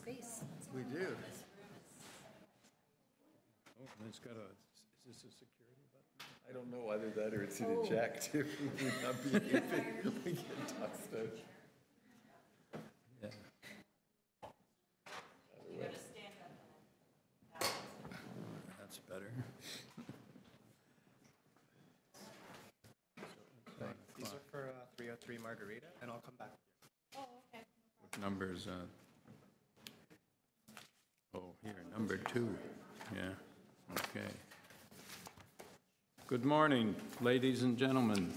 space. We do. Oh, and it's got a, is this a security button? I don't know either that or it's an eject. We would not be able to get tossed out. Yeah. That's better. These are for 303 Margueretta, and I'll come back. What number is oh, here, number 2. Yeah, okay. Good morning, ladies and gentlemen.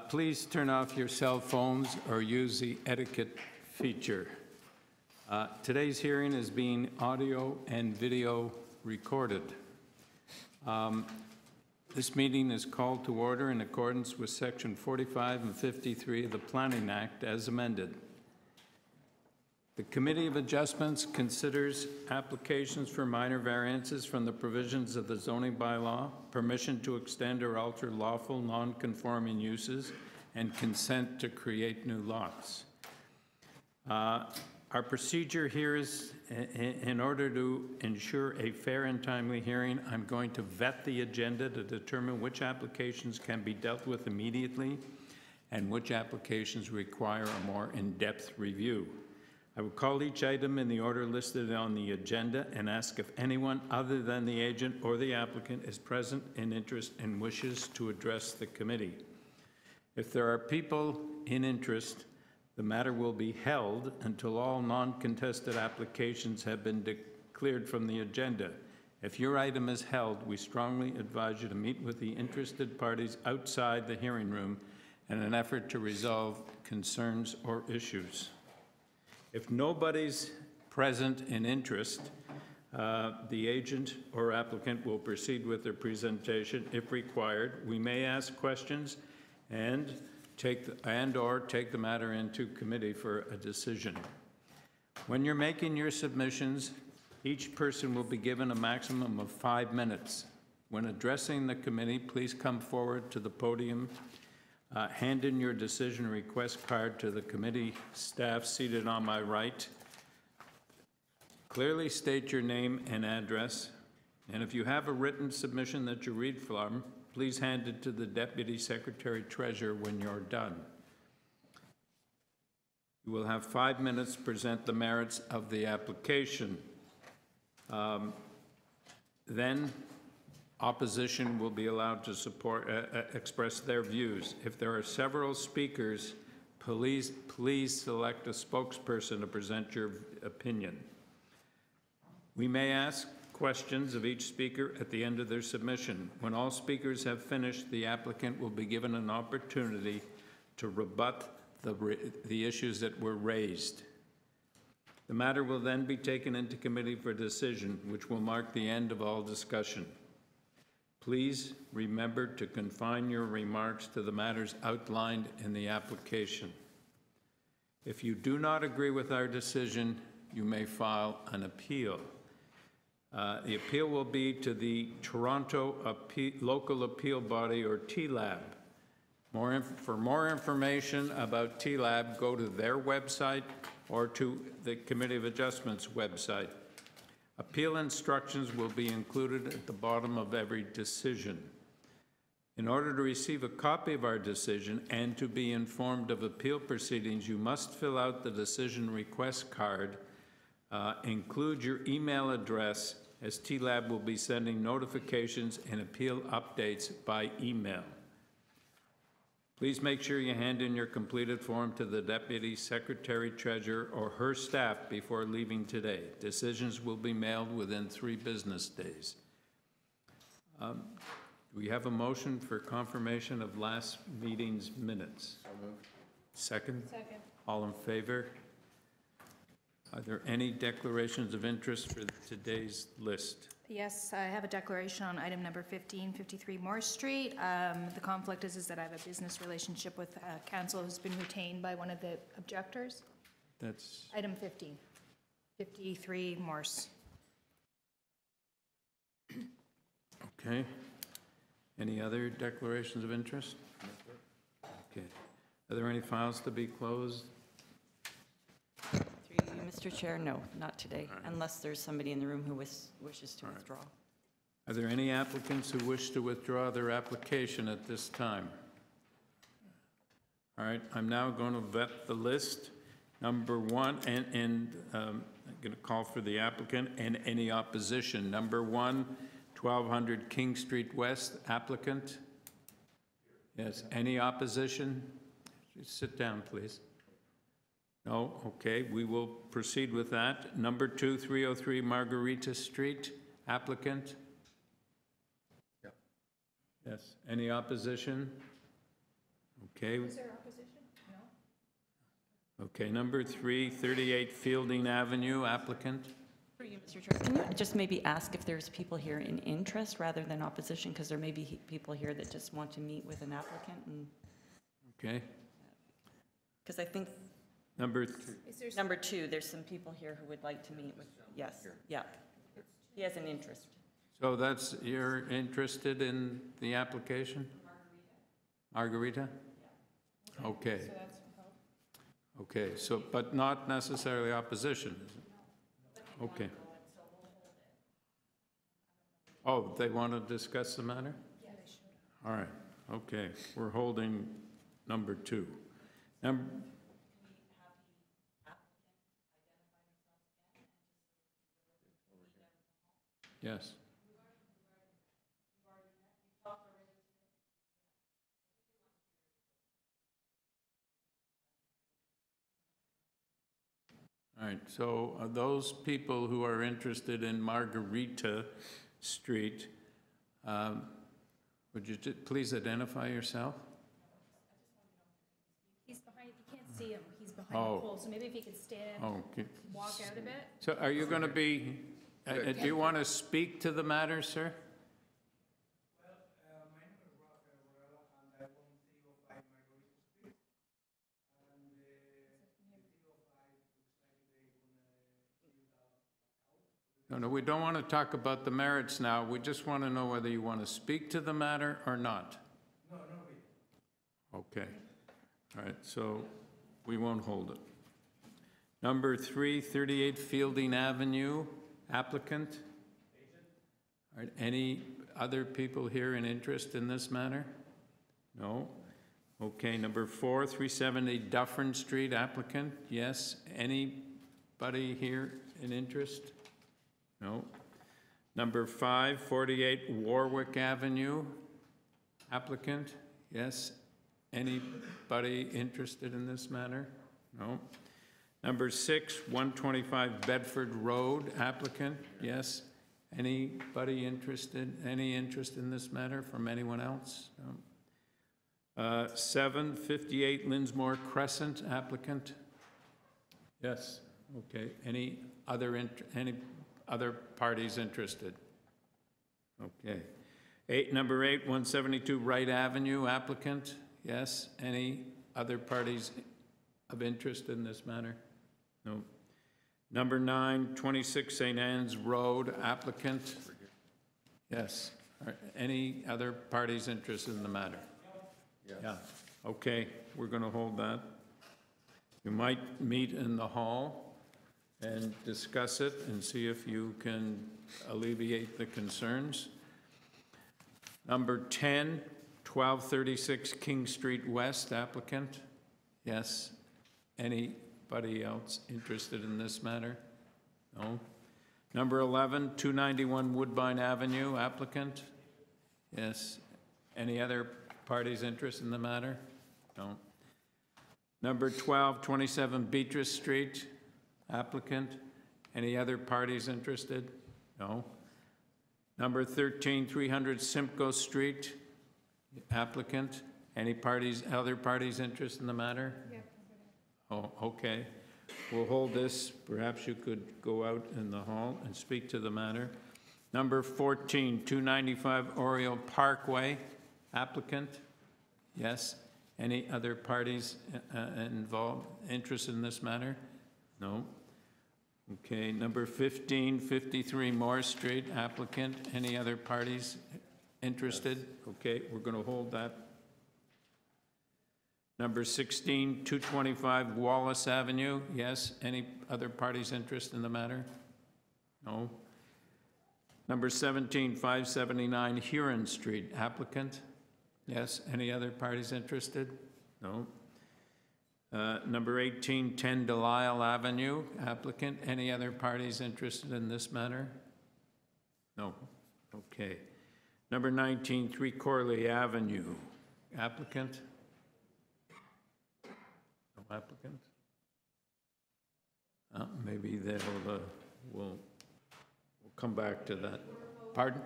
Please turn off your cell phones or use the etiquette feature. Today's hearing is being audio and video recorded. This meeting is called to order in accordance with Section 45 and 53 of the Planning Act as amended. The Committee of Adjustments considers applications for minor variances from the provisions of the zoning bylaw, permission to extend or alter lawful non-conforming uses, and consent to create new lots. Our procedure here is, in order to ensure a fair and timely hearing, I'm going to vet the agenda to determine which applications can be dealt with immediately and which applications require a more in-depth review. I will call each item in the order listed on the agenda and ask if anyone other than the agent or the applicant is present in interest and wishes to address the committee. If there are people in interest, the matter will be held until all non-contested applications have been cleared from the agenda. If your item is held, we strongly advise you to meet with the interested parties outside the hearing room in an effort to resolve concerns or issues. If nobody's present in interest, the agent or applicant will proceed with their presentation. If required, we may ask questions and or take the matter into committee for a decision. When you're making your submissions, each person will be given a maximum of 5 minutes. When addressing the committee, please come forward to the podium. Hand in your decision request card to the committee staff seated on my right. Clearly state your name and address. And if you have a written submission that you read from, please hand it to the Deputy Secretary Treasurer when you're done. You will have 5 minutes to present the merits of the application. Then opposition will be allowed to express their views. If there are several speakers, please select a spokesperson to present your opinion. We may ask questions of each speaker at the end of their submission. When all speakers have finished, the applicant will be given an opportunity to rebut the issues that were raised. The matter will then be taken into committee for decision, which will mark the end of all discussion. Please remember to confine your remarks to the matters outlined in the application. If you do not agree with our decision, you may file an appeal. The appeal will be to the Toronto Local Appeal Body, or TLAB. For more information about TLAB, go to their website or to the Committee of Adjustments website. Appeal instructions will be included at the bottom of every decision. In order to receive a copy of our decision and to be informed of appeal proceedings, you must fill out the decision request card. Include your email address, as TLAB will be sending notifications and appeal updates by email. Please make sure you hand in your completed form to the Deputy Secretary Treasurer or her staff before leaving today. Decisions will be mailed within 3 business days. Do we have a motion for confirmation of last meeting's minutes? So moved. Second? Second. All in favor? Are there any declarations of interest for today's list? Yes, I have a declaration on item number 1553 Morse Street. The conflict is that I have a business relationship with council who's been retained by one of the objectors. That's Item 15, 53 Morse. okay. Any other declarations of interest? Okay. Are there any files to be closed? Through you, Mr. Chair, no, not today, unless there's somebody in the room who wishes to withdraw. Are there any applicants who wish to withdraw their application at this time? All right, I'm now going to vet the list. Number one, I'm going to call for the applicant and any opposition. Number one, 1200 King Street West, applicant. Yes, any opposition? Just sit down, please. No, okay, we will proceed with that. Number two, 303 Margueretta Street, applicant. Yep. Yes, any opposition? Okay. Is there opposition? No? Okay, number three, 38 Fielding Avenue, applicant. For you, Mr. Chair, can you just maybe ask if there's people here in interest rather than opposition? Because there may be people here that just want to meet with an applicant. Okay. Because I think Number number two, there's some people here who would like to meet with, yes, yeah. He has an interest. so that's, you're interested in the application? Margarita? Okay. So that's, Okay, so, but not necessarily opposition, is it? Okay. Oh, they want to discuss the matter? yeah, they should. All right, okay, we're holding number two. Yes. All right, so those people who are interested in Margueretta Street, would you please identify yourself? He's behind, you can't see him, he's behind Oh. the pole, so maybe if he could stand, Oh, okay. walk out a bit. So are you going to be, do you want to speak to the matter, sir? Well, my name is Warwick and I own CEO 5 Margueretta Street. And the CEO 5 looks like they're going to build a No, we don't want to talk about the merits now. We just want to know whether you want to speak to the matter or not. No, no, wait. Okay. All right, so we won't hold it. Number three, 38 Fielding Avenue, applicant? All right, any other people here in interest in this matter? No? Okay, number four, 370 Dufferin Street, applicant? Yes. Anybody here in interest? No. Number five, 48 Warwick Avenue, applicant? Yes. Anybody interested in this matter? No. Number six, 125 Bedford Road, applicant? Yes. Anybody interested, any interest in this matter from anyone else? No. 758 Linnsmore Crescent, applicant? Yes. Okay. Any other parties interested? Okay. Number eight, 172 Wright Avenue, applicant? Yes. Any other parties of interest in this matter? No. Number nine, 26 St. Anne's Road, applicant? Yes. Any other parties interested in the matter? Yes. Yeah. Okay, we're going to hold that. You might meet in the hall and discuss it and see if you can alleviate the concerns. Number 10, 1236 King Street West, applicant? Yes. Anybody else interested in this matter? No. Number 11, 291 Woodbine Avenue, applicant? Yes. Any other parties interested in the matter? No. Number 12, 27 Beatrice Street, applicant? Any other parties interested? No. Number 13, 300 Simcoe Street, applicant? Any parties, other parties interested in the matter? Yeah. Oh, okay. We'll hold this. Perhaps you could go out in the hall and speak to the matter. Number 14, 295 Oriole Parkway, applicant? Yes. Any other parties involved, interested in this matter? No. Okay. Number 15, 53 Morse Street, applicant? Any other parties interested? Okay, we're going to hold that. Number 16, 225 Wallace Avenue, yes. Any other parties interested in the matter? No. Number 17, 579 Huron Street, applicant? Yes. Any other parties interested? No. Number 18, 10 Delisle Avenue, applicant. Any other parties interested in this matter? No. Okay. Number 19, 3 Corley Avenue, applicant? No applicant? Maybe they'll, we'll come back to that. Pardon?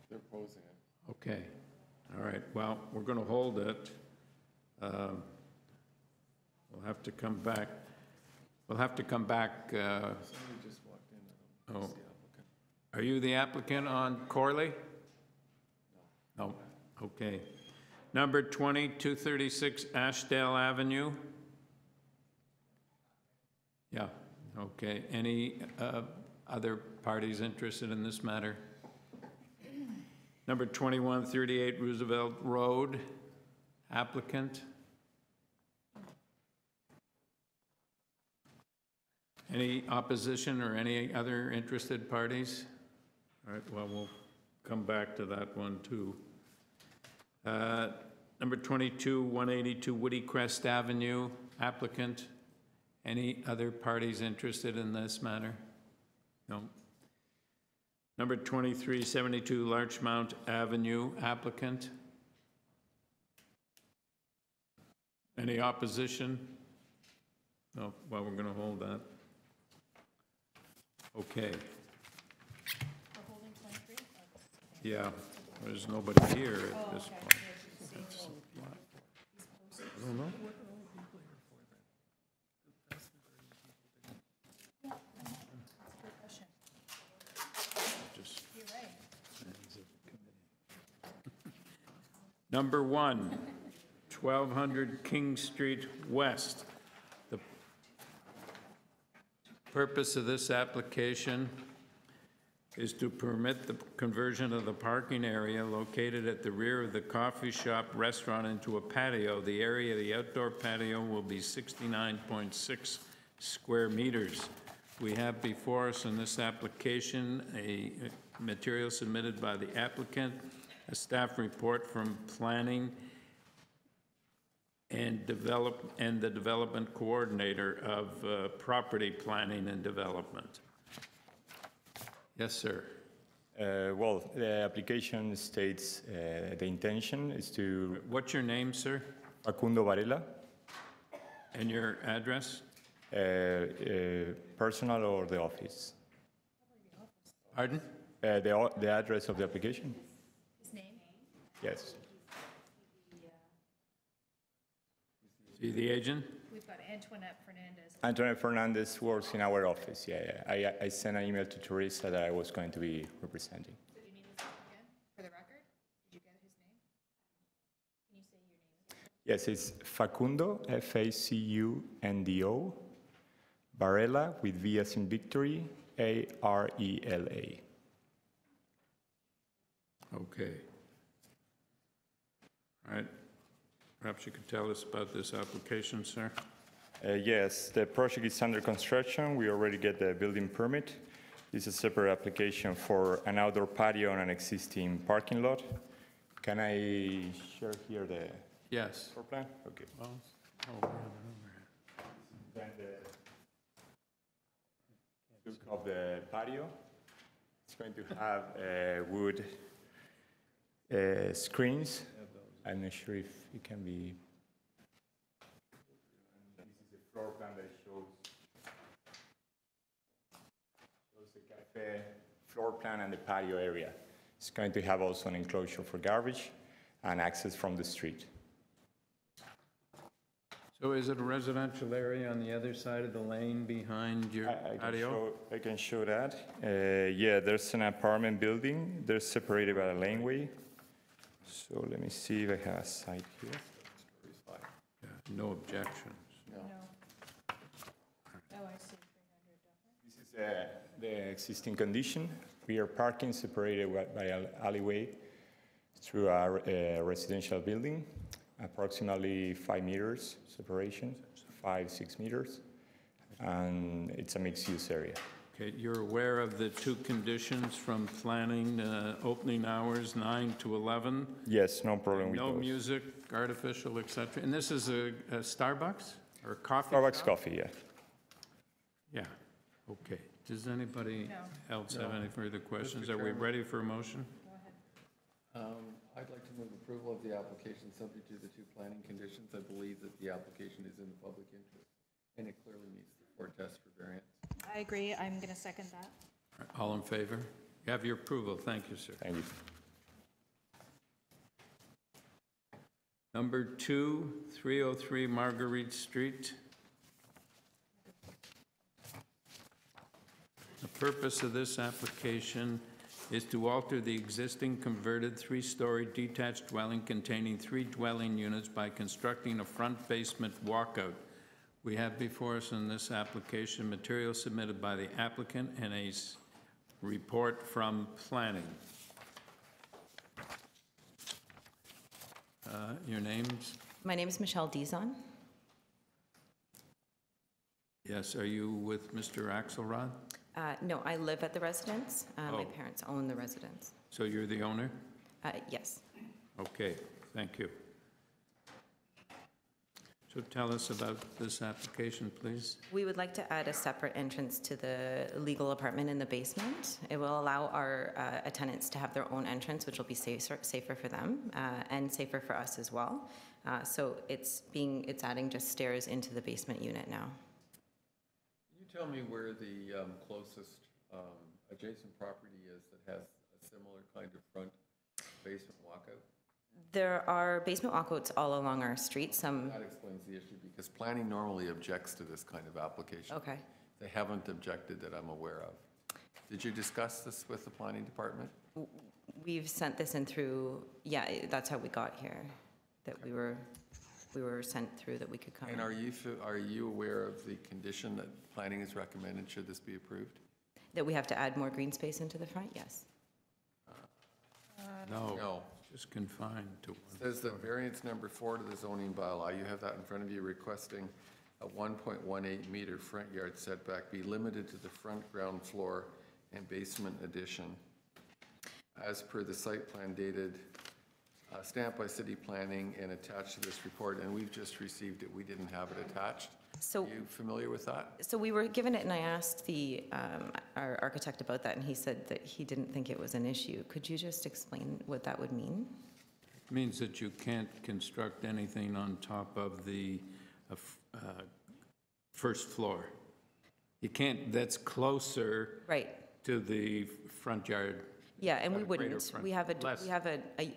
They're opposing it. Okay. All right. Well, we're going to hold it. We'll have to come back. We'll have to come back. Somebody just walked in. I don't know if it's the applicant. Are you the applicant on Corley? No. Okay. Number 20, 236 Ashdale Avenue. Yeah, okay. Any other parties interested in this matter? Number 2138 Roosevelt Road, applicant. Any opposition or any other interested parties? All right, well, we'll come back to that one too. Number 22, 182 Woodycrest Avenue, applicant. Any other parties interested in this matter? No. Number 23, 72 Larchmount Avenue, applicant. Any opposition? No, well, we're going to hold that. Okay. Yeah, there's nobody here at this point. I don't know. Number 1, 1200 King Street West. The purpose of this application is to permit the conversion of the parking area located at the rear of the coffee shop restaurant into a patio. The area of the outdoor patio will be 69.6 square meters. We have before us in this application a material submitted by the applicant, a staff report from planning and the development coordinator of property planning and development. Yes, sir. Well, the application states the intention is to... What's your name, sir? Facundo Varela. And your address? Personal or the office? Pardon? The address of the application? His name? Yes. See the agent? We've got Antoinette Fernandez. Antonio Fernandez works in our office, yeah. I sent an email to Teresa that I was going to be representing. So you need his name again, for the record? Did you get his name? Can you say your name? Yes, it's Facundo, Facundo, Varela, with V as in Victory, Arela. Okay. All right. Perhaps you could tell us about this application, sir? Yes, the project is under construction. We already get the building permit. This is a separate application for an outdoor patio on an existing parking lot. Can I share here the Yes. floor plan? Okay. Well, oh, we have it over here. Then the look of the patio. It's going to have wood screens. I'm not sure if it can be. This is the floor plan that shows the cafe floor plan and the patio area. It's going to have also an enclosure for garbage and access from the street. So is it a residential area on the other side of the lane behind your patio? I can show that. Yeah, there's an apartment building. They're separated by a laneway. So let me see if I have a site here. Yeah, no objections. No. Oh, I see, 300 Dufferin. This is the existing condition. We are parking separated by an alleyway through a residential building. approximately 5 meters separation, 5-6 meters, and it's a mixed-use area. Okay, you're aware of the two conditions from planning, opening hours 9 to 11? Yes, no problem with No those. music, artificial, et cetera. And this is a Starbucks or a coffee Starbucks shop? coffee, yeah. Yeah, okay. Does anybody No. else have any further questions? Mr. Are we Chairman. ready for a motion? I'd like to move approval of the application subject to the two planning conditions. I believe that the application is in the public interest, and it clearly meets the 4 tests for variance. I agree. I'm going to second that. All in favor? You have your approval. Thank you, sir. Thank you. Number 2, 303 Marguerite Street. The purpose of this application is to alter the existing converted 3-story detached dwelling containing 3 dwelling units by constructing a front basement walkout. We have before us in this application material submitted by the applicant and a report from planning. Your names? My name is Michelle Dizon. Yes, are you with Mr. Axelrod? No, I live at the residence. My Oh. parents own the residence. So you're the owner? Yes. Okay, thank you. So tell us about this application, please. We would like to add a separate entrance to the legal apartment in the basement. It will allow our tenants to have their own entrance, which will be safer for them and safer for us as well. So it's adding just stairs into the basement unit now. Can you tell me where the closest adjacent property is that has a similar kind of front basement walkout? There are basement walkouts all along our street. Some. That explains the issue, because planning normally objects to this kind of application. Okay. They haven't objected that I'm aware of. Did you discuss this with the planning department? We've sent this in through. Yeah, that's how we got here. That we were sent through that we could come. And are you aware of the condition that planning is recommended should this be approved? That we have to add more green space into the front. Yes. No. Just confined to one. It says that variance number 4 to the zoning bylaw, you have that in front of you, requesting a 1.18 meter front yard setback be limited to the front ground floor and basement addition as per the site plan dated, stamped by city planning and attached to this report, and we've just received it. We didn't have it attached. So. Are you familiar with that? So we were given it, and I asked our architect about that, and he said that he didn't think it was an issue. Could you just explain what that would mean? It means that you can't construct anything on top of the first floor. You can't, that's closer Right. to the front yard. Yeah, and we Greater wouldn't. front- We have less.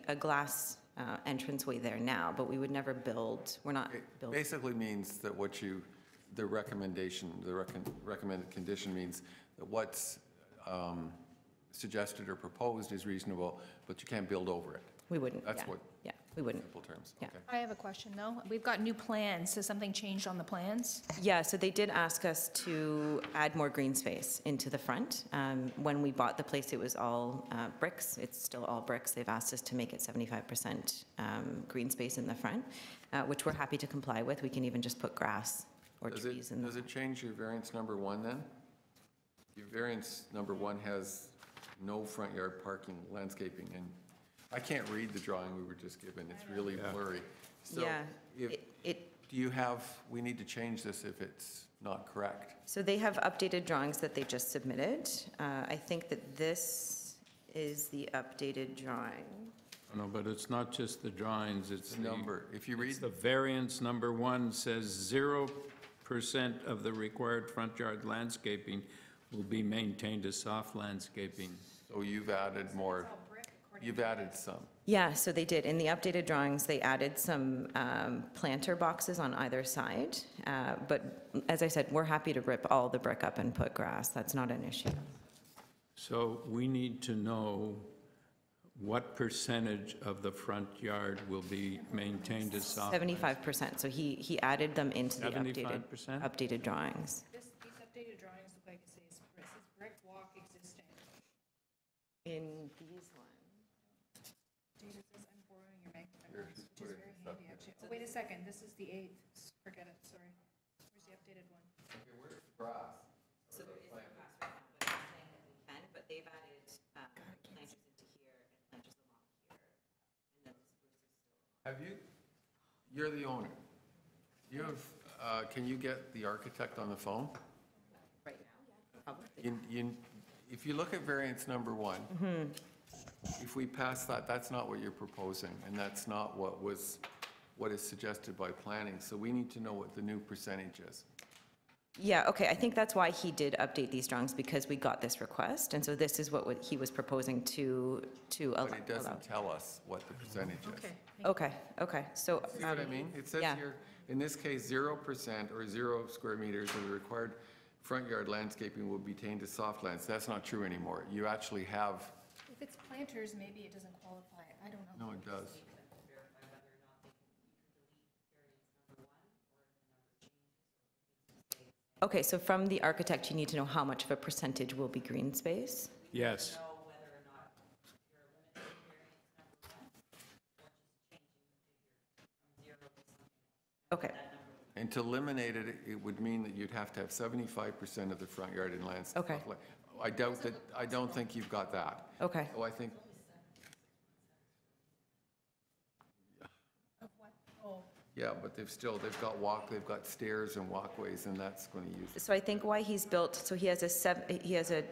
a glass entranceway there now, but we would never build. We're not It building. basically means that the recommendation, the recommended condition means that what's suggested or proposed is reasonable, but you can't build over it. We wouldn't. That's yeah. what- Yeah, we wouldn't. Simple terms. Yeah. Okay. I have a question, though. We've got new plans. Has something changed on the plans? Yeah, so they did ask us to add more green space into the front. When we bought the place, it was all bricks. It's still all bricks. They've asked us to make it 75% green space in the front, which we're happy to comply with. We can even just put grass or trees in Does it change your variance number 1 then? Your variance number 1 has no front yard parking, landscaping, and I can't read the drawing we were just given. It's really blurry. So Yeah, if, do you have, we need to change this if it's not correct? So they have updated drawings that they just submitted. I think that this is the updated drawing. No, but it's not just the drawings, it's The number, if you read, it's the variance number 1 says 0% of the required front yard landscaping will be maintained as soft landscaping. so you've added more, you've added some. Yeah, so they did. In the updated drawings, they added some planter boxes on either side. But as I said, we're happy to rip all the brick up and put grass. That's not an issue. So we need to know what percentage of the front yard will be maintained as soft? 75%. So he added them into the 75%? updated drawings. These updated drawings look like it says brick walk existing. In these ones. David says, I'm borrowing your magnifying glass, which is very handy, actually. Wait a second, this is the 8th. Forget it, sorry. Where's the updated one? Okay, where's the grass? So there is a grass right now, but I'm saying that we can, but they've added planters into here and planters along here. And then the spruce is still. Have you, you're the owner. You have, can you get the architect on the phone? Right now, yeah, probably. If you look at variance number 1, if we pass that, that's not what you're proposing, and that's not what is suggested by planning. So we need to know what the new percentage is. Yeah, okay, I think that's why he did update these drawings, because we got this request, and so this is what he was proposing to allow. But it doesn't tell us what the percentage is. Okay. Okay, so. See what I mean? It says yeah. here, in this case, 0% or 0 square meters of the required front yard landscaping will be tamed to soft lands. That's not true anymore. You actually have, If it's planters, maybe it doesn't qualify. I don't know. no, it does. Okay, so from the architect, you need to know how much of a percentage will be green space? Yes. Okay, And to eliminate it, it would mean that you'd have to have 75% of the front yard in landscape. Okay. I don't think you've got that. okay. Oh, I think, Of what? Oh, yeah, but they've got stairs and walkways, and that's going to use it. So I think why he's built, so he has he has a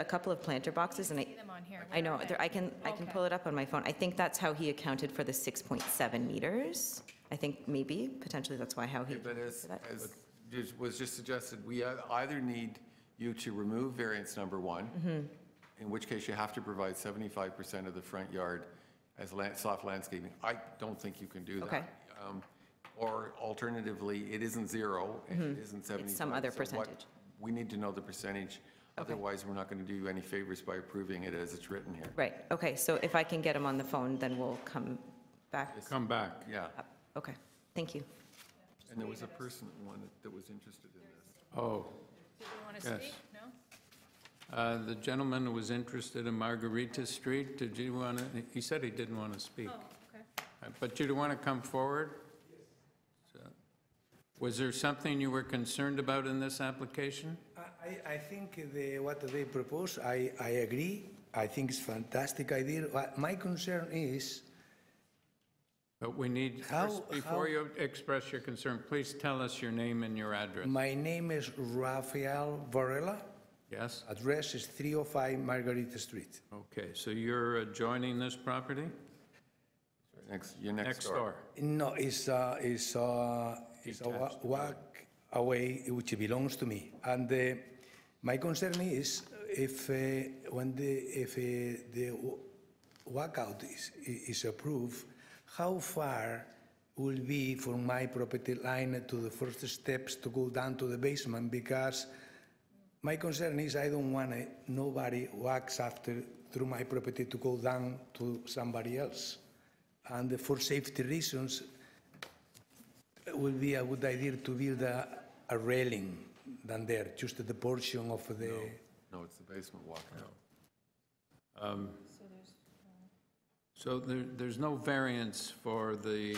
couple of planter boxes, and see them on here. I know, Where are they? I can Okay. pull it up on my phone. I think that's how he accounted for the 6.7 meters. I think maybe, potentially that's how he. But as that. was just suggested, we either need you to remove variance number 1, in which case you have to provide 75% of the front yard as soft landscaping. I don't think you can do that. Okay. Or alternatively, it isn't 0, and it isn't 75. It's some other So what- percentage. We need to know the percentage. Okay. Otherwise, we're not going to do you any favors by approving it as it's written here. Right, okay, so if I can get him on the phone, then we'll come back. Come back. Yeah, up. Okay, thank you. and there was a person that was interested in this. Oh, Did you want to Yes. speak? No? the gentleman who was interested in Margueretta Street, did you want to, he said he didn't want to speak. Oh, okay. But you want to come forward? So, was there something you were concerned about in this application? I think what they propose, I agree. I think it's a fantastic idea. My concern is, But we need, first, before you express your concern, please tell us your name and your address. my name is Rafael Varela. Yes? Address is 305 Margueretta Street. Okay, so you're adjoining this property? You're next door. No, it's a walk away which belongs to me. And my concern is if the walkout is approved, how far will be from my property line to the first steps to go down to the basement? Because my concern is I don't want nobody walks through my property to go down to somebody else. And for safety reasons, it would be a good idea to build a railing down there, just the portion of the... No, it's the basement walkout. So there's no variance for the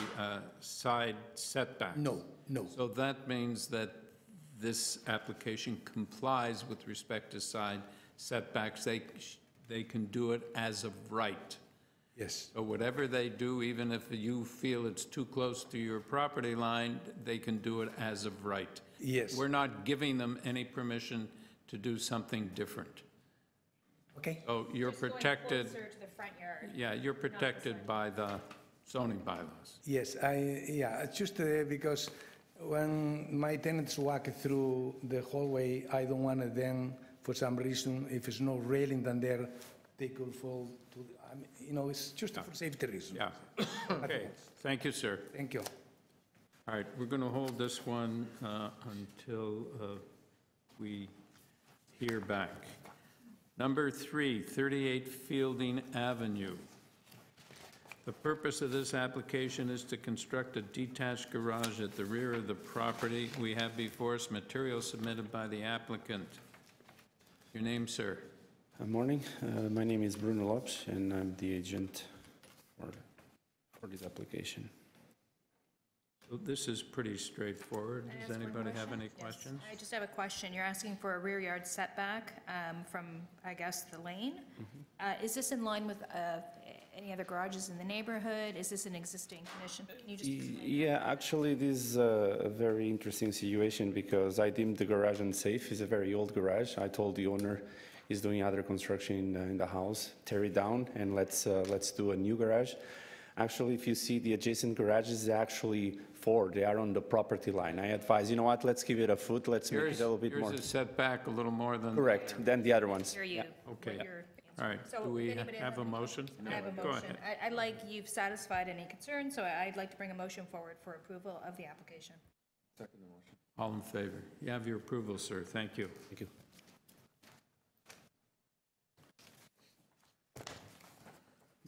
side setbacks? No. So that means that this application complies with respect to side setbacks. They can do it as of right. Yes. So whatever they do, even if you feel it's too close to your property line, they can do it as of right. Yes. We're not giving them any permission to do something different. Okay. So you're Just going protected, closer to the front yard. yeah, you're protected by the zoning bylaws. Yes, it's just because when my tenants walk through the hallway, I don't want them, for some reason, if there's no railing down there, they could fall to, it's just for safety reasons. Yeah. Okay, thank you, sir. Thank you. All right, we're going to hold this one until we hear back. Number 3, 38 Fielding Avenue. The purpose of this application is to construct a detached garage at the rear of the property. We have before us material submitted by the applicant. Your name, sir? Good morning. My name is Bruno Lopes, and I'm the agent for this application. So this is pretty straightforward. Can I Does ask one anybody have question? any Yes. questions? I just have a question. You're asking for a rear yard setback from, I guess, the lane. Is this in line with any other garages in the neighborhood? Is this an existing condition? Can you just explain? Yeah, actually, this is a very interesting situation because I deemed the garage unsafe. It's a very old garage. I told the owner he's doing other construction in the house, tear it down and let's do a new garage. Actually, if you see the adjacent garages, actually four, they are on the property line. I advise, you know what, let's give it a foot, let's make it a little bit more. Yours is set back a little more than. Correct, than the other ones. Hear you. Yeah. Okay. what you're All right, So do we if anybody have a any motion? questions? I have a Go motion. ahead. I'd like, you've satisfied any concerns, so I'd like to bring a motion forward for approval of the application. Second the motion. All in favor? You have your approval, sir. Thank you. Thank you.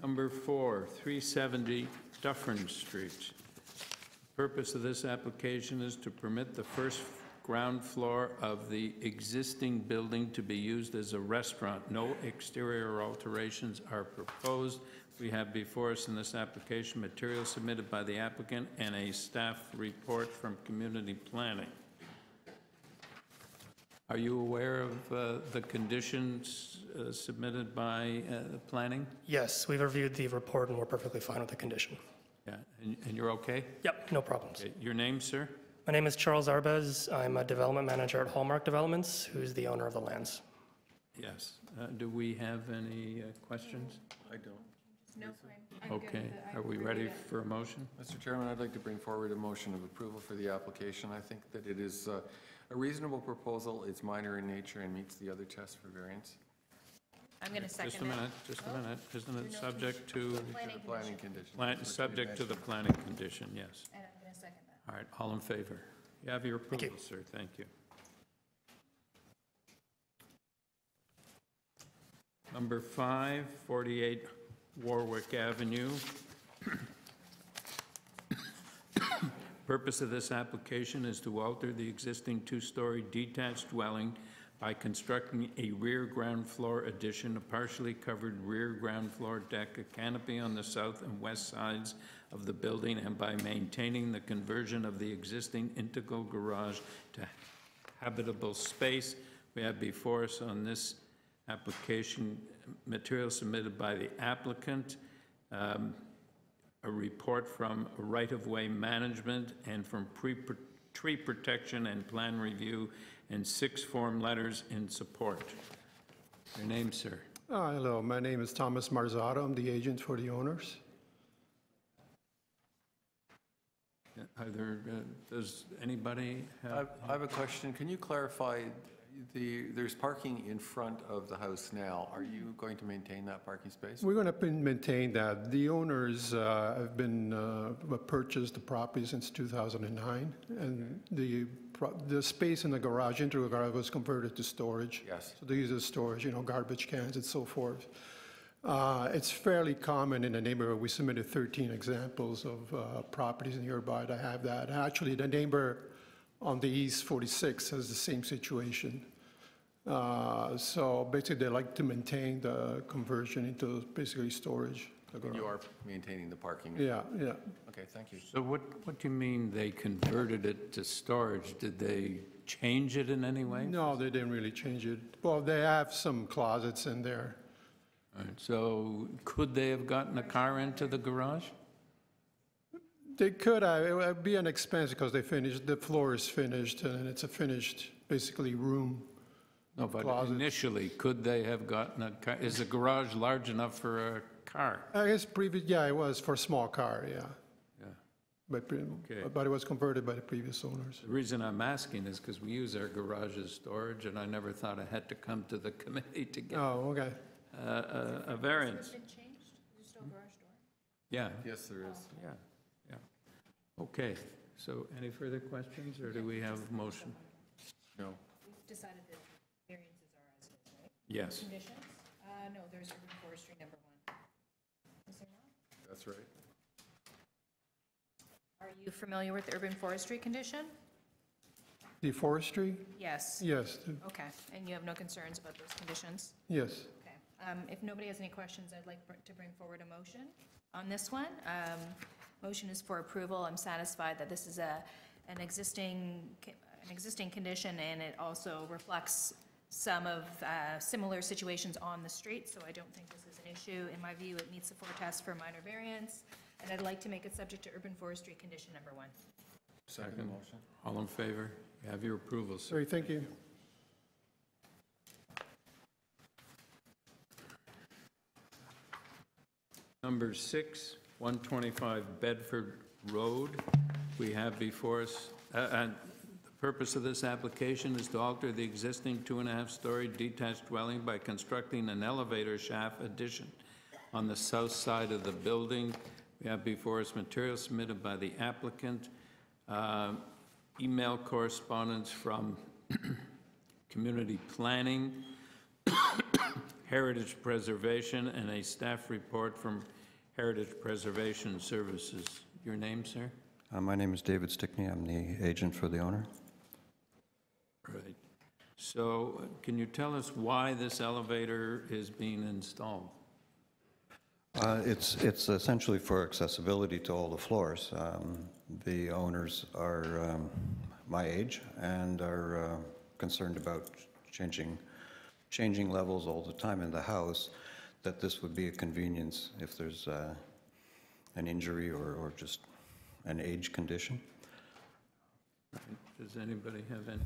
Number 4, 370 Dufferin Street. The purpose of this application is to permit the first ground floor of the existing building to be used as a restaurant. No exterior alterations are proposed. We have before us in this application material submitted by the applicant and a staff report from community planning. Are you aware of the conditions submitted by planning? Yes, we've reviewed the report and we're perfectly fine with the condition. Yeah, and you're okay? Yep, no problems. Okay, your name, sir? My name is Charles Arbez. I'm a development manager at Hallmark Developments, who's the owner of the lands. Yes. Do we have any questions? I don't. No, I'm good Okay, with it. I are we agree ready with it. for a motion? Mr. Chairman, I'd like to bring forward a motion of approval for the application. I think that it is a reasonable proposal. It's minor in nature and meets the other tests for variance. I'm going to second it. Just a minute, just a minute. Isn't it subject to, Planning Planning condition. conditions. subject to the planning condition, yes. And I'm going to second that. All right, all in favor? You have your approval, sir. Thank you. Number 5, 48 Warwick Avenue. Purpose of this application is to alter the existing two-story detached dwelling by constructing a rear ground floor addition, a partially covered rear ground floor deck, a canopy on the south and west sides of the building, and by maintaining the conversion of the existing integral garage to habitable space. We have before us on this application material submitted by the applicant, a report from right-of-way management and from tree protection and plan review, and 6 form letters in support. Your name, sir? Hello, my name is Thomas Marzotto. I'm the agent for the owners. Are there, does anybody have? I have a question. Can you clarify, there's parking in front of the house now. Are you going to maintain that parking space? We're going to maintain that. The owners have been purchased the property since 2009, and the space in the garage, integral garage, was converted to storage. Yes. So they use it as storage, garbage cans and so forth. It's fairly common in the neighborhood. We submitted 13 examples of properties nearby that have that. Actually, the neighbor on the East 46 has the same situation. So basically, they like to maintain the conversion into basically storage. And you are maintaining the parking? Yeah, yeah. Okay, thank you. So what do you mean they converted it to storage? Did they change it in any way? No, they didn't really change it. Well, they have some closets in there. All right, so could they have gotten a car into the garage? They could, it would be an expense because the floor is finished and it's a finished, basically, room. No, but Closets. initially, could they have gotten a car? Is the garage large enough for a car? I guess it was for a small car, yeah. Yeah. But it was converted by the previous owners. The reason I'm asking is because we use our garage as storage, and I never thought I had to come to the committee to get Oh, okay. a variance. Has it been changed? Is there still a garage door? Yeah, Yes, there is. yeah, yeah. Okay, so any further questions, or do we have a motion? No. We've decided that variances are as is, right? Yes. Conditions? No, there's urban forestry number 1. Is there not? That's right. Are you familiar with the urban forestry condition? The forestry? Yes. Yes, Okay, and you have no concerns about those conditions? yes. Okay. If nobody has any questions, I'd like to bring forward a motion. on this one. Motion is for approval. I'm satisfied that this is an existing condition, and it also reflects some of similar situations on the street, so I don't think this is an issue. In my view, it meets the 4 tests for minor variance, and I'd like to make it subject to urban forestry condition number 1. Second motion. All in favor? You have your approval, sir. Sorry, thank you. Number 6, 125 Bedford Road. We have before us, and the purpose of this application is to alter the existing 2.5-story detached dwelling by constructing an elevator shaft addition on the south side of the building. We have before us material submitted by the applicant, email correspondence from community planning, heritage preservation, and a staff report from Heritage Preservation Services. Your name, sir? My name is David Stickney. I'm the agent for the owner. Right. So can you tell us why this elevator is being installed? It's essentially for accessibility to all the floors. The owners are my age and are concerned about changing levels all the time in the house, that this would be a convenience if there's an injury or just an age condition. Does anybody have any?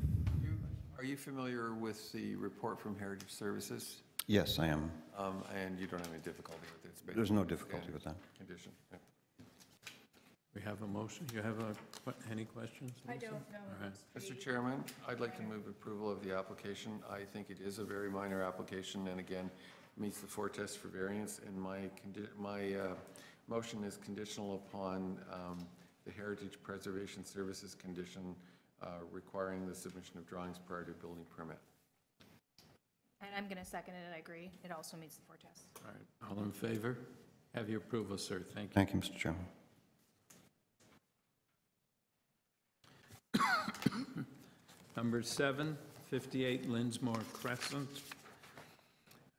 Are you familiar with the report from Heritage Services? Yes, I am. And you don't have any difficulty with it? It's There's no basically difficulty with that. Condition. Yeah. We have a motion. You have any questions? I Lisa? don't know. All right. Mr. Chairman, I'd like to move approval of the application. I think it is a very minor application, and again, meets the 4 tests for variance, and my motion is conditional upon the Heritage Preservation Services condition requiring the submission of drawings prior to building permit. And I'm going to second it. I agree. It also meets the 4 tests. All right. All in favor? Have your approval, sir. Thank you. Thank you, Mr. Chairman. Number 7, 58 Linnsmore Crescent.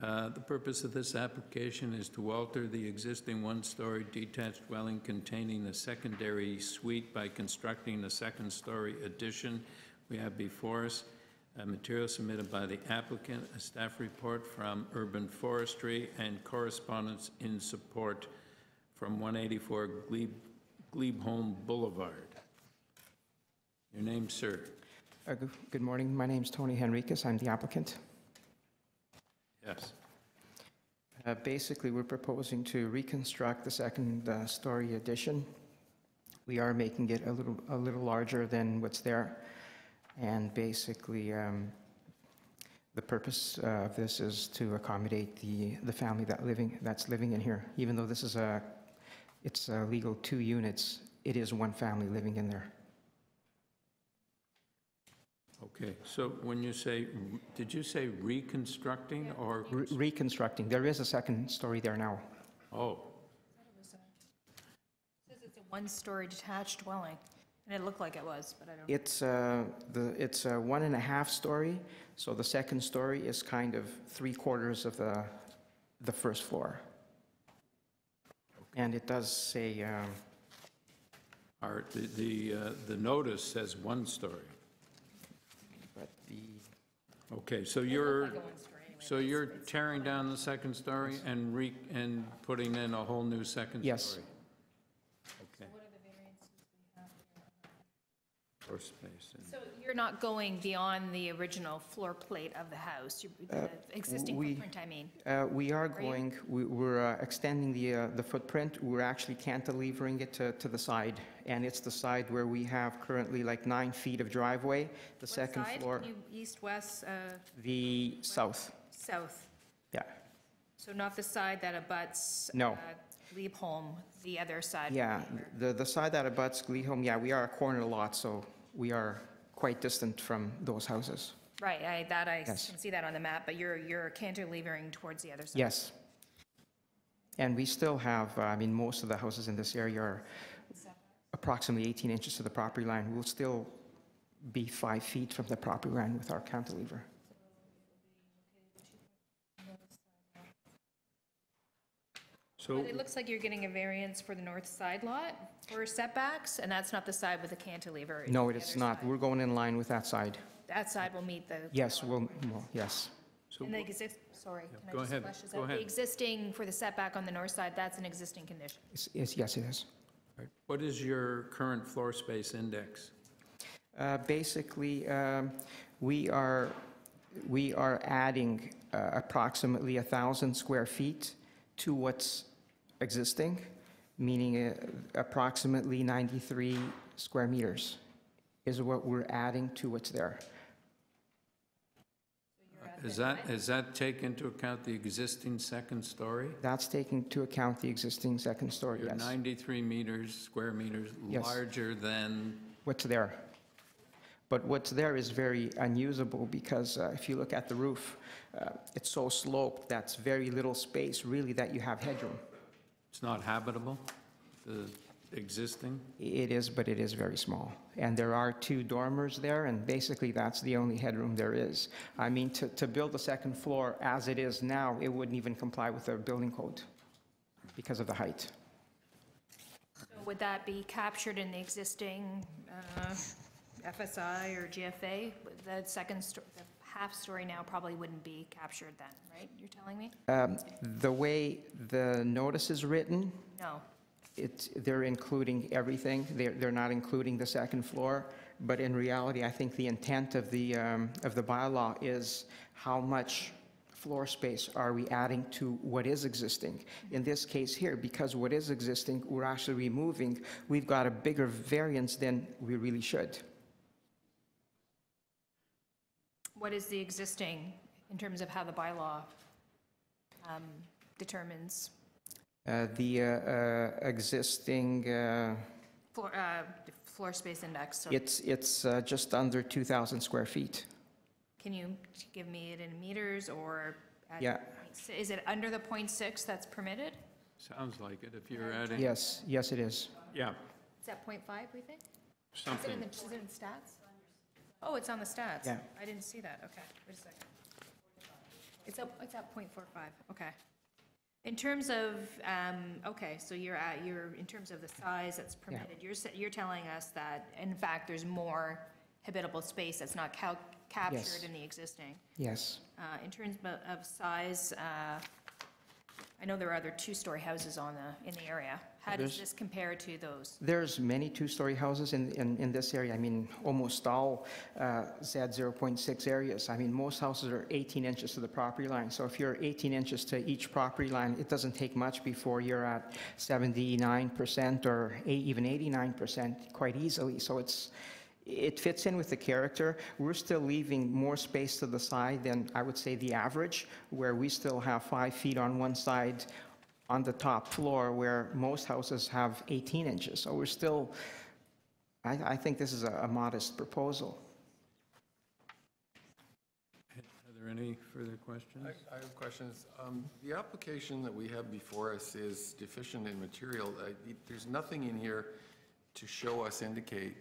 The purpose of this application is to alter the existing 1-story detached dwelling containing a secondary suite by constructing a 2nd-story addition. We have before us material submitted by the applicant, a staff report from Urban Forestry, and correspondence in support from 184 Glebehome Boulevard. Your name, sir? Good morning. My name is Tony Henriquez. I'm the applicant. Yes. Basically, we're proposing to reconstruct the 2nd-story addition. We are making it a little larger than what's there, and basically, the purpose of this is to accommodate the family that's living in here. Even though this is it's a legal 2 units, it is 1 family living in there. Okay, so when you say, did you say reconstructing or? Reconstructing. There is a 2nd story there now. Oh, It says it's a 1-story detached dwelling, and it looked like it was, but I don't. It's a 1.5 story, so the 2nd story is kind of 3/4 of the 1st floor. And it does say. the notice says 1 story. But Okay, so It you're, looked like a 1-story anyway, so but you're it's tearing fine. down the 2nd story and putting in a whole new 2nd story? Yes. Okay, What are the variances we have here? floor space. and- So you're not going beyond the original floor plate of the house, the existing we- footprint, I mean? we are Right. going. We're extending the footprint. We're actually cantilevering it to the side, and it's the side where we have currently like 9 feet of driveway. The What 2nd side? floor, East, west, the south. south? Yeah. So not the side that abuts? No. Glebehome, the other side? Yeah, the side that abuts Glebehome, yeah, we are a corner lot, so we are quite distant from those houses. Right, I Yes. can see that on the map, but you're cantilevering towards the other side? Yes. And we still have, I mean, most of the houses in this area are approximately 18 inches to the property line. We'll still be 5 feet from the property line with our cantilever. So, But it looks like you're getting a variance for the north side lot for setbacks, and that's not the side with the cantilever. it's No, the it's other not. side. We're going in line with that side. That side will meet the. Yes, yes. And the sorry, can I go just ahead, flesh this go out? ahead. The existing for the setback on the north side, that's an existing condition. Yes, it is. what is your current floor space index? Basically, we are adding approximately 1,000 square feet to what's existing, meaning approximately 93 square meters is what we're adding to what's there. Is that take into account the existing second story? That's taking into account the existing second story, You're yes. 93 square meters Yes. larger than, What's there. But what's there is very unusable because if you look at the roof, it's so sloped, that's very little space really that you have headroom. it's not habitable, the existing? It is, but it is very small. And there are 2 dormers there, and basically that's the only headroom there is. I mean, to build the second floor as it is now, it wouldn't even comply with the building code because of the height. So would that be captured in the existing FSI or GFA? The the half story now probably wouldn't be captured then, right? You're telling me? The way the notice is written, No. they're including everything. They're not including the second floor. But in reality, I think the intent of the bylaw is how much floor space are we adding to what is existing. In this case here, because what is existing, we're actually removing, we've got a bigger variance than we really should. What is the existing in terms of how the bylaw determines The existing, floor space index? So it's just under 2,000 square feet. can you give me it in meters or? at Yeah. 0.6? Is it under the 0.6 that's permitted? Sounds like it, if you're adding. Yes, yes, it is. Yeah, Is that 0.5, we think? something. Is it in stats? Oh, it's on the stats. Yeah. I didn't see that. Okay, wait a second. It's at 0.45, okay. In terms of, okay, so in terms of the size that's permitted, you're telling us that, in fact, there's more habitable space that's not captured Yes. in the existing. Yes. In terms of size, I know there are other 2-story houses in the area. How does There's- this compare to those? There's many 2-story houses in this area. I mean, almost all Z 0.6 areas. I mean, most houses are 18 inches to the property line. So if you're 18 inches to each property line, it doesn't take much before you're at 79% or even 89% quite easily. So it fits in with the character. We're still leaving more space to the side than I would say the average, where we still have 5 feet on one side on the top floor, where most houses have 18 inches. So we're still, I think this is a modest proposal. Are there any further questions? I have questions. The application that we have before us is deficient in material. There's nothing in here to show us, indicate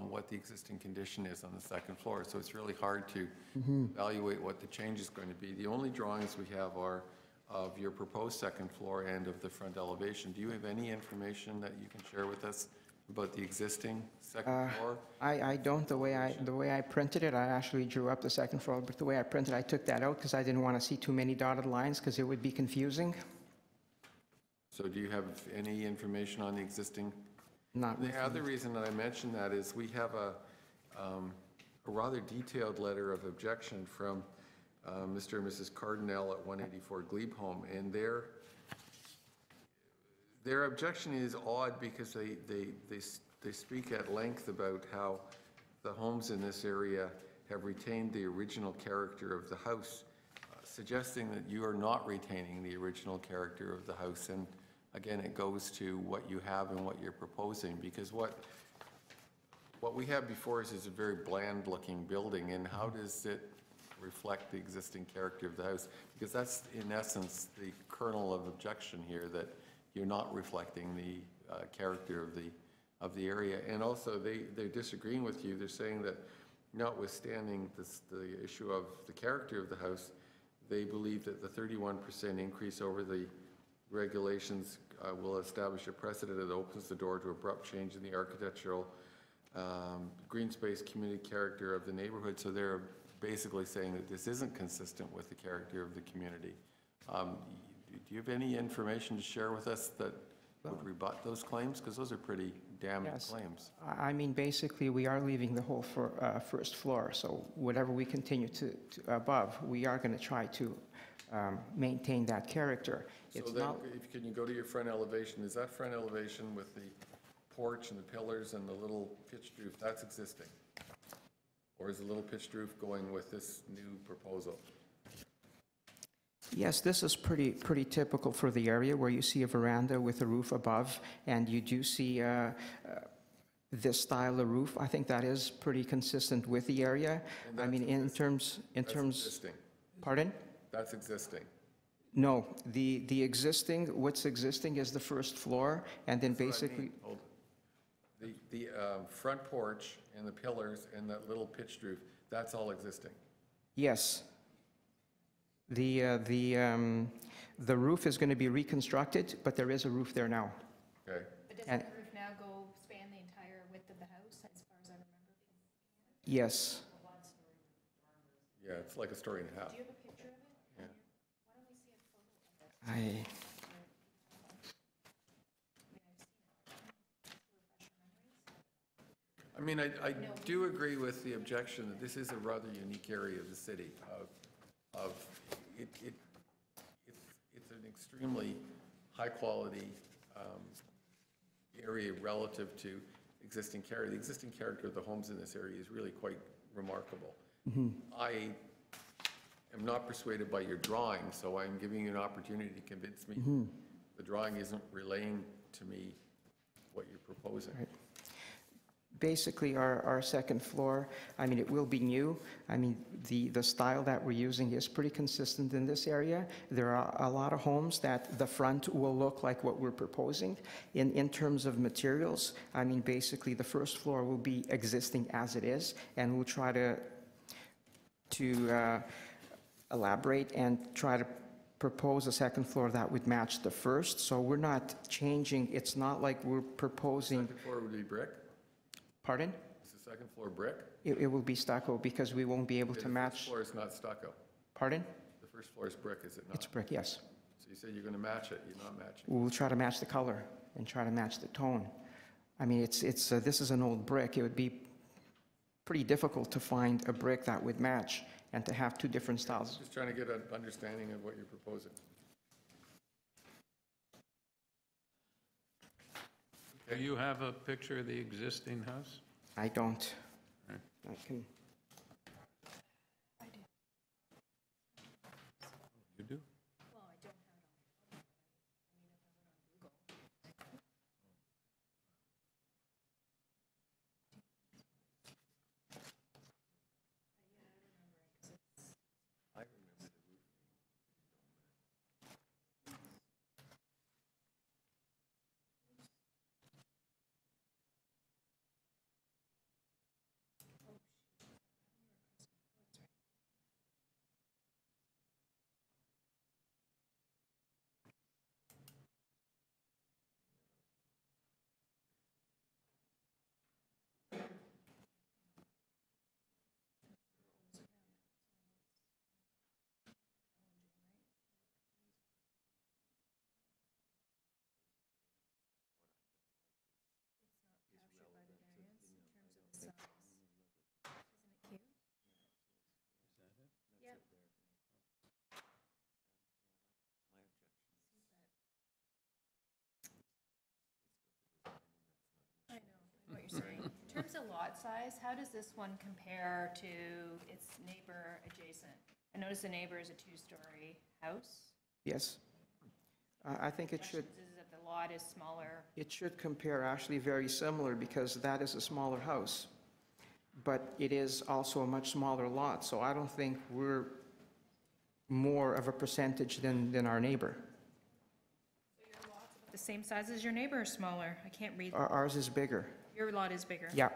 what the existing condition is on the second floor. So it's really hard to evaluate what the change is going to be. The only drawings we have are of your proposed second floor and of the front elevation. Do you have any information that you can share with us about the existing second floor? I don't. The way I printed it, I actually drew up the second floor, but the way I printed, I took that out because I didn't want to see too many dotted lines because it would be confusing. So do you have any information on the existing? Not with The other reason that I mention that is we have a rather detailed letter of objection from Mr. and Mrs. Cardinal at 184 Glebe Home, and their objection is odd because they speak at length about how the homes in this area have retained the original character of the house, suggesting that you are not retaining the original character of the house. And again, it goes to what you have and what you're proposing, because what we have before us is a very bland-looking building, and how does it reflect the existing character of the house? Because that's, in essence, the kernel of objection here, that you're not reflecting the character of the area. And also, they're disagreeing with you. They're saying that notwithstanding the issue of the character of the house, they believe that the 31% increase over the regulations will establish a precedent that opens the door to abrupt change in the architectural, green space, community character of the neighborhood. So they're basically saying that this isn't consistent with the character of the community. Do you have any information to share with us that would rebut those claims? Because those are pretty damning claims. I mean, basically, we are leaving the whole first floor, so whatever we continue to above, we are going to try to maintain that character. So then, can you go to your front elevation? Is that front elevation with the porch and the pillars and the little pitched roof, that's existing? Or is the little pitched roof going with this new proposal? Yes, this is pretty typical for the area, where you see a veranda with a roof above, and you do see this style of roof. I think that is pretty consistent with the area. I mean, in terms. Existing. Pardon? That's existing. No, the existing, what's existing is the first floor, and then basically. Hold it. The front porch and the pillars and that little pitched roof, that's all existing. Yes. The roof is going to be reconstructed, but there is a roof there now. Okay. But does the roof now span the entire width of the house, as far as I remember? Yes. Yeah, it's like a story and a half. Do you have a picture of it? Yeah. Why don't we see a photo of it? I mean, I do agree with the objection that this is a rather unique area of the city. It's an extremely high-quality area relative to existing character. The existing character of the homes in this area is really quite remarkable. I am not persuaded by your drawing, so I'm giving you an opportunity to convince me the drawing isn't relaying to me what you're proposing. Right. Basically, our second floor, I mean, it will be new. I mean, the style that we're using is pretty consistent in this area. There are a lot of homes that the front will look like what we're proposing. In terms of materials, I mean, basically, the first floor will be existing as it is, and we'll try to elaborate and try to propose a second floor that would match the first. So we're not changing. It's not like we're proposing. Second floor would be brick? Pardon? Is the second floor brick? It will be stucco because we won't be able to The match. first floor is not stucco. Pardon? The first floor is brick, is it not? It's brick, yes. So you said you're going to match it, you're not matching. We'll try to match the color and try to match the tone. I mean, this is an old brick. It would be pretty difficult to find a brick that would match and to have two different styles. Just trying to get an understanding of what you're proposing. Do you have a picture of the existing house? I don't. Right. I can. You do? Well, I don't have it on my phone, but I mean, if I went on Google. I remember the roof. What you're saying. In terms of lot size, how does this one compare to its neighbor adjacent? I notice the neighbor is a two-story house. Yes. I think it should. Is that the lot is smaller? It should compare actually very similar because that is a smaller house. But it is also a much smaller lot, so I don't think we're more of a percentage than our neighbor. So your lot's about the same size as your neighbor or smaller? I can't read. Ours is bigger. Your lot is bigger? Yeah.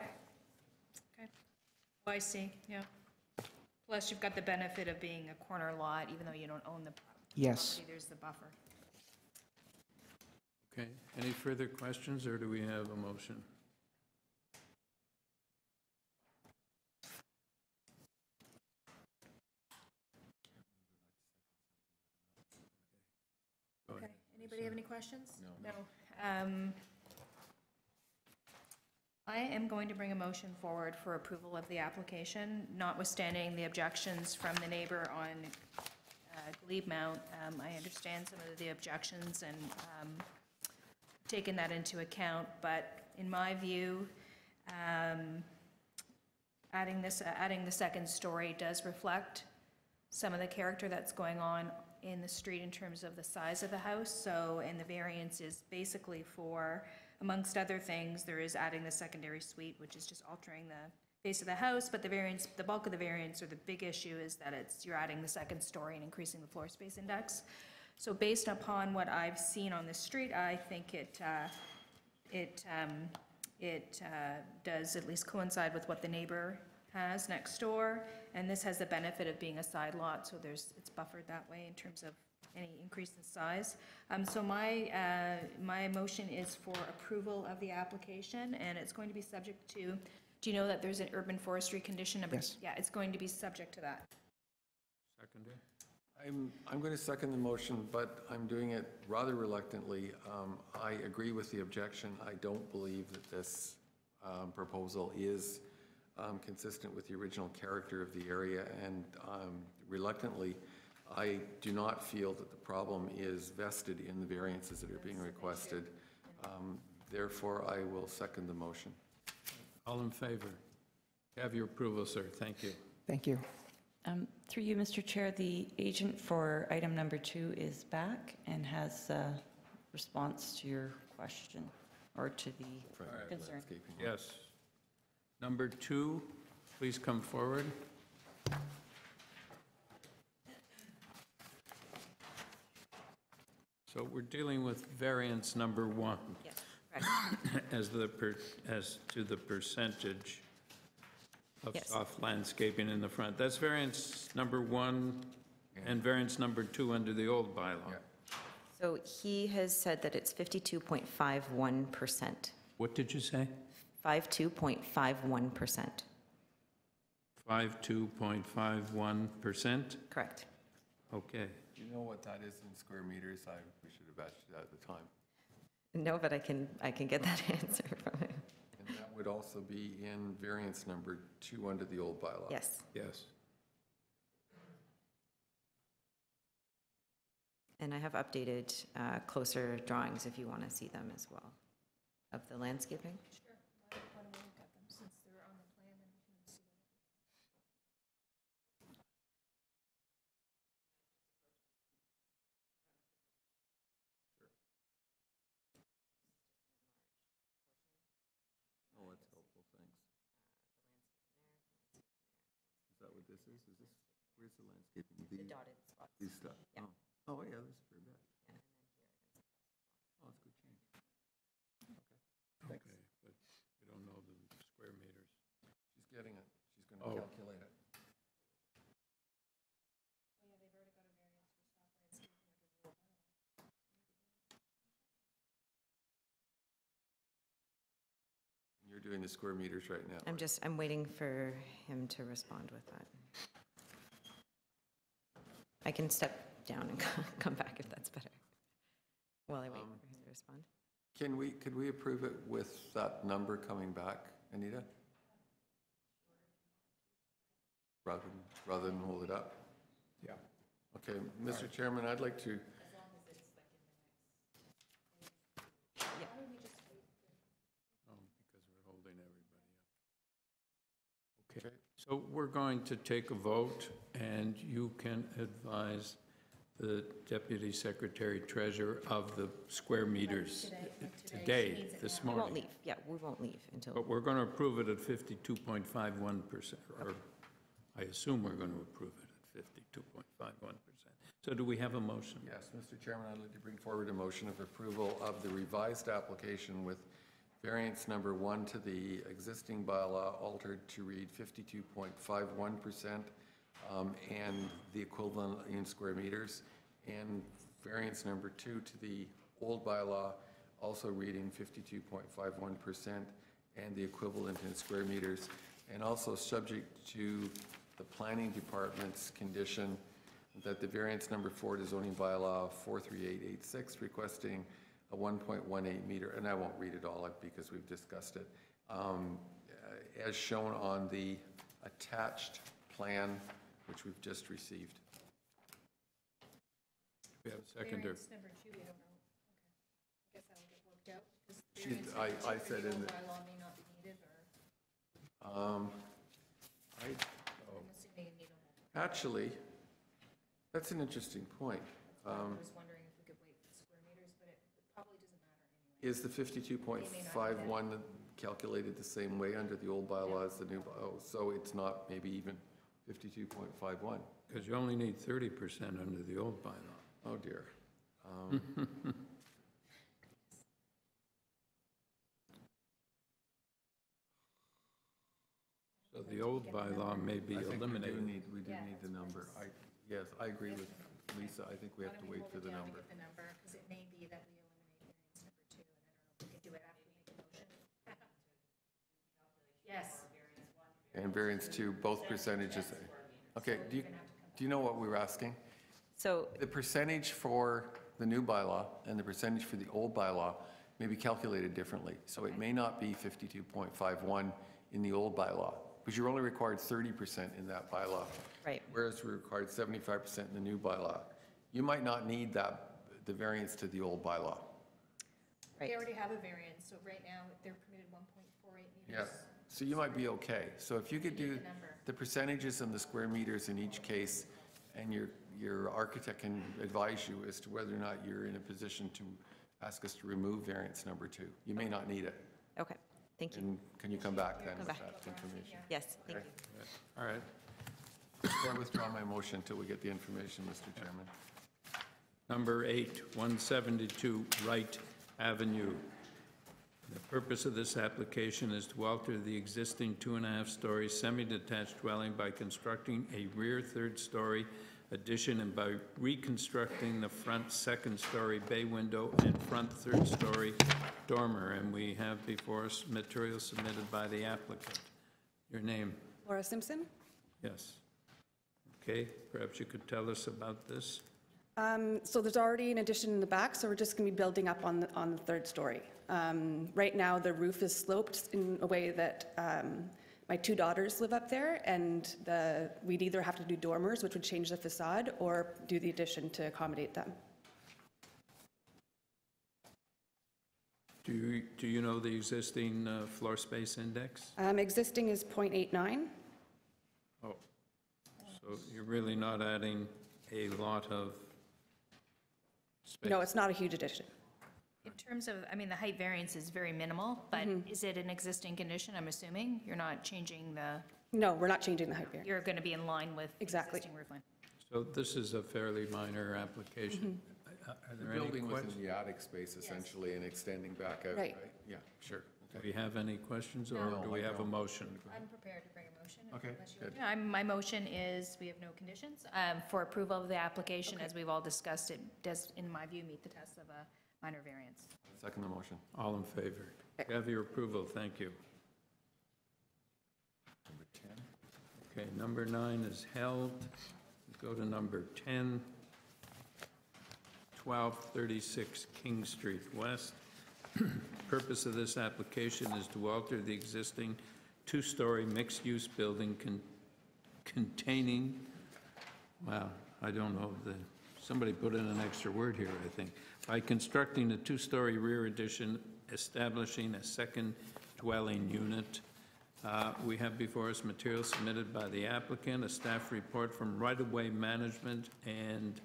Okay. Oh, I see, yeah. Plus, you've got the benefit of being a corner lot, even though you don't own the property. Yes. There's the buffer. Okay, any further questions, or do we have a motion? Go Okay, ahead. anybody have any questions? No. I am going to bring a motion forward for approval of the application, notwithstanding the objections from the neighbor on Glebe Mount. I understand some of the objections and taken that into account, but in my view, adding the second story does reflect some of the character that's going on in the street in terms of the size of the house. So, and the variance is basically for, amongst other things, there is adding the secondary suite, which is just altering the face of the house, but the variance, the bulk of the variance or the big issue is that you're adding the second story and increasing the floor space index. So based upon what I've seen on the street, I think it does at least coincide with what the neighbor has next door, and this has the benefit of being a side lot, so it's buffered that way in terms of any increase in size. So my motion is for approval of the application, and it's going to be subject to, do you know that there's an urban forestry condition number? Yes. Yeah, it's going to be subject to that. Seconder? I'm going to second the motion, but I'm doing it rather reluctantly. I agree with the objection. I don't believe that this proposal is consistent with the original character of the area, and reluctantly, I do not feel that the problem is vested in the variances that are being requested. Therefore, I will second the motion. All in favor? Have your approval, sir. Thank you. Thank you. Through you, Mr. Chair, the agent for item number 2 is back and has a response to your question or to the concern. Landscaping. Yes. Number 2, please come forward. So we're dealing with variance number 1. Yes, correct. As to the percentage of Yes. soft landscaping in the front. That's variance number 1 and variance number 2 under the old bylaw. Yeah. So he has said that it's 52.51%. What did you say? 52.51%. 52.51%? Correct. Okay. Do you know what that is in square meters? We should have asked you that at the time. No, but I can get that answer from him. And that would also be in variance number 2 under the old bylaw. Yes. Yes. And I have updated closer drawings if you want to see them as well, of the landscaping. Sure. Why don't we look at them since they're on the plan and we can see Oh, that's helpful, thanks. Is that what this is? Where's the landscaping? The dotted spots. These stuff? Yeah. Oh, yeah, this is pretty bad. Yeah, and then here. Oh, that's a good change. Okay, but we don't know the square meters. She's getting it. She's going Oh. to calculate it. You're doing the square meters right now. I'm waiting for him to respond with that. I can step down and come back if that's better, while I wait for him to respond. Could we approve it with that number coming back, Anita? Rather than hold it up? Yeah. Okay, Mr. Chairman, I'd like to, Oh, because we're holding everybody up. Okay, so we're going to take a vote, and you can advise the Deputy Secretary Treasurer of the square meters today, this We won't morning. leave, yeah, we won't leave until, But we're going to approve it at 52.51%, or I assume we're going to approve it at 52.51%. So do we have a motion? yes, Mr. Chairman, I'd like to bring forward a motion of approval of the revised application with variance number 1 to the existing bylaw altered to read 52.51%, and the equivalent in square meters, and variance number 2 to the old bylaw also reading 52.51% and the equivalent in square meters, and also subject to the planning department's condition that the variance number 4 to zoning bylaw 43886 requesting a 1.18 meter, and I won't read it all because we've discussed it, as shown on the attached plan, which we've just received. We have a seconder. Variance number 2, we don't know. Okay. I guess that'll get worked out, because variance number 2 I for said the in old the, bylaw may not be needed, or I'm assuming you need a whole. actually, that's an interesting point. I was wondering if we could wait for the square meters, but it probably doesn't matter anyway. Is the 52.51 calculated the same way under the old bylaw as the new? Oh, so it's not maybe even 52.51. Because you only need 30% under the old bylaw. Oh, dear. So the old bylaw may be I think eliminated. we do need the number. Yes, I agree with Lisa. I think we have to wait for the number. Get the number, because it may be that we eliminate variance number 2, and I don't know if we can do it after we make a motion. Yes. And variance 2, both percentages. Okay, do you know what we were asking? So The percentage for the new bylaw and the percentage for the old bylaw may be calculated differently. So it may not be 52.51 in the old bylaw, because you're only required 30% in that bylaw. Right. Whereas we're required 75% in the new bylaw. You might not need the variance to the old bylaw. They right. already have a variance, so right now, they're permitted 1.48 Yeah, meters. so you might be okay. So if you could do the number. the percentages and the square meters in each case, and your architect can advise you as to whether or not you're in a position to ask us to remove variance number 2. You may not need it. Okay, thank you. And can you come back then with back. that information? Yes, thank Okay. you. All right. I withdraw my motion until we get the information, Mr. Chairman. Number 8, 172 Wright Avenue. The purpose of this application is to alter the existing 2.5-story semi-detached dwelling by constructing a rear third-story addition and by reconstructing the front second-story bay window and front third-story dormer. And we have before us material submitted by the applicant. Your name? Laura Simpson. Yes. Okay, perhaps you could tell us about this? So there's already an addition in the back, so we're just going to be building up on the third story. Right now, the roof is sloped in a way that my 2 daughters live up there, and we'd either have to do dormers, which would change the facade, or do the addition to accommodate them. Do you know the existing floor space index? Existing is 0.89. Oh, so you're really not adding a lot of space? No, it's not a huge addition. In terms of, I mean, the height variance is very minimal, but is it an existing condition, I'm assuming? You're not changing No, we're not changing the height variance. you're going to be in line with the Exactly. existing roof line? So this is a fairly minor application. Are there any Building questions? within the attic space essentially and extending back out, right? Right. Yeah, sure. Do we have any questions, or No, do we I have a don't. motion? I'm prepared to bring a motion. Okay, unless you- good. Yeah, my motion is, we have no conditions, for approval of the application, as we've all discussed. It does, in my view, meet the test of a minor variance. Second the motion. All in favor? We have your approval, thank you. Number 10. Okay, number 9 is held. Go to number 10, 1236 King Street West. Purpose of this application is to alter the existing 2-story mixed-use building containing, wow, I don't know, somebody put in an extra word here, I think, by constructing a 2-story rear addition, establishing a second dwelling unit. We have before us material submitted by the applicant, a staff report from right-of-way management and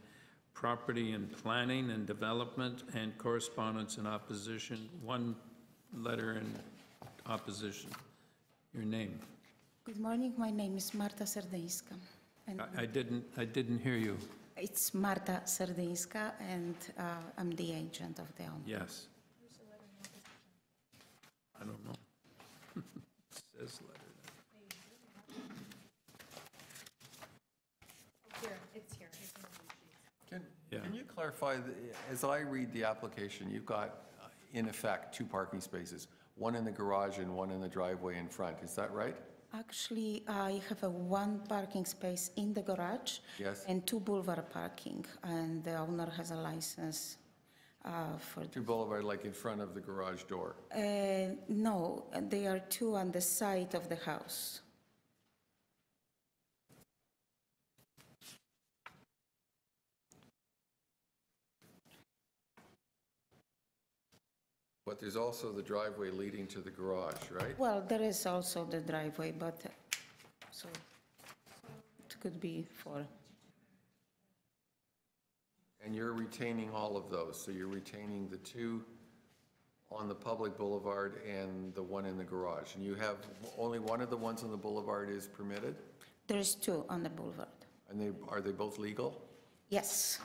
property and planning and development, and correspondence in opposition, 1 letter in opposition. Your name? Good morning, my name is Marta Serdejska. And I didn't hear you. it's Marta Serdejska, and I'm the agent of the owner. Yes. I don't know. It says letter. Here, it's here. It's in the blue sheet. Can you clarify, as I read the application, you've got in effect, 2 parking spaces, one in the garage and one in the driveway in front. Is that right? Actually, I have a 1 parking space in the garage. Yes. And 2 boulevard parking, and the owner has a license for. 2 boulevard, like in front of the garage door? No, they are 2 on the side of the house. But there's also the driveway leading to the garage, right? Well, there is also the driveway, but, so it could be 4. And you're retaining all of those, so you're retaining the 2 on the public boulevard and the 1 in the garage. And you have, only one of the ones on the boulevard is permitted? There's 2 on the boulevard. And are they both legal? Yes.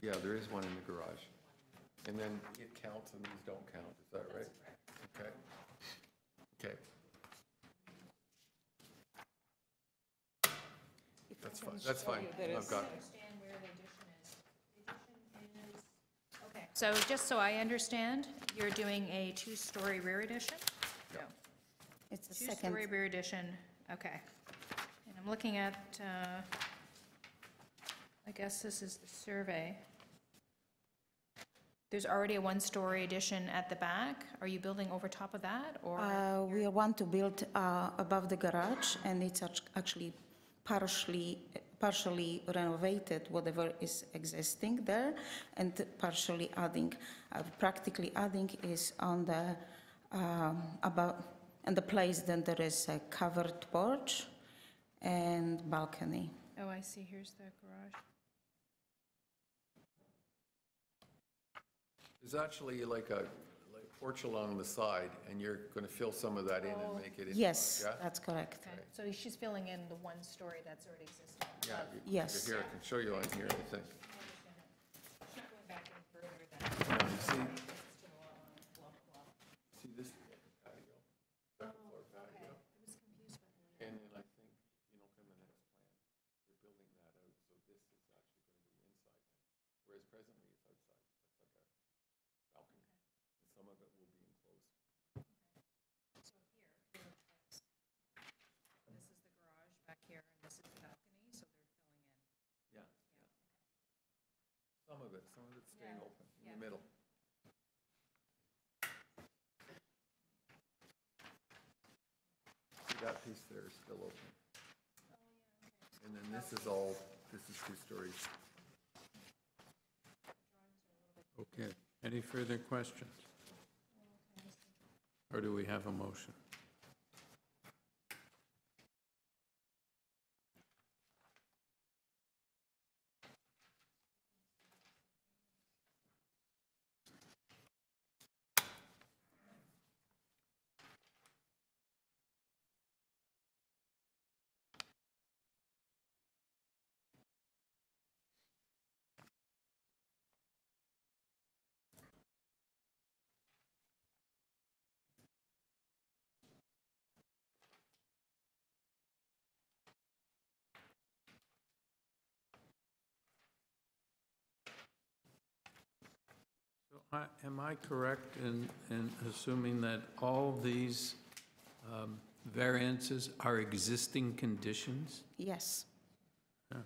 Yeah, there is one in the garage. And then it counts and these don't count, is that right? Okay. Okay. That's fine, that's fine. I've got, Understand where the addition is. The addition is, okay. So just so I understand, you're doing a 2-story rear addition? No. It's the second. 2-story rear addition, okay. And I'm looking at, I guess this is the survey. There's already a 1-story addition at the back. Are you building over top of that, or? We want to build above the garage, and it's actually partially renovated whatever is existing there, and partially adding. Practically adding is on the and the place then there is a covered porch and balcony. Oh, I see, here's the garage. there's actually like a porch along the side, and you're going to fill some of that in and make it into. Yes, Yeah? that's correct. Okay, so she's filling in the 1-story that's already existing. Yeah. Yes. Here, I can show you on here, I think. She's going back in further than. Yeah, you see this patio, second floor patio? And then I think, you know, from the next plan, they're building that out, so this is actually going to be inside now, whereas presently it's outside. It's like a balcony, and some of it will be enclosed. So here, this is the garage back here, and this is the balcony, so they're filling in. Yeah. Some of it's staying open in the middle. See that piece there is still open. And then this is 2 stories. Okay. Any further questions? Or do we have a motion? Am I correct in assuming that all these variances are existing conditions? Yes. Yeah.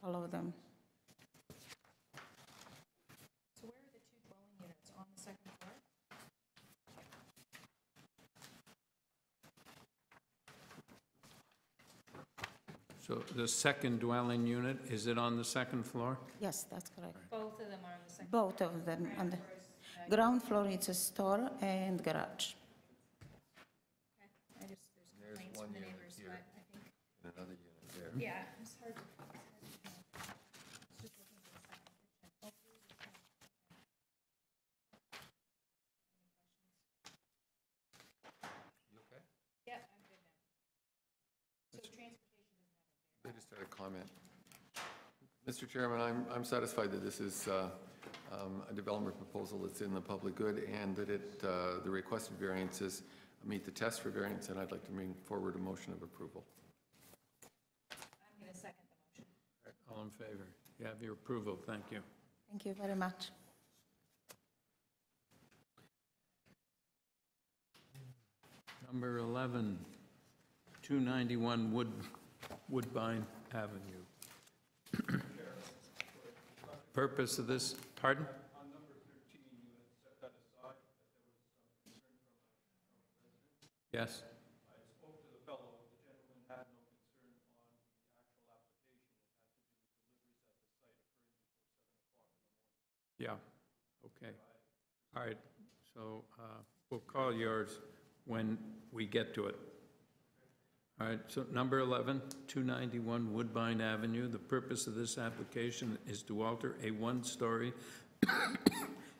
All of them. So where are the 2 dwelling units, on the second floor? So the second dwelling unit, is it on the second floor? Yes, that's correct. Both of them are on the second. Both of them. On the ground floor, it's a store and garage. I just, there's complaints one from the unit neighbors, here. but I think, And another unit there. yeah, it's hard to tell. It's just looking for the second kitchen. Oh, here's the second. You okay? Yeah, I'm good now. So transportation doesn't have They just had a comment. Mr. Chairman, I'm satisfied that this is a development proposal that's in the public good and that the requested variances meet the test for variance, and I'd like to bring forward a motion of approval. I'm going to second the motion. All in favor? You have your approval. Thank you. Thank you very much. Number 11, 291 Woodbine Avenue. Purpose of this, pardon? On number 13, you had set that aside, that there was some concern from a resident. Yes. I spoke to the fellow, the gentleman had no concern on the actual application. It had to do with deliveries at the site occurring before 7 o'clock in the morning. Yeah, okay. All right, so we'll call yours when we get to it. All right, so number 11, 291 Woodbine Avenue. The purpose of this application is to alter a one-story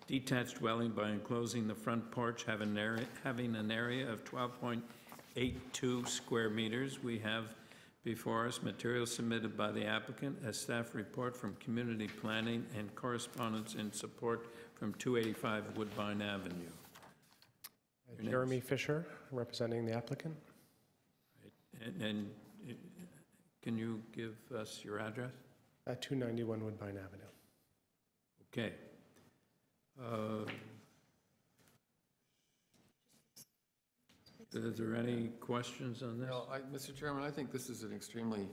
detached dwelling by enclosing the front porch, having an area of 12.82 square meters. We have before us materials submitted by the applicant, a staff report from community planning, and correspondence in support from 285 Woodbine Avenue. Your Jeremy name's- Fisher, representing the applicant. And can you give us your address? 291 Woodbine Avenue. Okay. Is there any questions on this? No, Mr. Chairman, I think this is an extremely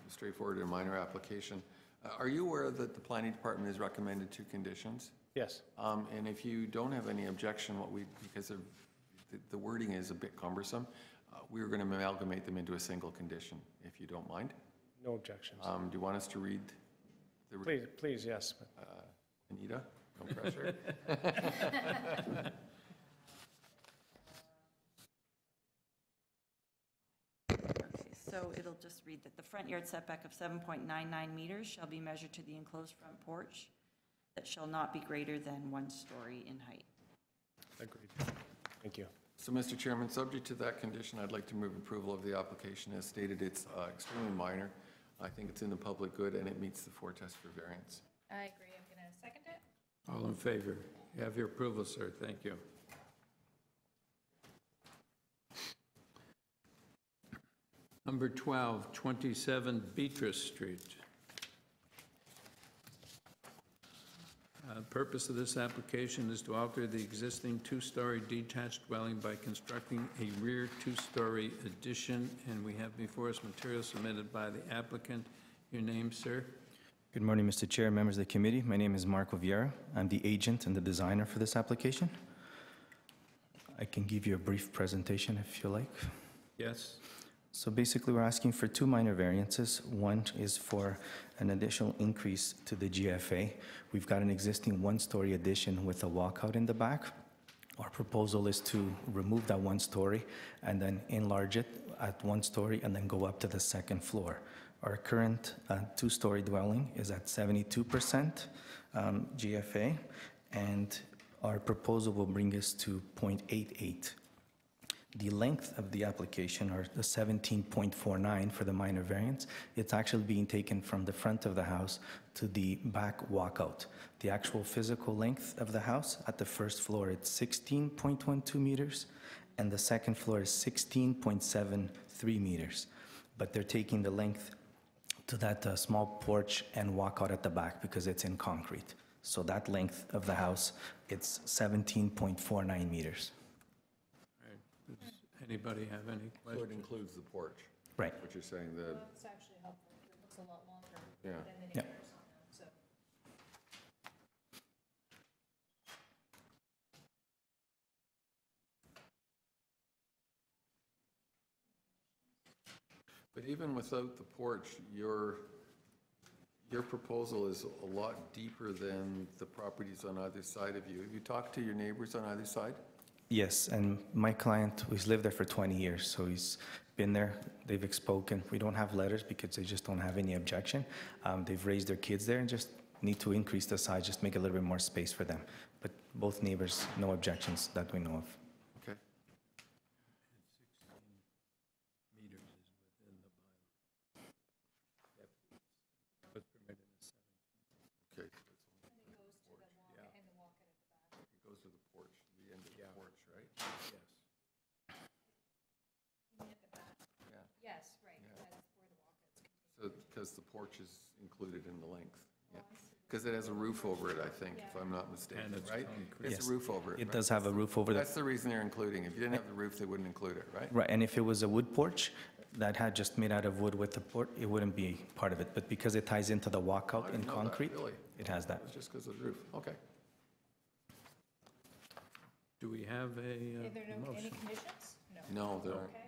straightforward and minor application. Are you aware that the planning department has recommended 2 conditions? Yes. And if you don't have any objection, because of the wording is a bit cumbersome, we were going to amalgamate them into a single condition, if you don't mind. No objections. Do you want us to read the? Please, yes. Anita, no pressure. So it'll just read that the front yard setback of 7.99 meters shall be measured to the enclosed front porch that shall not be greater than 1 story in height. Agreed. Thank you. So, Mr. Chairman, subject to that condition, I'd like to move approval of the application. As stated, it's extremely minor. I think it's in the public good, and it meets the 4 tests for variance. I agree. I'm going to second it. All in favor? You have your approval, sir. Thank you. Number 12, 27 Beatrice Street. The purpose of this application is to alter the existing 2-story detached dwelling by constructing a rear 2-story addition, and we have before us materials submitted by the applicant. Your name, sir? Good morning, Mr. Chair, members of the committee. My name is Marco Vieira. I'm the agent and the designer for this application. I can give you a brief presentation if you like. Yes. So basically, we're asking for 2 minor variances. One is for an additional increase to the GFA. We've got an existing 1-story addition with a walkout in the back. Our proposal is to remove that 1 story and then enlarge it at 1 story and then go up to the 2nd floor. Our current 2-story dwelling is at 72% GFA, and our proposal will bring us to 0.88. The length of the application, or the 17.49 for the minor variance, it's actually being taken from the front of the house to the back walkout. The actual physical length of the house at the 1st floor, it's 16.12 meters, and the 2nd floor is 16.73 meters. But they're taking the length to that small porch and walkout at the back because it's in concrete. So that length of the house, it's 17.49 meters. Does anybody have any So it questions? includes the porch? Right. What you're saying, Well, it's actually helpful. It looks a lot longer Yeah. than the Yeah. neighbors on that, so. But even without the porch, your proposal is a lot deeper than the properties on either side of you. Have you talked to your neighbors on either side? Yes, and my client, he's lived there for 20 years, so he's been there, they've spoken. We don't have letters because they just don't have any objection. They've raised their kids there and just need to increase the size, just make a little bit more space for them. But both neighbors, no objections that we know of. Okay. 16 meters is within the bylaw. Yep. What's permitted is 17. Okay. And it goes to the walk, Yeah. and the walkout at the back. It goes to the porch, the end of the Yeah. porch, right? Yes. because the porch is included in the length. Because it has a roof over it, I think, if I'm not mistaken, And it's right? concrete. It's Yes. a roof over it. It right? does have a roof over the, That's the reason they're including it. If you didn't have the roof, they wouldn't include it, right? right, and if it was a wood porch that had just made out of wood with the port, it wouldn't be part of it. But because it ties into the I walkout in didn't know that, concrete, really. it has that. It was just because of the roof. Okay. Do we have Are a there any motion? conditions? No, there aren't. Okay.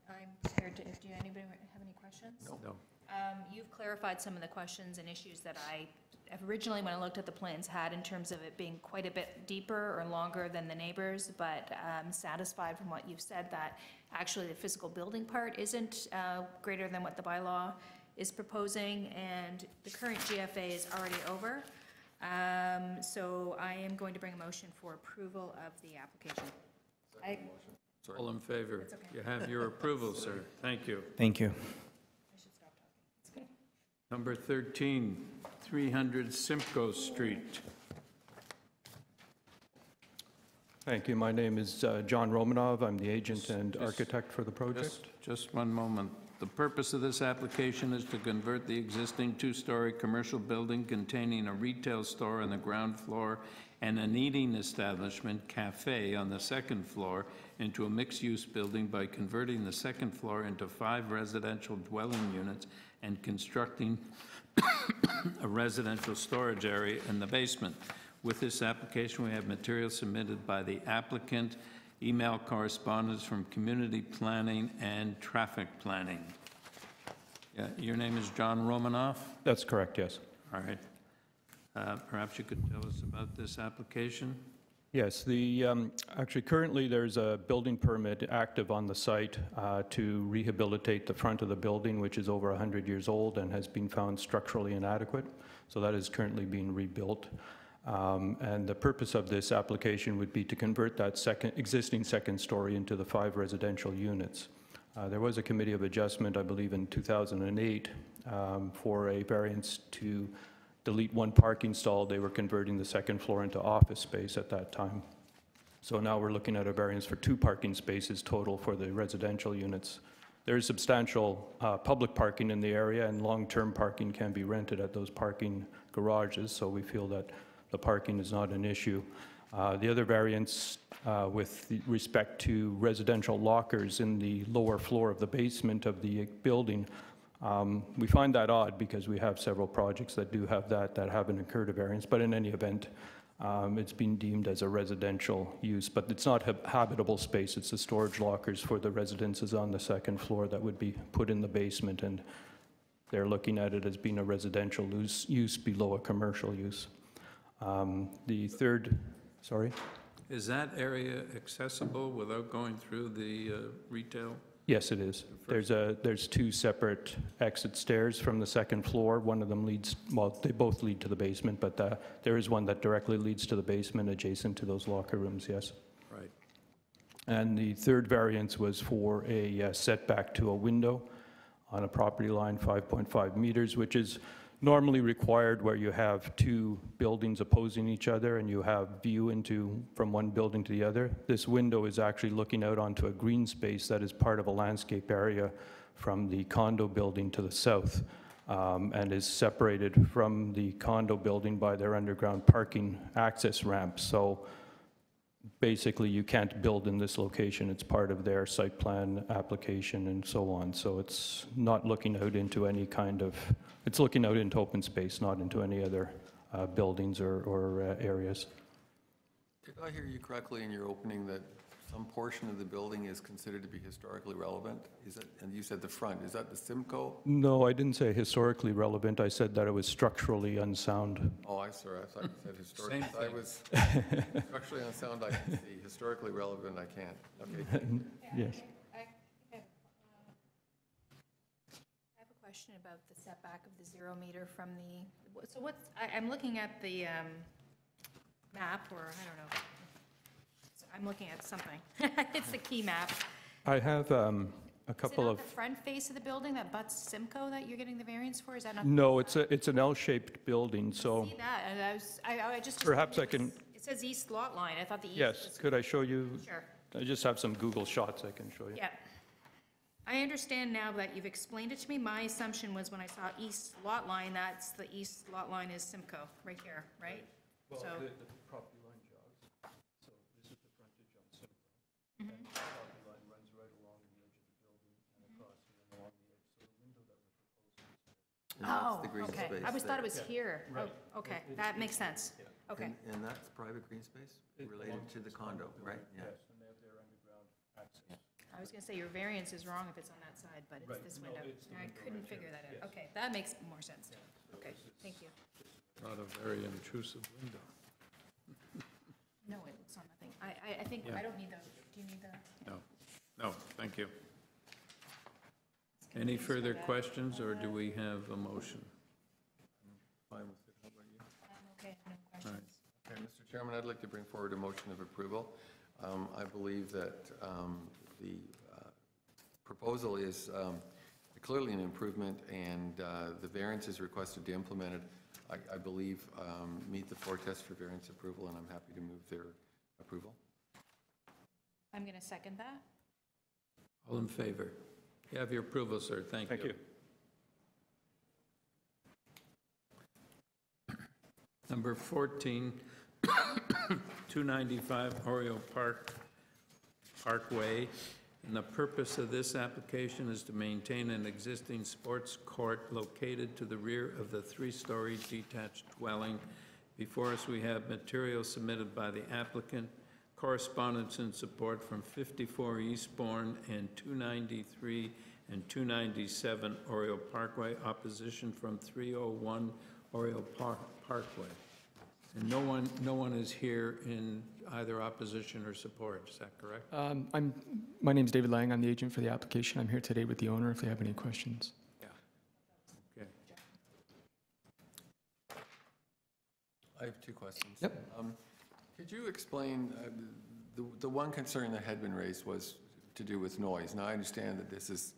I'm prepared to, if, do anybody have any questions? No. You've clarified some of the questions and issues that I originally, when I looked at the plans, had in terms of it being quite a bit deeper or longer than the neighbors, but I'm satisfied from what you've said that actually the physical building part isn't greater than what the bylaw is proposing, and the current GFA is already over. So I am going to bring a motion for approval of the application. Sorry. All in favor? It's okay. You have your approval, sir. Thank you. Thank you. I should stop talking. Number 13, 300 Simcoe Street. Thank you. My name is John Romanov. I'm the agent and architect for the project. Just one moment. The purpose of this application is to convert the existing two-story commercial building containing a retail store on the ground floor and an eating establishment, cafe, on the second floor into a mixed-use building by converting the second floor into 5 residential dwelling units and constructing a residential storage area in the basement. With this application, we have material submitted by the applicant, email correspondence from community planning and traffic planning. Yeah, your name is John Romanoff? That's correct, yes. All right. Perhaps you could tell us about this application? Yes, actually currently there's a building permit active on the site to rehabilitate the front of the building, which is over 100 years old and has been found structurally inadequate. So that is currently being rebuilt. And the purpose of this application would be to convert that existing second story into the 5 residential units. There was a committee of adjustment, I believe, in 2008 for a variance to delete 1 parking stall. They were converting the second floor into office space at that time. So now we're looking at a variance for 2 parking spaces total for the residential units. There is substantial public parking in the area, and long-term parking can be rented at those parking garages, so we feel that the parking is not an issue. The other variance with respect to residential lockers in the lower floor of the basement of the building, we find that odd because we have several projects that do have that haven't incurred a variance, but in any event, it's been deemed as a residential use, but it's not habitable space. It's the storage lockers for the residences on the second floor that would be put in the basement, and they're looking at it as being a residential use below a commercial use. The third, sorry? Is that area accessible without going through the retail? Yes, it is. There's 2 separate exit stairs from the second floor. One of them leads, well, they both lead to the basement, but there is one that directly leads to the basement adjacent to those locker rooms, yes. Right. And the third variance was for a setback to a window on a property line, 5.5 meters, which is normally required where you have 2 buildings opposing each other and you have view from one building to the other. This window is actually looking out onto a green space that is part of a landscape area from the condo building to the south, and is separated from the condo building by their underground parking access ramp. So basically you can't build in this location. It's part of their site plan application and so on. So it's not looking out into any kind of, it's looking out into open space, not into any other buildings or areas. Did I hear you correctly in your opening that some portion of the building is considered to be historically relevant? Is it, and you said the front, is that the Simcoe? No, I didn't say historically relevant. I said that it was structurally unsound. Oh, I thought you said historically. Same thing. I was structurally unsound, I can see. Historically relevant, I can't. Okay. Yes. I have a question about the setback of the 0 meter from the, so what's, I'm looking at the map, or I don't know. I'm looking at something. It's the key map. I have a couple of... Is it not the front face of the building that butts Simcoe that you're getting the variance for? Is that not? No, it's an L-shaped building, so... See that, and I just... Perhaps I can... It says east lot line. I thought the east... Yes, could I show you? Sure. I just have some Google shots I can show you. Yeah. I understand now that you've explained it to me. My assumption was when I saw east lot line, that's the east lot line is Simcoe, right here, right? Well, So- the property line jogs, so this is the frontage on Simcoe. And the property line runs right along the edge of the building and across here and along the edge, so the window that we're proposing is there. And that's Oh, the green okay. space I always thought it there. was here. Right. Oh, okay, that makes sense. Okay. And that's private green space related to the condo, right? Yeah. Yes, and they have their underground access. I was gonna say your variance is wrong if it's on that side, but it's Right. this No, window. it's the I window couldn't right figure here. that out. Yes. Okay, that makes more sense. Okay, thank you. Not a very intrusive window. No, it's on nothing. I think, Yeah. I don't need the, do you need the? No, thank you. Any further questions, or do we have a motion? Fine with it. How about you? Okay, no All right. questions. Okay, Mr. Chairman, I'd like to bring forward a motion of approval. I believe that the proposal is clearly an improvement, and the variances requested to implement it, I believe, meet the four tests for variance approval, and I'm happy to move their approval. I'm gonna second that. All in favor? You have your approval, sir. Thank you. Thank you. Number 14, 295 Oriole Parkway. And the purpose of this application is to maintain an existing sports court located to the rear of the three-story detached dwelling. Before us, we have material submitted by the applicant, correspondence in support from 54 Eastbourne and 293 and 297 Oriole Parkway, opposition from 301 Oriole Parkway. And no one is here in either opposition or support, is that correct? My name's David Lang. I'm the agent for the application. I'm here today with the owner if they have any questions. Yeah. Okay. I have two questions. Yep. Could you explain, the one concern that had been raised was to do with noise. Now, I understand that this is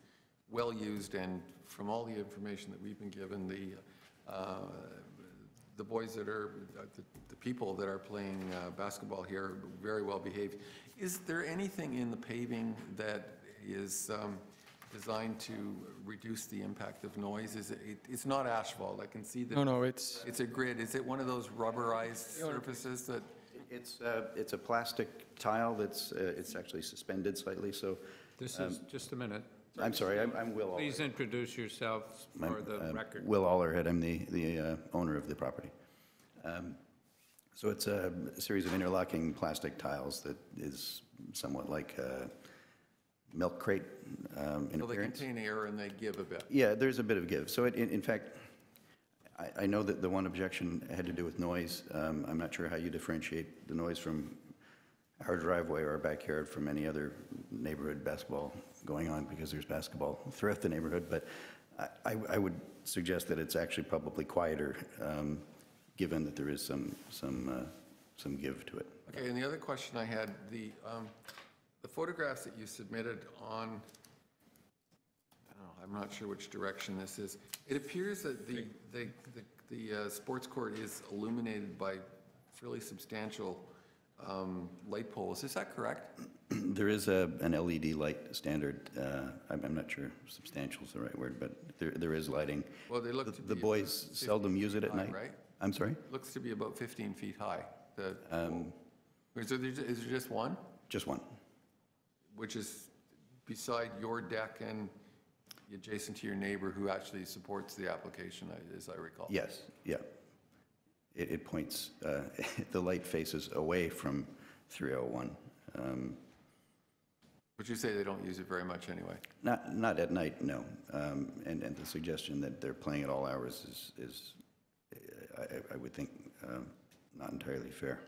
well-used, and from all the information that we've been given, the boys that are, the people that are playing basketball here are very well behaved. Is there anything in the paving that is designed to reduce the impact of noise? It's not asphalt, I can see that. No, it's a grid. Is it one of those rubberized surfaces that? It's a plastic tile that's, it's actually suspended slightly, so. This is, just a minute. I'm sorry, I'm Will Allerhead. Please introduce yourself for the record. Will Allerhead, I'm the owner of the property. So it's a series of interlocking plastic tiles that is somewhat like a milk crate in Well, they appearance. contain air and they give a bit. Yeah, there's a bit of give. So in fact, I know that the one objection had to do with noise. I'm not sure how you differentiate the noise from our driveway or our backyard from any other neighborhood basketball going on, because there's basketball throughout the neighborhood. But I would suggest that it's actually probably quieter, given that there is some give to it. Okay, and the other question I had, the photographs that you submitted on, I'm not sure which direction this is. It appears that the sports court is illuminated by fairly substantial light poles. Is that correct? There is an LED light standard. I'm not sure substantial is the right word, but there is lighting. Well, they look to be The boys about seldom 15 use it feet at high, night. right? I'm sorry? Looks to be about 15 feet high. Is there just one? Just one. Which is beside your deck and adjacent to your neighbor who actually supports the application, as I recall? Yes, yeah. It points, the light faces away from 301. But you say they don't use it very much anyway? Not at night, no. And the suggestion that they're playing at all hours is I would think, not entirely fair.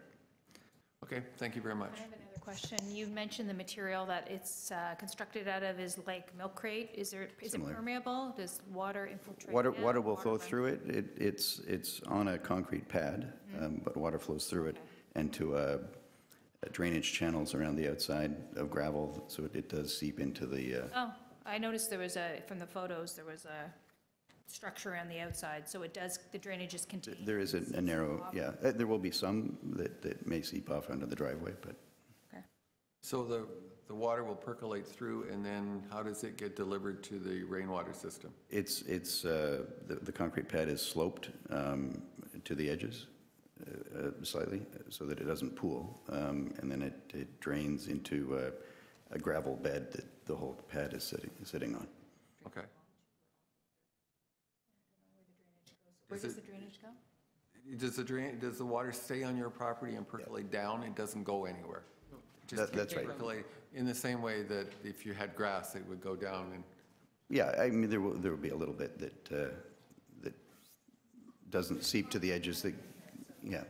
Okay, thank you very much. I have another question. You mentioned the material that it's constructed out of is like milk crate. Is it Similar. permeable? Does water infiltrate? Water will flow through it. It's on a concrete pad, but water flows through it and to drainage channels around the outside of gravel, so it does seep into the. Oh, I noticed there was from the photos, there was a structure on the outside, so it does, the drainage is contained. There is a narrow, yeah. There will be some that may seep off onto the driveway, but. Okay. So the water will percolate through, and then how does it get delivered to the rainwater system? The concrete pad is sloped to the edges slightly so that it doesn't pool, and then it drains into a gravel bed that the whole pad is sitting on. Okay. Where does the drainage go? Does the water stay on your property and percolate down? It doesn't go anywhere? That's right. Percolate in the same way that if you had grass, it would go down and... Yeah, I mean, there will be a little bit that doesn't seep to the edges. Yeah.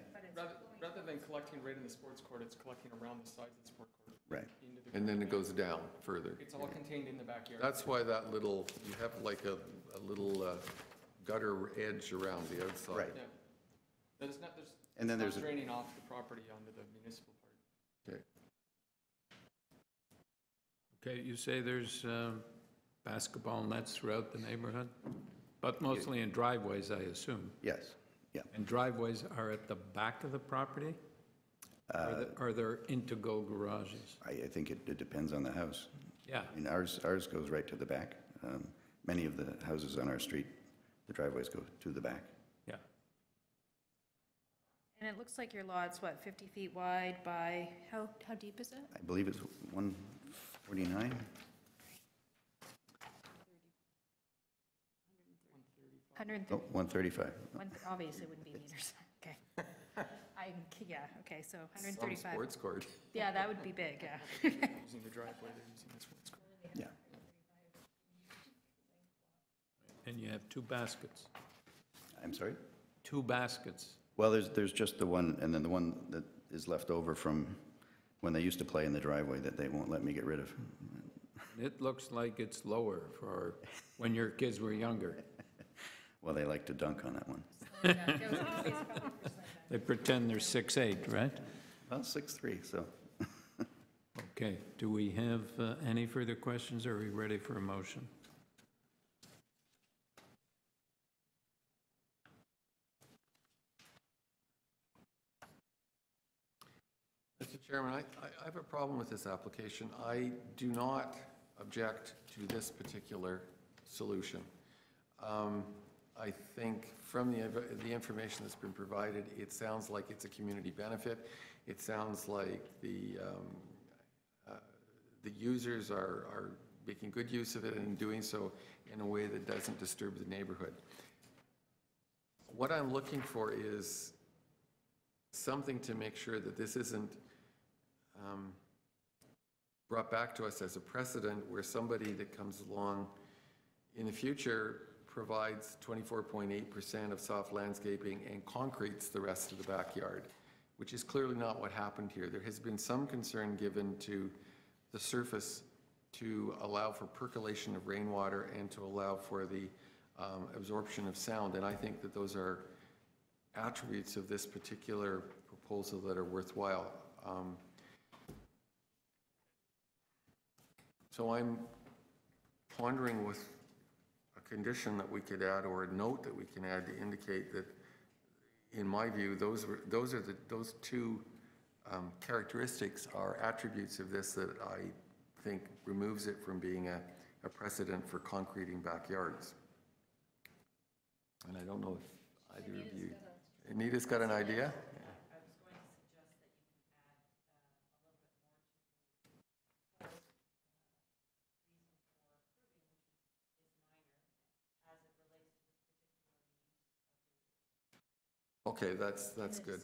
Rather than collecting right in the sports court, it's collecting around the sides of the sports court. Right. And then it goes down further. It's all contained in the backyard. That's why that little, you have like a little gutter edge around the outside. Right. Yeah. There's not draining off the property onto the municipal part. Okay. Okay, you say there's basketball nets throughout the neighborhood, but mostly in driveways, I assume? Yes, yeah. And driveways are at the back of the property? Are there into-go garages? I think it depends on the house. Yeah. I mean, ours goes right to the back. Many of the houses on our street, the driveways go to the back. Yeah. And it looks like your lot's, what, 50 feet wide by, how deep is it? I believe it's 149. 130. Oh, 135. Obviously it wouldn't be meters, okay. Yeah, okay, so 135. Some sports court. Yeah, that would be big, yeah. Using the driveway, they're using the sports court. Yeah. And you have two baskets? I'm sorry? Two baskets? Well, there's just the one, and then the one that is left over from when they used to play in the driveway that they won't let me get rid of. It looks like it's lower for when your kids were younger. Well, they like to dunk on that one. They pretend they're 6'8", right? Well, 6'3", so. Okay, do we have any further questions, or are we ready for a motion? Mr. Chairman, I have a problem with this application. I do not object to this particular solution. I think from the information that's been provided, it sounds like it's a community benefit. It sounds like the users are making good use of it and doing so in a way that doesn't disturb the neighborhood. What I'm looking for is something to make sure that this isn't brought back to us as a precedent where somebody that comes along in the future provides 24.8% of soft landscaping and concretes the rest of the backyard, which is clearly not what happened here. There has been some concern given to the surface to allow for percolation of rainwater and to allow for the absorption of sound, and I think that those are attributes of this particular proposal that are worthwhile. So I'm pondering with a condition that we could add or a note that we can add to indicate that, in my view, those two characteristics are attributes of this that I think removes it from being a precedent for concreting backyards. And I don't know if either of you... Anita's got an idea? Okay, that's good.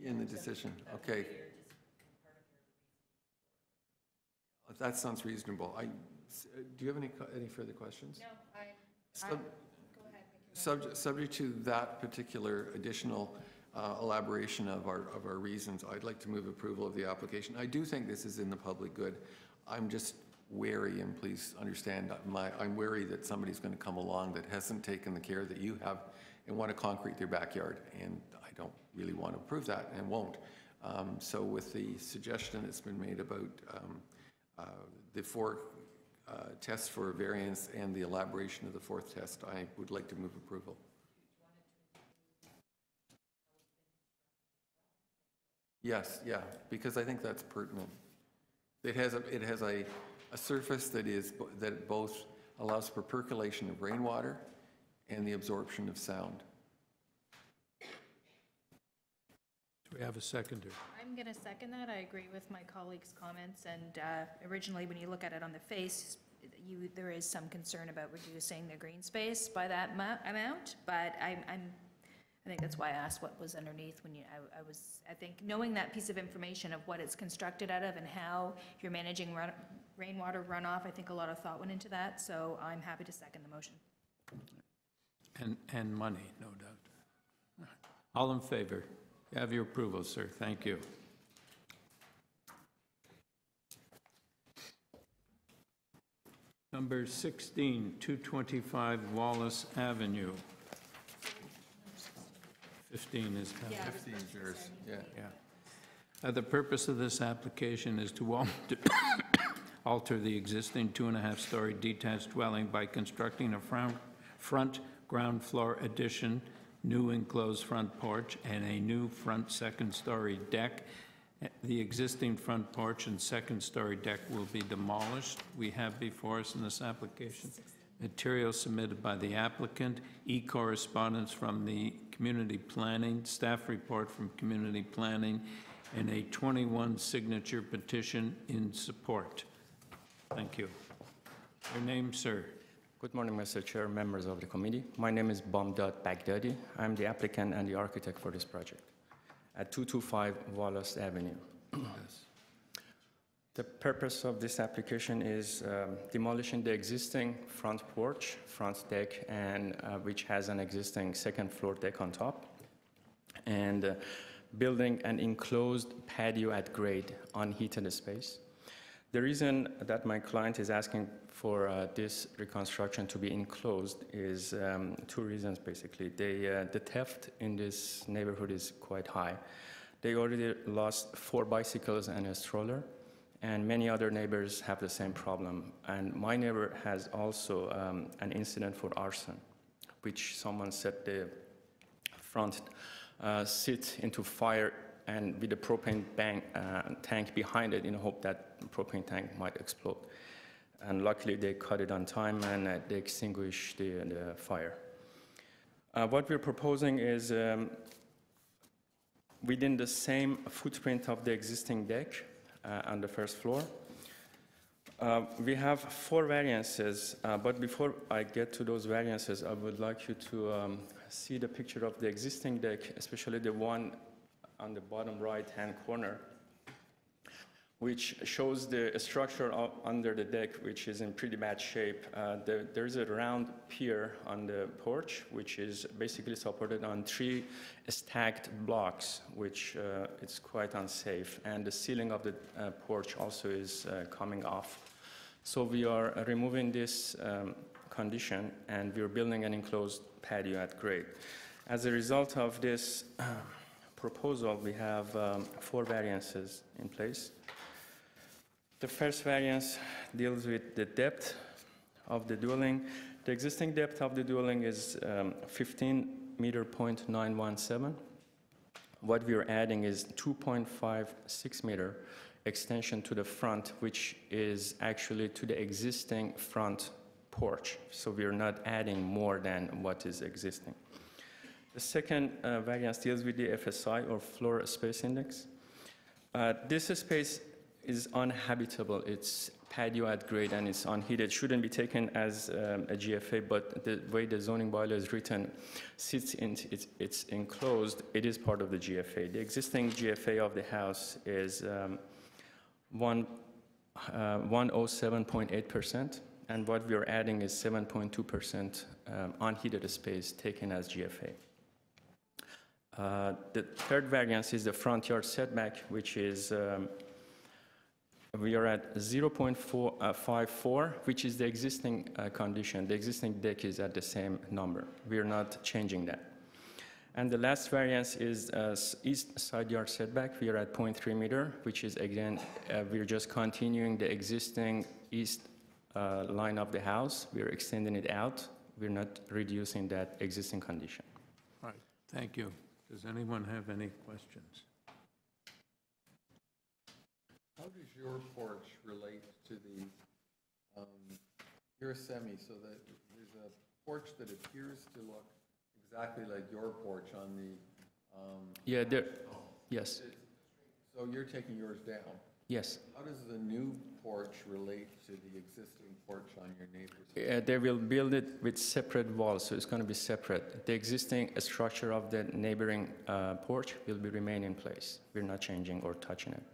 In the decision, okay. That sounds reasonable. Do you have any further questions? No, go ahead. Subject to that particular additional elaboration of our reasons, I'd like to move approval of the application. I do think this is in the public good. I'm just wary, and please understand, I'm wary that somebody's going to come along that hasn't taken the care that you have and want to concrete their backyard, and I don't really want to approve that and won't. So with the suggestion that's been made about the four tests for variance and the elaboration of the fourth test, I would like to move approval. Yes, yeah, because I think that's pertinent. It has a surface that both allows for percolation of rainwater and the absorption of sound. Do we have a seconder? I'm going to second that. I agree with my colleague's comments, and originally, when you look at it on the face, there is some concern about reducing the green space by that amount, but I think that's why I asked what was underneath when I think knowing that piece of information of what it's constructed out of and how you're managing rainwater runoff, I think a lot of thought went into that, so I'm happy to second the motion. And money, no doubt. All in favor? You have your approval, sir. Thank you. Number 16, 225 Wallace Avenue. 15 is Yeah, 15 is yours, yeah. The purpose of this application is to alter the existing 2.5-story detached dwelling by constructing a front ground floor addition, new enclosed front porch, and a new front second-story deck. The existing front porch and second-story deck will be demolished. We have before us in this application material submitted by the applicant, e-correspondence from the community planning, staff report from community planning, and a 21-signature petition in support. Thank you. Your name, sir? Good morning, Mr. Chair, members of the committee. My name is Bamdad Baghdadi. I'm the applicant and the architect for this project at 225 Wallace Avenue. Yes. The purpose of this application is demolishing the existing front porch, front deck, and which has an existing second floor deck on top, and building an enclosed patio at grade, unheated space. The reason that my client is asking for this reconstruction to be enclosed is two reasons, basically. The theft in this neighborhood is quite high. They already lost 4 bicycles and a stroller, and many other neighbors have the same problem. And my neighbor has also an incident for arson, which someone set the front seat into fire and with the propane tank behind it in hope that the propane tank might explode. And luckily they caught it on time and they extinguished the fire. What we're proposing is within the same footprint of the existing deck on the first floor. We have 4 variances, but before I get to those variances, I would like you to see the picture of the existing deck, especially the one on the bottom right-hand corner, which shows the structure under the deck, which is in pretty bad shape. There's a round pier on the porch, which is basically supported on 3 stacked blocks, which is quite unsafe. And the ceiling of the porch also is coming off. So we are removing this condition, and we're building an enclosed patio at grade. As a result of this proposal, we have 4 variances in place. The first variance deals with the depth of the dwelling. The existing depth of the dwelling is 15.917. What we are adding is 2.56 meter extension to the front, which is actually to the existing front porch. So we are not adding more than what is existing. The second variance deals with the FSI, or floor space index. This space is uninhabitable. It's patio at grade and it's unheated. Shouldn't be taken as a GFA, but the way the zoning bylaw is written, since it's enclosed, it is part of the GFA. The existing GFA of the house is 107.8%, and what we are adding is 7.2% unheated space taken as GFA. The third variance is the front yard setback, which is we are at 0.54, which is the existing condition. The existing deck is at the same number. We are not changing that. And the last variance is east side yard setback. We are at 0.3 meter, which is, again, we're just continuing the existing east line of the house. We're extending it out. We're not reducing that existing condition. All right, thank you. Does anyone have any questions? how does your porch relate to the, you're a semi, so that there's a porch that appears to look exactly like your porch on the, Yeah, there, yes, so you're taking yours down. yes. How does the new porch relate to the existing porch on your neighbor's? They will build it with separate walls, so it's going to be separate. The existing structure of the neighboring porch will be remain in place. We're not changing or touching it.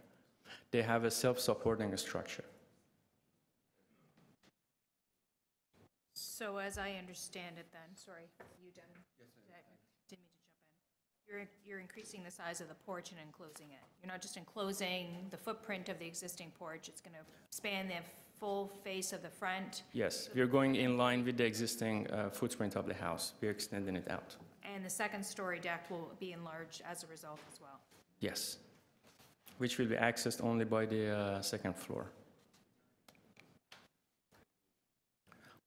They have a self-supporting structure. So as I understand it then, sorry, you, Devin? Yes, didn't mean to jump in. You're increasing the size of the porch and enclosing it. You're not just enclosing the footprint of the existing porch, it's going to span the full face of the front. Yes, we're going in line with the existing footprint of the house. We're extending it out. And the second-story deck will be enlarged as a result as well. Yes, which will be accessed only by the second floor.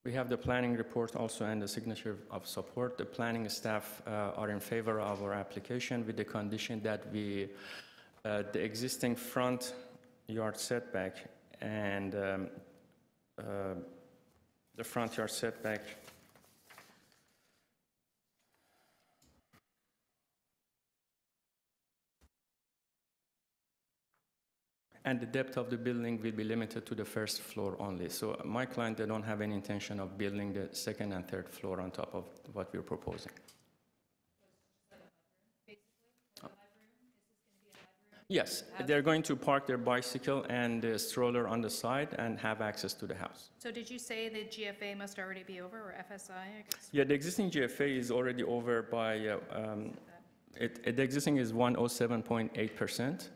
We have the planning report also and the signature of support. The planning staff are in favor of our application with the condition that we, the existing front yard setback and the front yard setback and the depth of the building will be limited to the first floor only. So my client, they don't have any intention of building the second and third floor on top of what we're proposing. Yes, they're going to park their bicycle and the stroller on the side and have access to the house. So did you say the GFA must already be over, or FSI, I guess? Yeah, the existing GFA is already over by, the existing is 107.8%.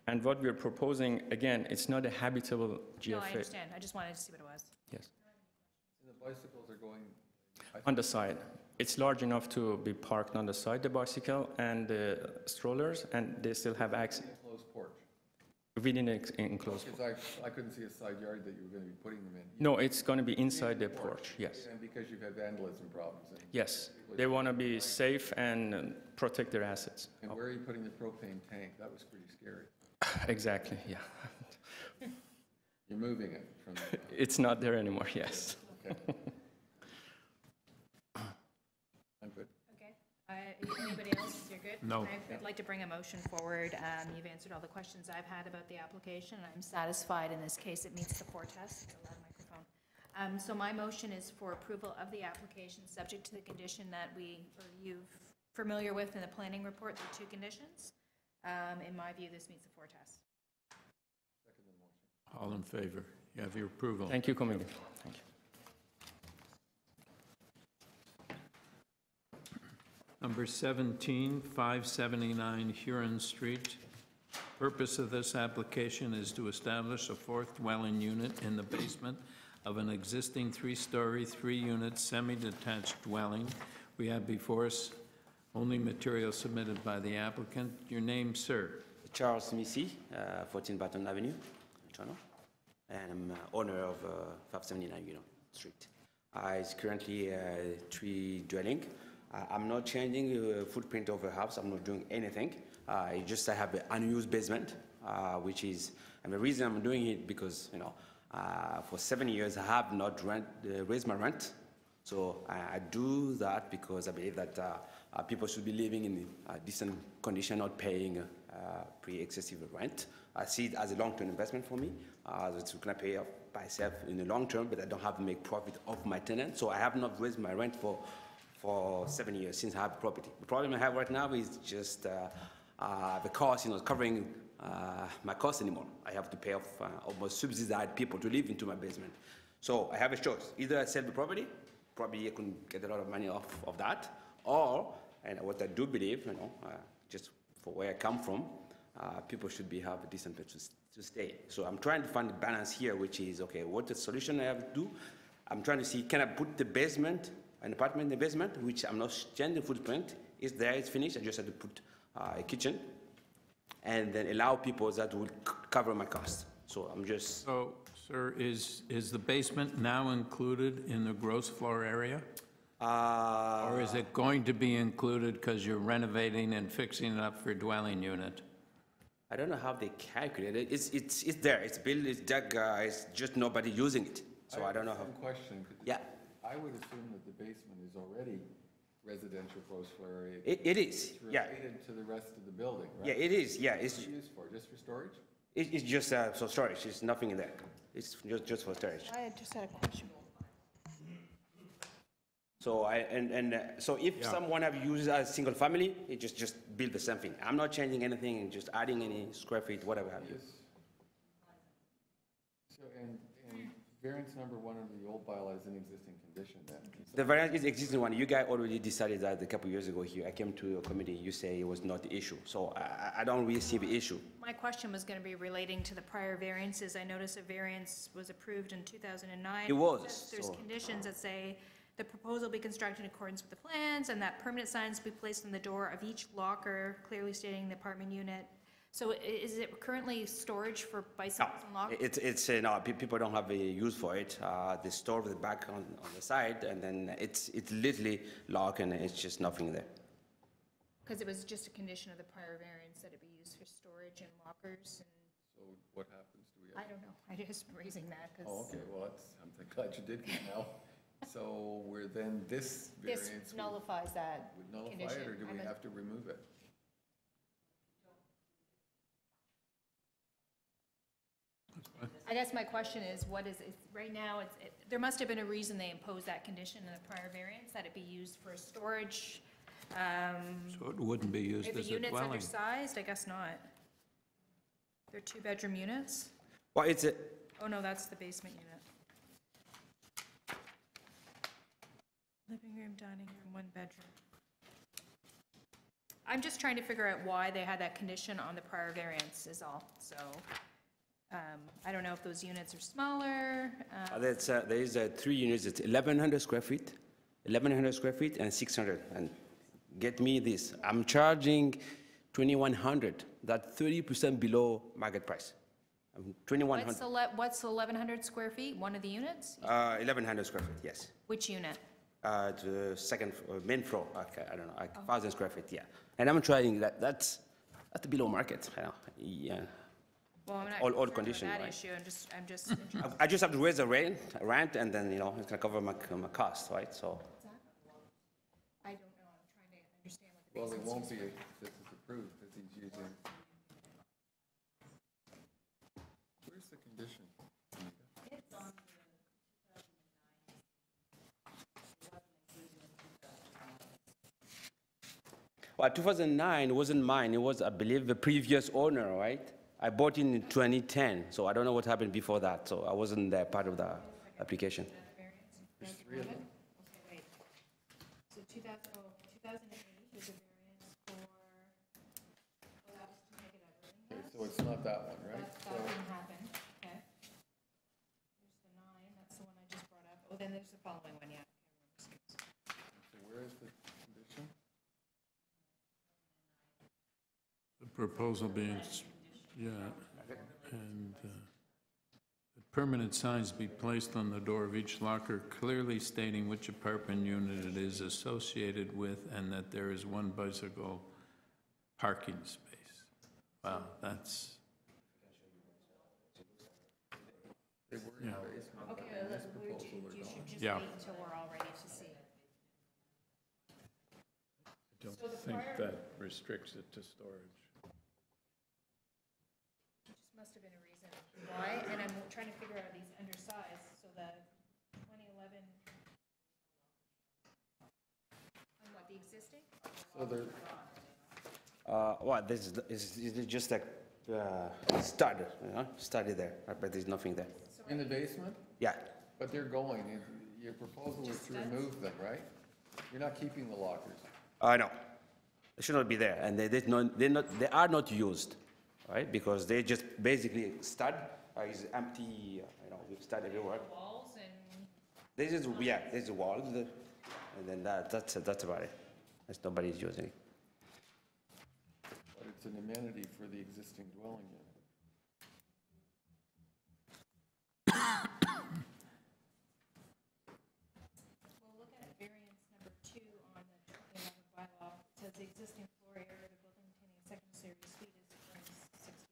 And what we're proposing, again, it's not a habitable GFA. No, I understand. I just wanted to see what it was. Yes. And the bicycles are going? On the side. It's large enough to be parked on the side, the bicycle and the strollers, and they still have access. Enclosed porch? Within an enclosed porch. Because I couldn't see a side yard that you were going to be putting them in. No, it's going to be inside the porch, yes. And because you've had vandalism problems. Yes. They want to be safe and protect their assets. And where are you putting the propane tank? That was pretty scary. Exactly, yeah. You're moving it from the... It's not there anymore, yes. Okay. I'm good. Okay. Anybody else? You're good? No. I'd like to bring a motion forward. You've answered all the questions I've had about the application. I'm satisfied in this case it meets the 4 tests. A loud microphone. So my motion is for approval of the application, subject to the condition that you're familiar with in the planning report, the 2 conditions. In my view, this meets the 4 tests. Second the motion. All in favor? You have your approval. Thank you, Committee. Thank you. Number 17, 579 Huron Street. Purpose of this application is to establish a 4th dwelling unit in the basement of an existing 3-story, 3-unit semi-detached dwelling. We have before us only material submitted by the applicant. Your name, sir? Charles Missy, 14 Barton Avenue, Toronto, and I'm owner of 579 Huron Street. It's currently a 3 dwelling. I'm not changing the footprint of the house. I'm not doing anything. I have an unused basement, which is, and the reason I'm doing it because, for 7 years I have not raised my rent. So I do that because I believe that people should be living in a decent condition, not paying pre-excessive rent. I see it as a long-term investment for me. It's going to pay off by itself in the long term, but I don't have to make profit off my tenant. So I have not raised my rent for 7 years since I have property. The problem I have right now is just the cost, covering my cost anymore. I have to pay off almost subsidized people to live into my basement. So I have a choice. Either I sell the property, probably I can get a lot of money off of that, or, and what I do believe, just for where I come from, people should have a decent place to stay. So I'm trying to find the balance here, which is, okay, what the solution I have to do? I'm trying to see, can I put the basement, an apartment in the basement, which I'm not changing the footprint, it's there, it's finished, I just have to put a kitchen, and then allow people that will cover my cost. So I'm just... So, sir, is the basement now included in the gross floor area? Or is it going to be included because you're renovating and fixing it up for dwelling unit? I don't know how they calculate it. It's there. It's built. It's dug. It's just nobody using it. So I don't know how. One question. Yeah. I would assume that the basement is already residential gross floor area. It is. It's Yeah. related to the rest of the building, right? Yeah, it is. Yeah, it's What's it used for? Just for storage? it's just so storage. There's nothing in there. It's just for storage. I just had a question. So so if someone have used as single family, it just build the same thing. I'm not changing anything, just adding any square feet, whatever have you. So, and variance number 1 under the old bylaw is an existing condition then? The variance is existing one. You guys already decided that a couple years ago here. I came to your committee, you say it was not the issue. So I don't really see the issue. My question was going to be relating to the prior variances. I noticed a variance was approved in 2009. It was, Says there's so- conditions that say the proposal be constructed in accordance with the plans and that permanent signs be placed on the door of each locker, clearly stating the apartment unit. So is it currently storage for bicycles and lockers? It's no, people don't have a use for it. They store the back on the side, and then it's literally locked, and it's just nothing there. Because it was just a condition of the prior variance that it be used for storage and lockers and. So what happens? Do we I don't know. I just raising that because. Oh, okay, well, I'm glad you did get now. So we're then, this variance. This nullifies that would nullify condition. it, or do we have to remove it? I guess my question is, what is it, right now, there must have been a reason they imposed that condition in the prior variance, that it be used for storage. So it wouldn't be used Are the as a units dwelling. undersized? I guess not. They're 2-bedroom units? Well, it's a, Oh, no, that's the basement unit. Living room, dining room, 1 bedroom. I'm just trying to figure out why they had that condition on the prior variance is all, so. I don't know if those units are smaller. there is 3 units. It's 1,100 square feet, 1,100 square feet, and 600. And get me this: I'm charging 2,100. That's 30% below market price. 2,100. What's the 1,100 square feet? One of the units? 1,100 square feet. Yes. Which unit? The second main floor. Okay, I don't know, like 1,000 square feet. Yeah. And I'm trying that. That's below market. Yeah. Well, I'm not All concerned with conditions, that right? issue. I'm just interested. I just have to raise the rent, and then it's gonna cover my cost, right? So. I don't know. I'm trying to understand what the Well, it basement's won't used be for. if this is approved, because he's using. Where's the condition? It's on Well, 2009 wasn't mine. It was, I believe, the previous owner, right? I bought it in 2010, so I don't know what happened before that. So I wasn't there part of the application. There's 3 of them. Okay, wait. So 2008 is a variance for, well, that was to make it a building. Okay, so it's not that one, right? That didn't happen, okay. There's the 9, that's the one I just brought up. Oh, then there's the following one, yeah. So where is the condition? The proposal being, yeah, and that permanent signs be placed on the door of each locker clearly stating which apartment unit it is associated with and that there is 1 bicycle parking space. Wow, that's, They were in the basement. Okay, In this you proposal, they're should gone. just Yeah. wait until we're all ready to see. I don't So the think prior- that restricts it to storage. Just must have been a reason why, and I'm trying to figure out these undersized, so the 2011. And what, the existing? So they're, Well, this is just a stud, study there, but there's nothing there. in the basement? Yeah. But they're going, your proposal is to remove them, right? You're not keeping the lockers. No, they should not be there, and they are not used, right? Because they just basically stud is empty, with stud everywhere. Walls and. There's a wall, and then that's about it. There's nobody's using it. But it's an amenity for the existing dwelling unit. Well, look at variance number 2 on the 2011 bylaw. It says the existing floor area of the building containing second series suite is 6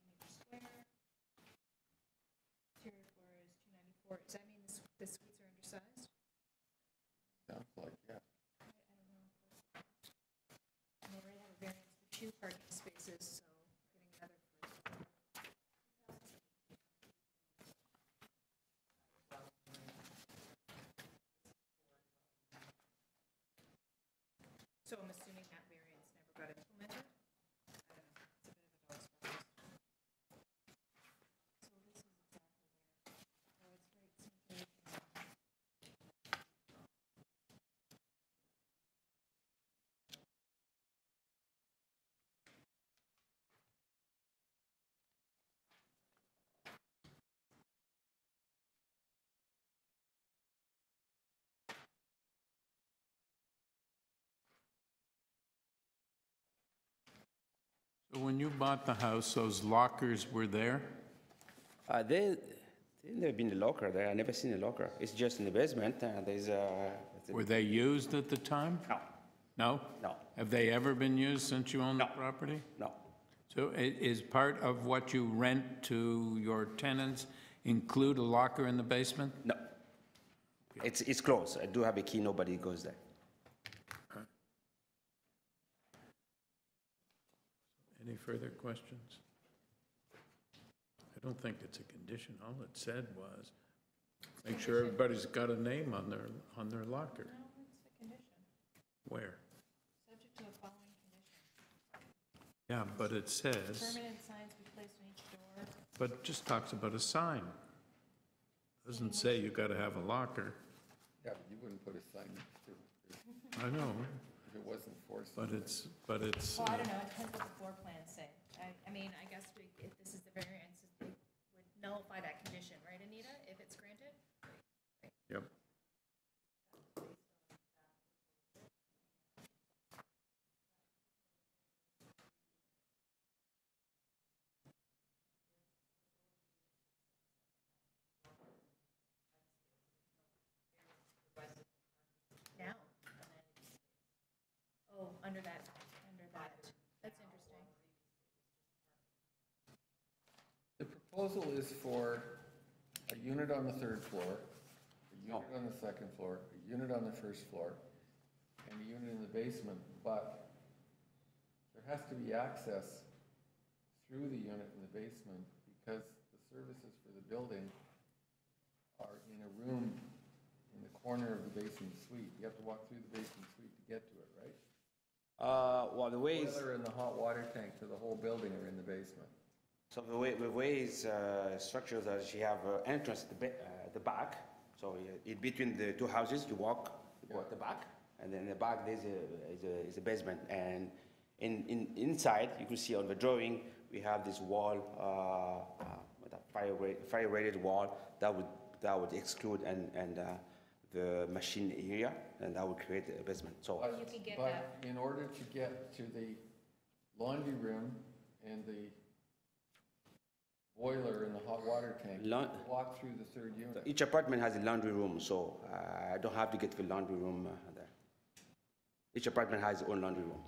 spaces, so getting another So I'm assuming that variance never got implemented? I don't know, it's a bit of a dog's process. So this is exactly where, oh, it's right, So when you bought the house, those lockers were there? They never been a locker there. I never seen a locker. It's just in the basement. There's a. Were they used at the time? No. No? No. Have they ever been used since you own the property? No. So is part of what you rent to your tenants include a locker in the basement? No. It's closed. I do have a key. Nobody goes there. Any further questions? I don't think it's a condition. All it said was, make sure everybody's got a name on their locker. No, it's a condition. Where? Subject to the following conditions. Yeah, but it says, Permanent signs be placed on each door. but it just talks about a sign. Doesn't say you gotta have a locker. Yeah, but you wouldn't put a sign next to it I know, if it wasn't forced. but it's. Well, I don't know, it depends what the floor plans say. I mean, I guess if this is the variance, it would nullify that condition, right, Anita, if it's granted? Yep. Now? Oh, under that, that's interesting. The proposal is for a unit on the third floor, a unit on the second floor, a unit on the first floor, and a unit in the basement, but there has to be access through the unit in the basement because the services for the building are in a room in the corner of the basement suite. You have to walk through the basement suite to get to it, right? Well, the way is. Boiler and the hot water tank to the whole building are in the basement. So the way is structured that you have an entrance at the back. So in between the two houses, you walk at the back, and then in the back there's a basement. And inside, you can see on the drawing, we have this wall, fire rated wall that would exclude and the machine area, and that would create a basement. So, You can get But that, in order to get to the laundry room and the boiler and the hot water tank, you walk through the third unit. each apartment has a laundry room, so I don't have to get to the laundry room there. Each apartment has its own laundry room.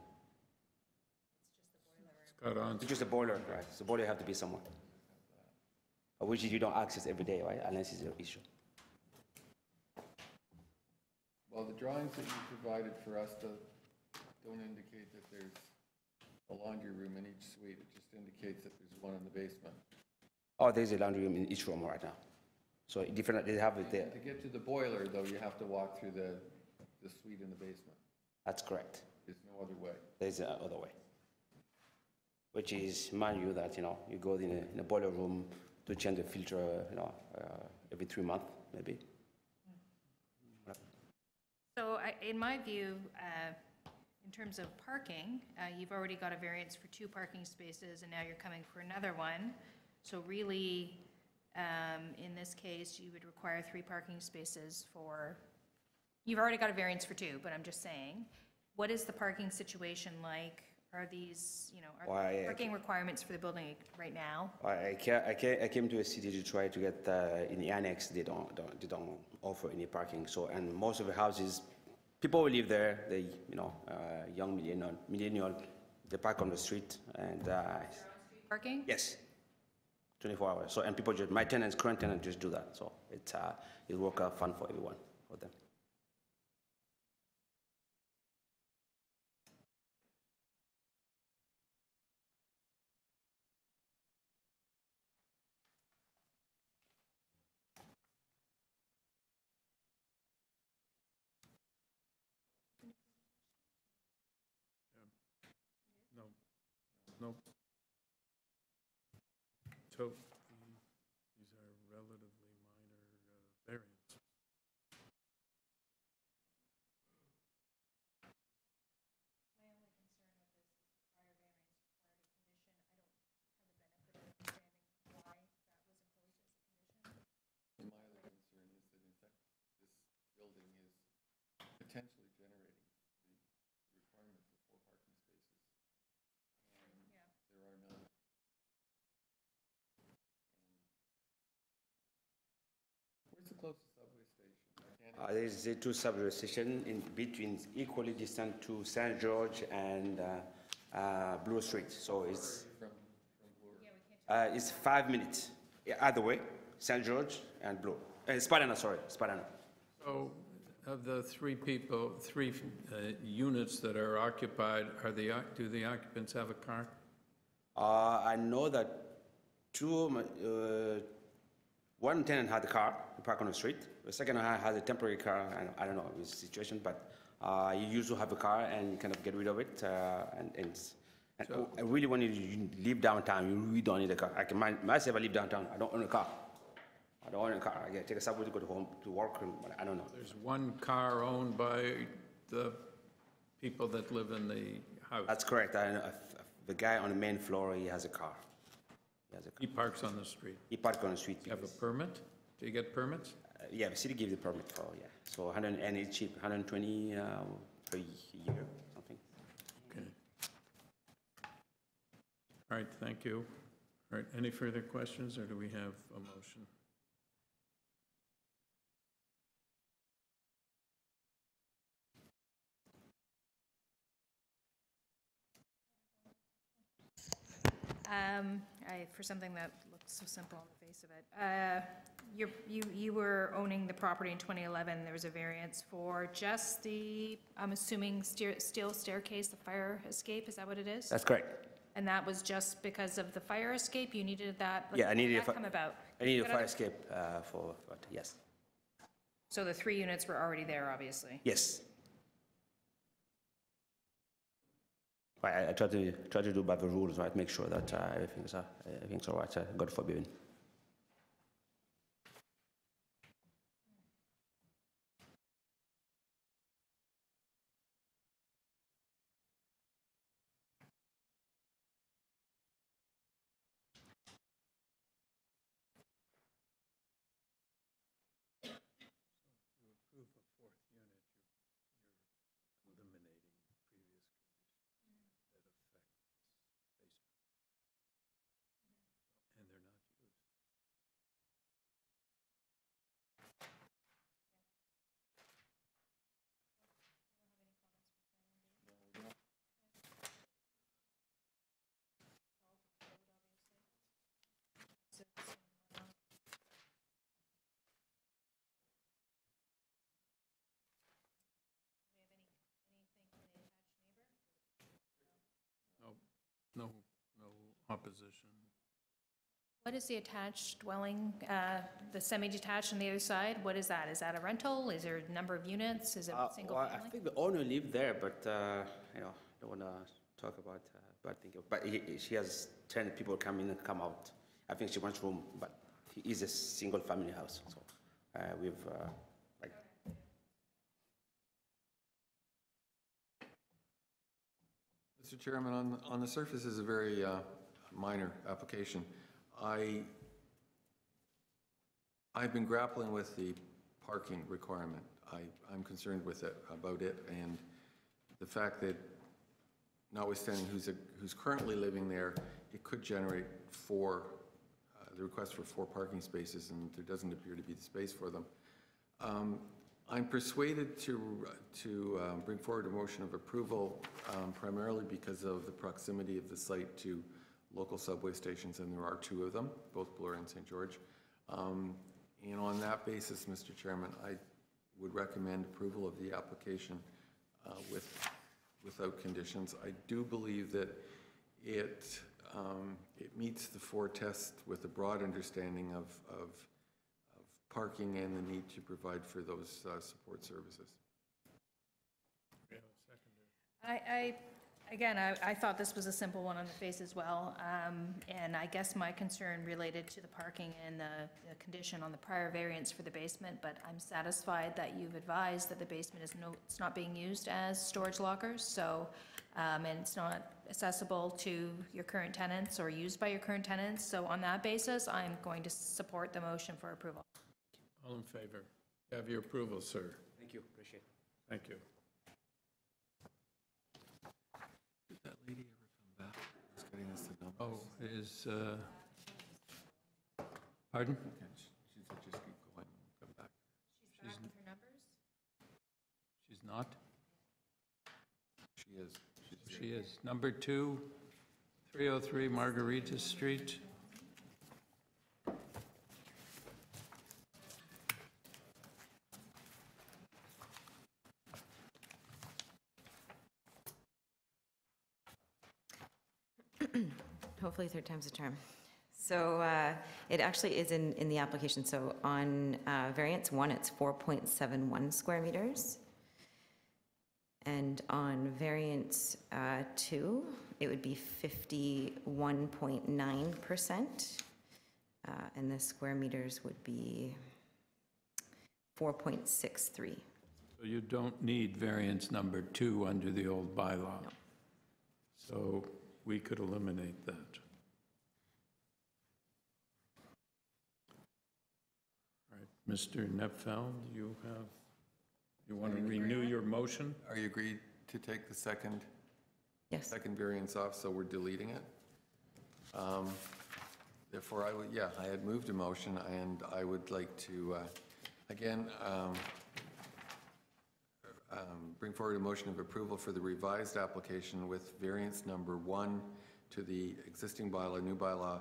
It's just a boiler, right? So the boiler have to be somewhere, which you don't access every day, right? Unless it's an issue. Well, the drawings that you provided for us don't indicate that there's a laundry room in each suite. It just indicates that there's one in the basement. Oh, there's a laundry room in each room right now. So different, they have it there. To get to the boiler, though, you have to walk through the suite in the basement. That's correct. There's no other way. There's another way. Which is, mind you, that, you go in a boiler room to change the filter, every 3 months, maybe. so in my view, in terms of parking, you've already got a variance for 2 parking spaces, and now you're coming for another one. So really, in this case, you would require 3 parking spaces for, you've already got a variance for 2, but I'm just saying, what is the parking situation like? Are these, are there parking requirements for the building right now? I came to a city to try to get, in the annex, they don't offer any parking. So, and most of the houses, people who live there, they, young millennial, they park on the street and. Parking? Yes. 24 hours. So, and people just, my tenants, current tenants just do that. So it work out fun for everyone, for them. No. So these are relatively minor variances. And my other concern is that in fact, this building is potentially generating the requirement for 4 parking spaces. And there are none. Where's the closest subway station? There is a 2 subway stations in between, equally distant to St. George and Blue Street. So it's it's 5 minutes either way, St. George and Blue. Spadina, sorry, Spadina. So of the 3 units that are occupied, do the occupants have a car? I know that 2, one tenant had a car, parked on the street. The second one has a temporary car, and I don't know his situation, but you used to have a car and you kind of get rid of it. I really want you to live downtown. You really don't need a car. Myself, I live downtown. I don't own a car. I don't own a car. I take a subway to go to home to work. I don't know. There's 1 car owned by the people that live in the house. That's correct. I know, the guy on the main floor, he has a car. He parks on the street. He parks on the street. You have a permit? Do you get permits? Yeah, the city gives the permit for, yeah. So 100, and it's cheap, 120 per year, something. Okay. All right, thank you. All right, any further questions, or do we have a motion? For something that looks so simple on the face of it, you were owning the property in 2011. There was a variance for just the, I'm assuming, steel staircase, the fire escape. Is that what it is? That's correct. And that was just because of the fire escape? You needed that? Like, Yeah, I needed how did that come about? I needed a What fire other- escape yes. So the 3 units were already there, obviously? Yes. I try to do by the rules, right? Make sure that everything's all right. God forbid. No opposition. What is the attached dwelling, the semi-detached on the other side? What is that? Is that a rental? Is there a number of units? Is it single Well, family? I think the owner lived there, but don't want to talk about bad things. But she has 10 people come in and come out. I think she wants room, but it is a single family house. So we've like. Mr. Chairman, on the surface is a very minor application. I've been grappling with the parking requirement. I'm concerned about it, and the fact that, notwithstanding who's currently living there, it could generate the request for 4 parking spaces, and there doesn't appear to be the space for them. I'm persuaded to bring forward a motion of approval primarily because of the proximity of the site to local subway stations, and there are 2 of them, both Bloor and St. George. And on that basis, Mr. Chairman, I would recommend approval of the application without conditions. I do believe that it meets the 4 tests with a broad understanding of parking and the need to provide for those support services. I Again, I thought this was a simple one on the face as well, and I guess my concern related to the parking and the condition on the prior variance for the basement, but I'm satisfied that you've advised that the basement it's not being used as storage lockers, so, and it's not accessible to your current tenants or used by your current tenants, so on that basis, I'm going to support the motion for approval. All in favor? You have your approval, sir. Thank you, appreciate it. Thank you. Did that lady ever come back? Just getting us the numbers. Oh, is, pardon? Okay, she said just keep going and come back. She's back with her numbers? She's not? She is. She is. Number 2, 303 Margueretta Street. Hopefully third time's a charm. So it actually is in the application. So on variance 1, it's 4.71 square meters. And on variance 2, it would be 51.9%. And the square meters would be 4.63. So you don't need variance number 2 under the old bylaw. No. So we could eliminate that. All right, Mr. Nepfeld, you want to renew your motion? Are you agreed to take the second? Yes. Second variance off, so we're deleting it? Therefore, I had moved a motion, and I would like to, again, bring forward a motion of approval for the revised application with variance number 1 to the existing bylaw, new bylaw,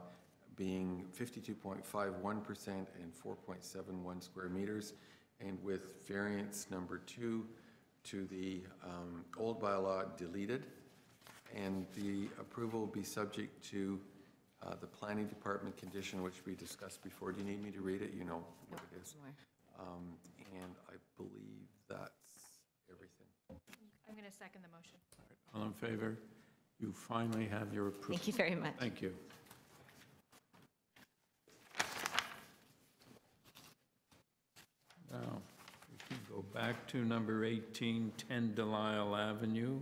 being 52.51% and 4.71 square meters, and with variance number 2 to the old bylaw deleted, and the approval will be subject to the planning department condition which we discussed before. Do you need me to read it? You know what it is. And I believe that's everything. I'm going to second the motion. All in favor? You finally have your approval. Thank you very much. Thank you. Now, we can go back to number 18, 10 Delisle Avenue.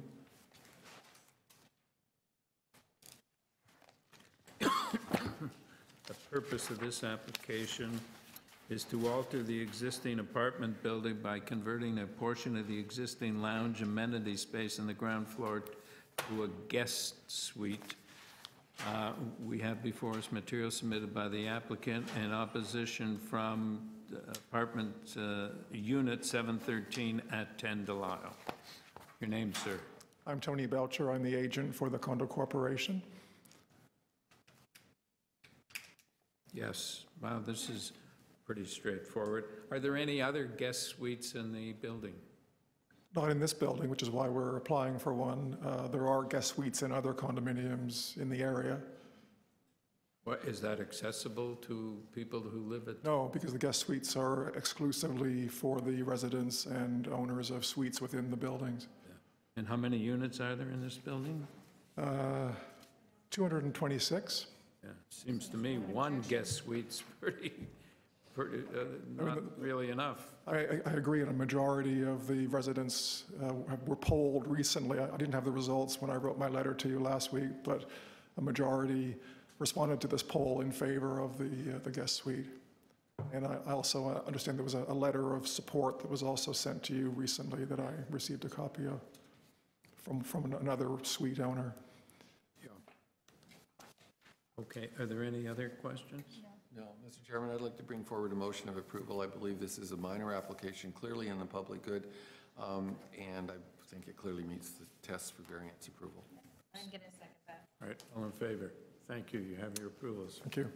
The purpose of this application is to alter the existing apartment building by converting a portion of the existing lounge amenity space on the ground floor to a guest suite. We have before us material submitted by the applicant and opposition from apartment unit 713 at 10 Delisle. Your name, sir? I'm Tony Belcher. I'm the agent for the condo corporation. Yes. Wow, this is pretty straightforward. Are there any other guest suites in the building? Not in this building, which is why we're applying for one. There are guest suites in other condominiums in the area. What, is that accessible to people who live at? No, because the guest suites are exclusively for the residents and owners of suites within the buildings. And how many units are there in this building? 226. Yeah, seems to me one guest suite's pretty not really enough. I agree, and a majority of the residents were polled recently. I didn't have the results when I wrote my letter to you last week, but a majority responded to this poll in favor of the guest suite. And I also understand there was a letter of support that was also sent to you recently that I received a copy of from another suite owner. Yeah. Okay, are there any other questions? No, Mr. Chairman, I'd like to bring forward a motion of approval. I believe this is a minor application, clearly in the public good, and I think it clearly meets the test for variance approval. I'm going to second that. All right, all in favor? Thank you. You have your approvals. Thank you.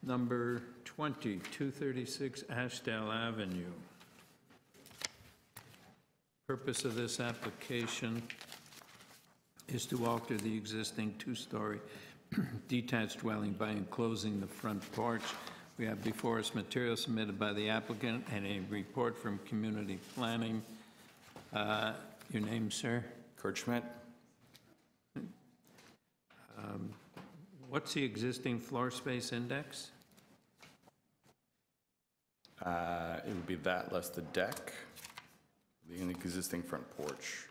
Number 20, 236 Ashdale Avenue. Purpose of this application is to alter the existing two-story detached dwelling by enclosing the front porch We have before us material submitted by the applicant and a report from community planning. Your name, sir? Kurt Schmidt. What's the existing floor space index? It would be that less the deck, the existing front porch.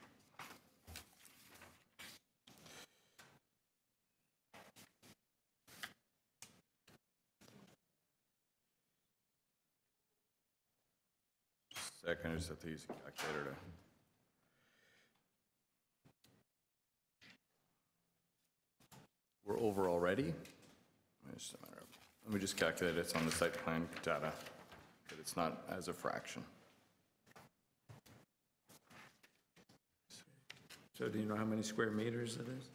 Second, I just have to use a calculator to. We're over already. Let me just calculate it. It's on the site plan data, but it's not as a fraction. So do you know how many square meters it is?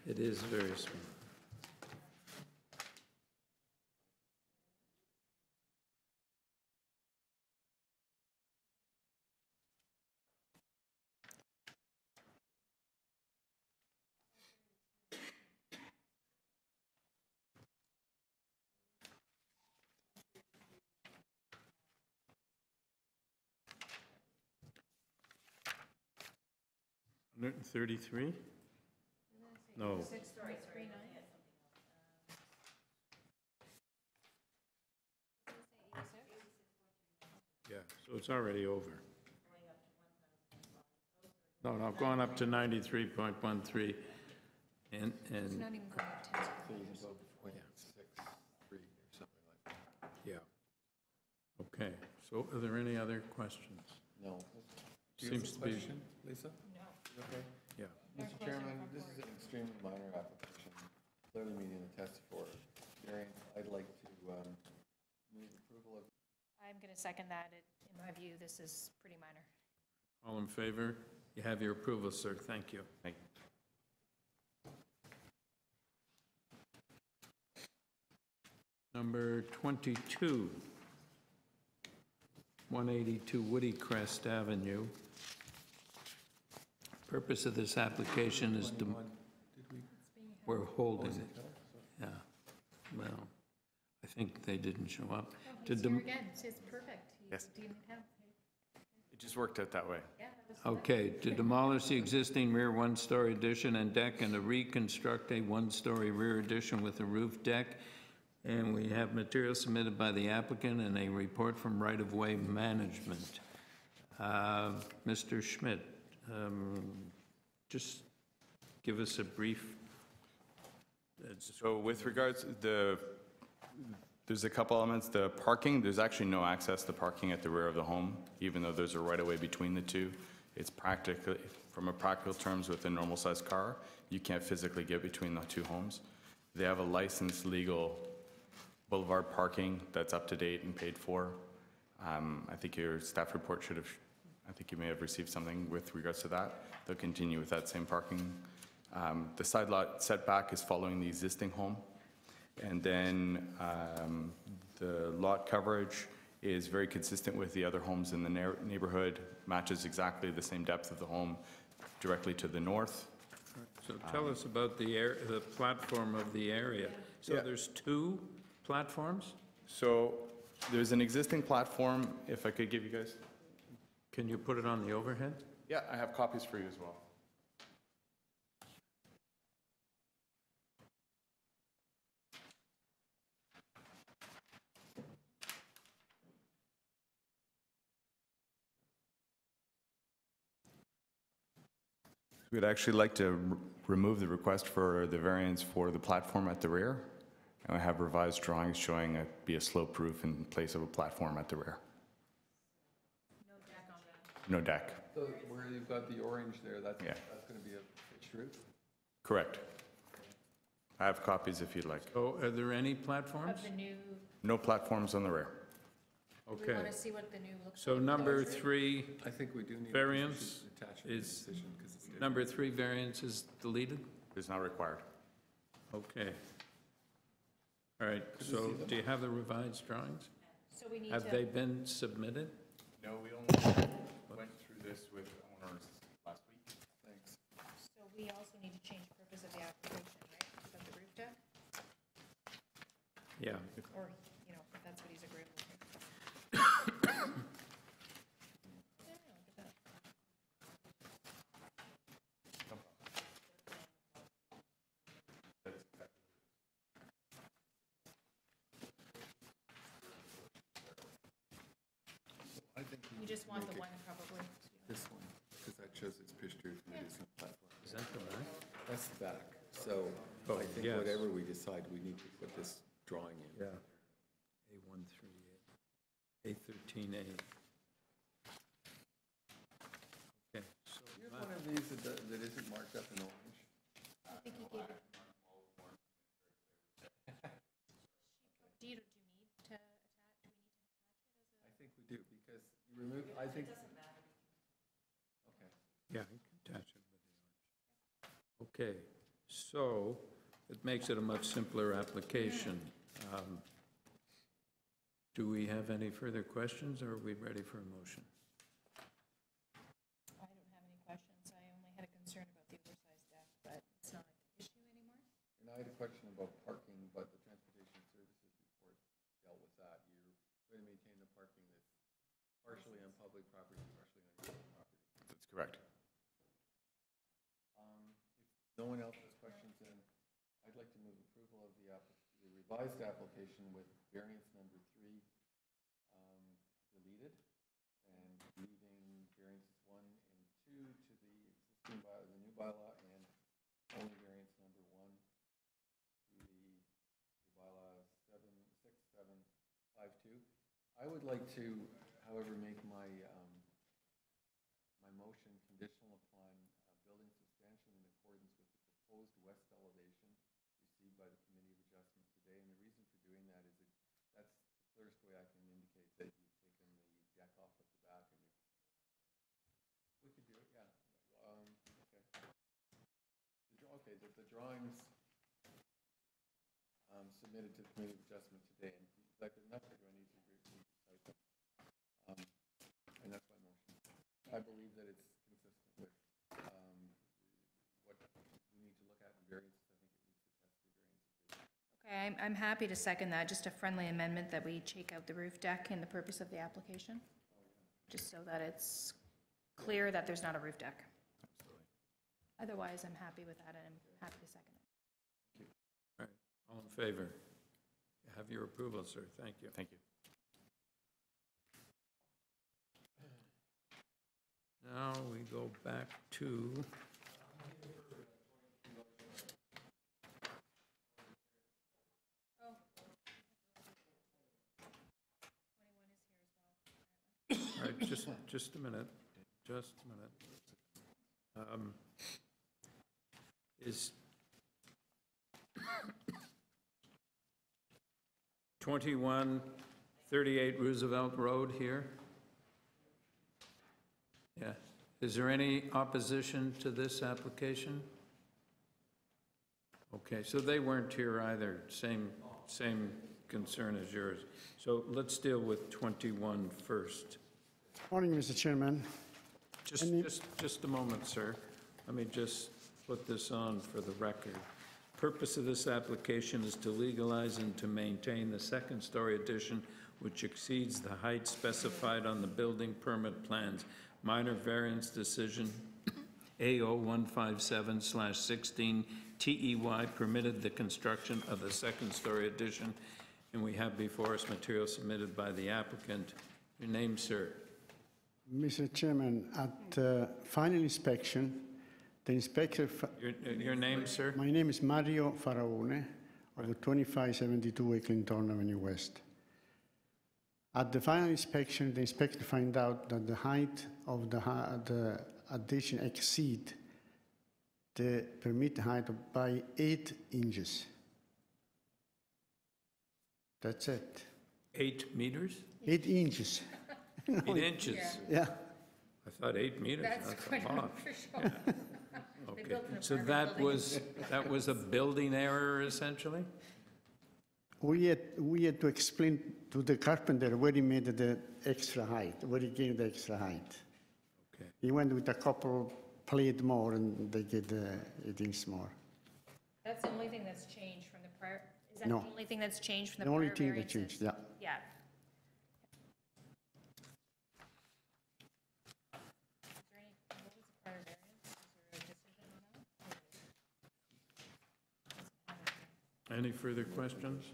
It is very small. $133? No. Yeah, so it's already over. No, going up to 93.13, and. It's not even going up 10 So you can go 0.63 or something like that. Yeah. Okay, so are there any other questions? No. Seems to be. Lisa? No. You okay? Yeah. Mr. Chairman, this is an extremely minor application, clearly meeting the test for variance. I'd like to move approval of. I'm going to second that. In my view, this is pretty minor. All in favor? You have your approval, sir. Thank you. Thank you. Number 22, 182 Woodycrest Avenue. Purpose of this application is to, we're holding it. Yeah, well, I think they didn't show up. Oh, he's here again. It's perfect. Yes. Do you need help? It just worked out that way. Yeah, that was Okay, to demolish the existing rear one-story addition and deck and to reconstruct a one-story rear addition with a roof deck. And we have material submitted by the applicant and a report from right-of-way management. Mr. Schmidt, just give us a brief. So with regards to there's a couple elements. The parking, there's actually no access to parking at the rear of the home, even though there's a right-of-way between the two. It's practically, from a practical terms, with a normal-sized car, you can't physically get between the two homes. They have a licensed, legal boulevard parking that's up to date and paid for. I think your staff report should have, I think you may have received something with regards to that. They'll continue with that same parking. The side lot setback is following the existing home. And then the lot coverage is very consistent with the other homes in the neighborhood, matches exactly the same depth of the home directly to the north. So tell us about the platform of the area. So Yeah. there's two platforms? So there's an existing platform, if I could give you guys. Can you put it on the overhead? Yeah, I have copies for you as well. We'd actually like to remove the request for the variance for the platform at the rear. And I have revised drawings showing it be a slope roof in place of a platform at the rear. no deck on that. No deck. So where you've got the orange there, that's Yeah. going to be a pitched roof? Correct. I have copies if you'd like. So are there any platforms? Of the new, No platforms on the rear. Do we Okay. want to see what the new looks like? So number 3 I think we do need. variance Attachment is, decision, 'cause it's different. number 3 variance is deleted? It's not required. Okay. All right, so do you have the revised drawings? So we need Have to. they been submitted? No, we only went through this with owners last week. Thanks. So we also need to change the purpose of the application, right? Of the roof deck? Yeah. Or, you know, if that's what he's agreeable with. Yeah, look at that. I think You just want the one probably. This one, because that shows its picture from the different platform. Is that the back? That's the back. So Oh, I think yes. whatever we decide, we need to put this drawing in. Yeah. A138, A13A. Okay, so Do you have one of these that isn't marked up in orange? I think he gave it. Do you need to attach, do we need to attach it as a? I think we do, because you remove, I think. Okay. yeah, you can attach it with the orange. Okay, so it makes it a much simpler application. Do we have any further questions, or are we ready for a motion? I don't have any questions. I only had a concern about the oversized deck, but it's not an issue anymore. And I had a question about parking, but the Transportation Services report dealt with that. You're going to maintain the parking that's partially on public property, partially on your property. That's correct. If no one else has questions, then I'd like to move approval of the revised application with variance number 3 deleted, and leaving variances 1 and 2 to the existing bylaw, the new bylaw, and only variance number 1 to the bylaw 6752. I would like to, however, make my my motion conditional upon building substantially in accordance with the proposed west elevation received by the Committee of Adjustment today. And the reason for doing that is that that's the clearest way I can indicate that you've taken the deck off at the back and we could do it, yeah. Okay. The drawings submitted to the Committee of Adjustment today, and like there's nothing do I need to recite them. And that's my motion. I believe that it's consistent with what we need to look at in variances. I think it meets the test for variances. Okay, I'm happy to second that, just a friendly amendment that we take out the roof deck in the purpose of the application, just so that it's clear that there's not a roof deck. Absolutely. Otherwise, I'm happy with that, and I'm happy to second it. All right, all in favor? You have your approval, sir. Thank you. Thank you. Now we go back to all right, just a minute, just a minute. Is 2138 Roosevelt Road here? Yeah. Is there any opposition to this application? Okay, so they weren't here either, same concern as yours. So let's deal with 21 first. Morning, Mr. Chairman. Just a moment, sir. Let me just put this on for the record. Purpose of this application is to legalize and to maintain the second-story addition which exceeds the height specified on the building permit plans. Minor variance decision A0157/16 TEY permitted the construction of the second-story addition, and we have before us material submitted by the applicant. Your name, sir? Mr. Chairman, at final inspection, the inspector... Your name, sir? My name is Mario Faraone of the 2572 Clinton Avenue West. At the final inspection, the inspector found out that the height of the addition exceed the permitted height by 8 inches. That's it. 8 meters? 8 inches. 8 inches? Yeah. I thought 8 meters, That's that's quite a a lot. lot for sure. They Okay, built an so apartment building. that was a building error essentially? We had to explain to the carpenter where he made the extra height, where he gave the extra height. Okay. He went with a couple plate more and they get 8 inches more. That's the only thing that's changed from the prior, is that the No. only thing that's changed from The the only prior thing that variances? changed, yeah. Yeah. Is there any, what was the prior variance? Is there a decision on that? Any further questions?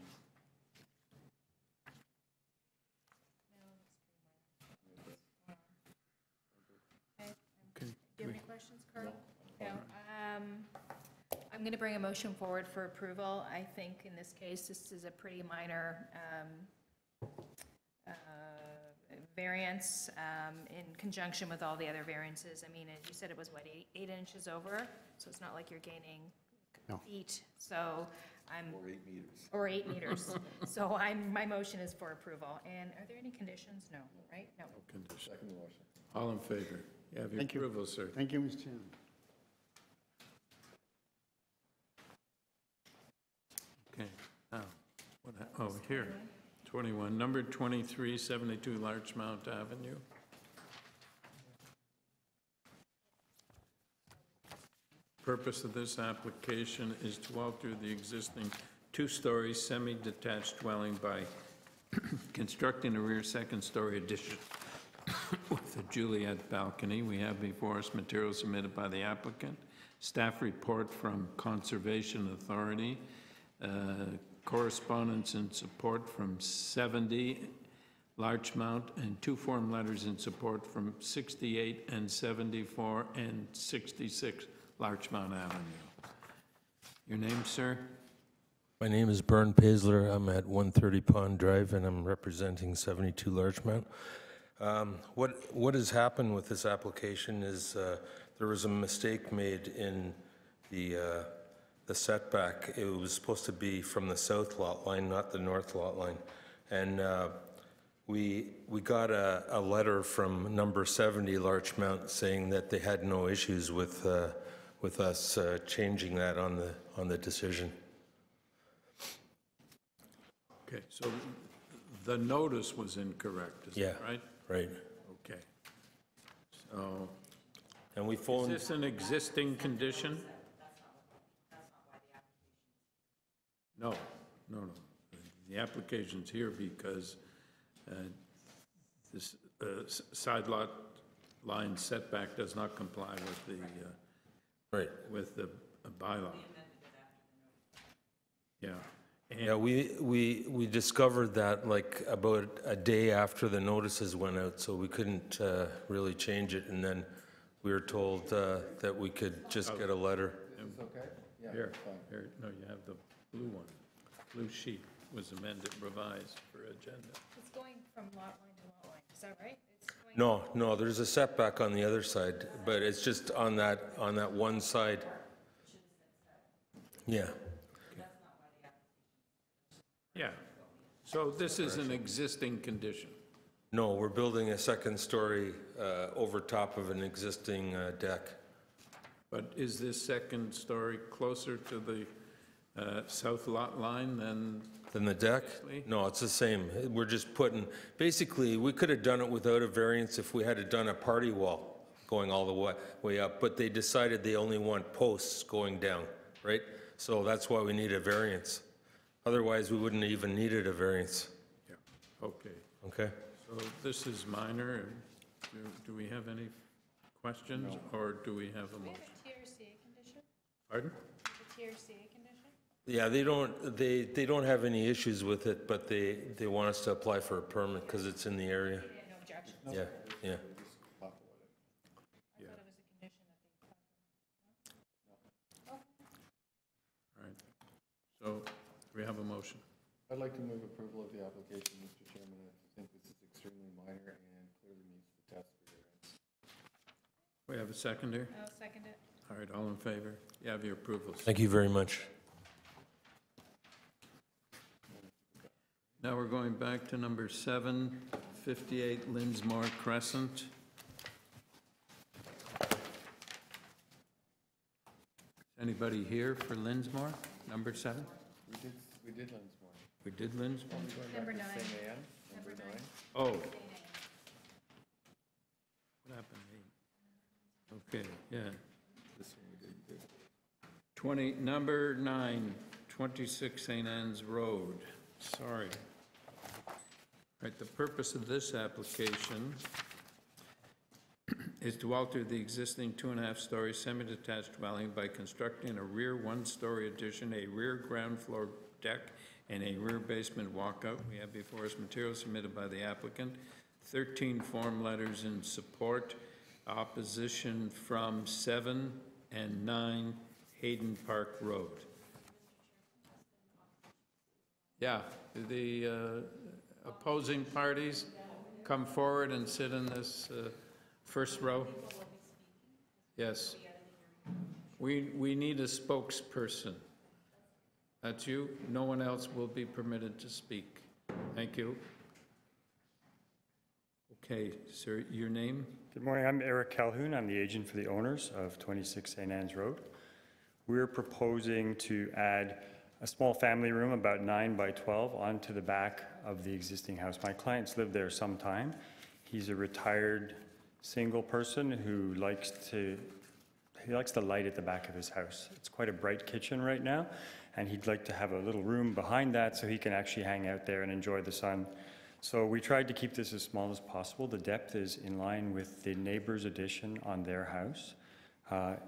Do you have any questions, Carl? No. I'm going to bring a motion forward for approval. I think in this case, this is a pretty minor variance in conjunction with all the other variances. I mean, you said it was, what, 8 inches over? So it's not like you're gaining No. feet. So I'm... Or 8 meters. Or 8 meters. So my motion is for approval. And are there any conditions? No, right? No. No condition. Second motion. All in favor? You have your Thank you. approval, sir. Thank you, Mr. Chairman. Okay, now, oh, here, 21, number 2372 Larchmount Avenue. Purpose of this application is to alter the existing two-story semi-detached dwelling by constructing a rear second-story addition with a Juliet balcony. We have before us materials submitted by the applicant, staff report from Conservation Authority, correspondence in support from 70 Larchmount, and 2 form letters in support from 68 and 74 and 66 Larchmount Avenue. Your name, sir? My name is Bern Paisler. I'm at 130 Pond Drive, and I'm representing 72 Larchmount. What has happened with this application is there was a mistake made in the setback. It was supposed to be from the south lot line, not the north lot line. And we got a letter from number 70 Larchmount saying that they had no issues with us changing that on the decision. Okay, so the notice was incorrect, is that right? Right. Okay. So, and we phoned... Is this an existing condition? No. The application's here because this side lot line setback does not comply with the with the bylaw. Yeah. Yeah, we discovered that like about a day after the notices went out, so we couldn't really change it, and then we were told that we could just get a letter. It's okay? Yeah, Here, fine. here, no, you have the blue one. Blue sheet was amended, revised for agenda. It's going from lot line to lot line. Is that right? It's going No, there's a setback on the other side, but it's just on that one side. Yeah. Yeah. So this is an existing condition. No, we're building a second story over top of an existing deck. But is this second story closer to the south lot line than the deck? No, it's the same. We're just putting, basically, we could have done it without a variance if we had done a party wall going all the way up, but they decided they only want posts going down, right? So that's why we need a variance. Otherwise, we wouldn't even needed a variance. Yeah. Okay. Okay. So this is minor. Do we have any questions, or do we have a Do we motion? have a TRCA condition? Pardon? The TRCA condition? Yeah, they don't have any issues with it, but they want us to apply for a permit because it's in the area. No objection. Yeah. I thought it was a condition that they... No? All right. So we have a motion. I'd like to move approval of the application, Mr. Chairman. I think this is extremely minor and clearly meets the test for variance. We have a seconder? I'll second it. All right, all in favor? You have your approval. Thank you very much. Now we're going back to number 758 Linnsmore Crescent. Anybody here for Linnsmore, number 7? We did Linnsmore. We did Linnsmore? Number 9. Number 9. Oh. What happened? Okay, yeah. This one we didn't do. 20, number 9, 26 St. Anne's Road. Sorry. Right, the purpose of this application is to alter the existing 2.5-story semi-detached dwelling by constructing a rear 1-story addition, a rear ground floor deck, and a rear basement walkout. We have before us materials submitted by the applicant, 13 form letters in support, opposition from 7 and 9 Hayden Park Road. Yeah, the opposing parties come forward and sit in this first row. Yes. We need a spokesperson. That's you. No one else will be permitted to speak. Thank you. Okay, sir, your name? Good morning. I'm Eric Calhoun. I'm the agent for the owners of 26 St. Anne's Road. We're proposing to add a small family room, about 9 by 12, onto the back of the existing house. My client's lived there some time. He's a retired single person who likes the light at the back of his house. It's quite a bright kitchen right now, and he'd like to have a little room behind that so he can actually hang out there and enjoy the sun. So we tried to keep this as small as possible. The depth is in line with the neighbor's addition on their house.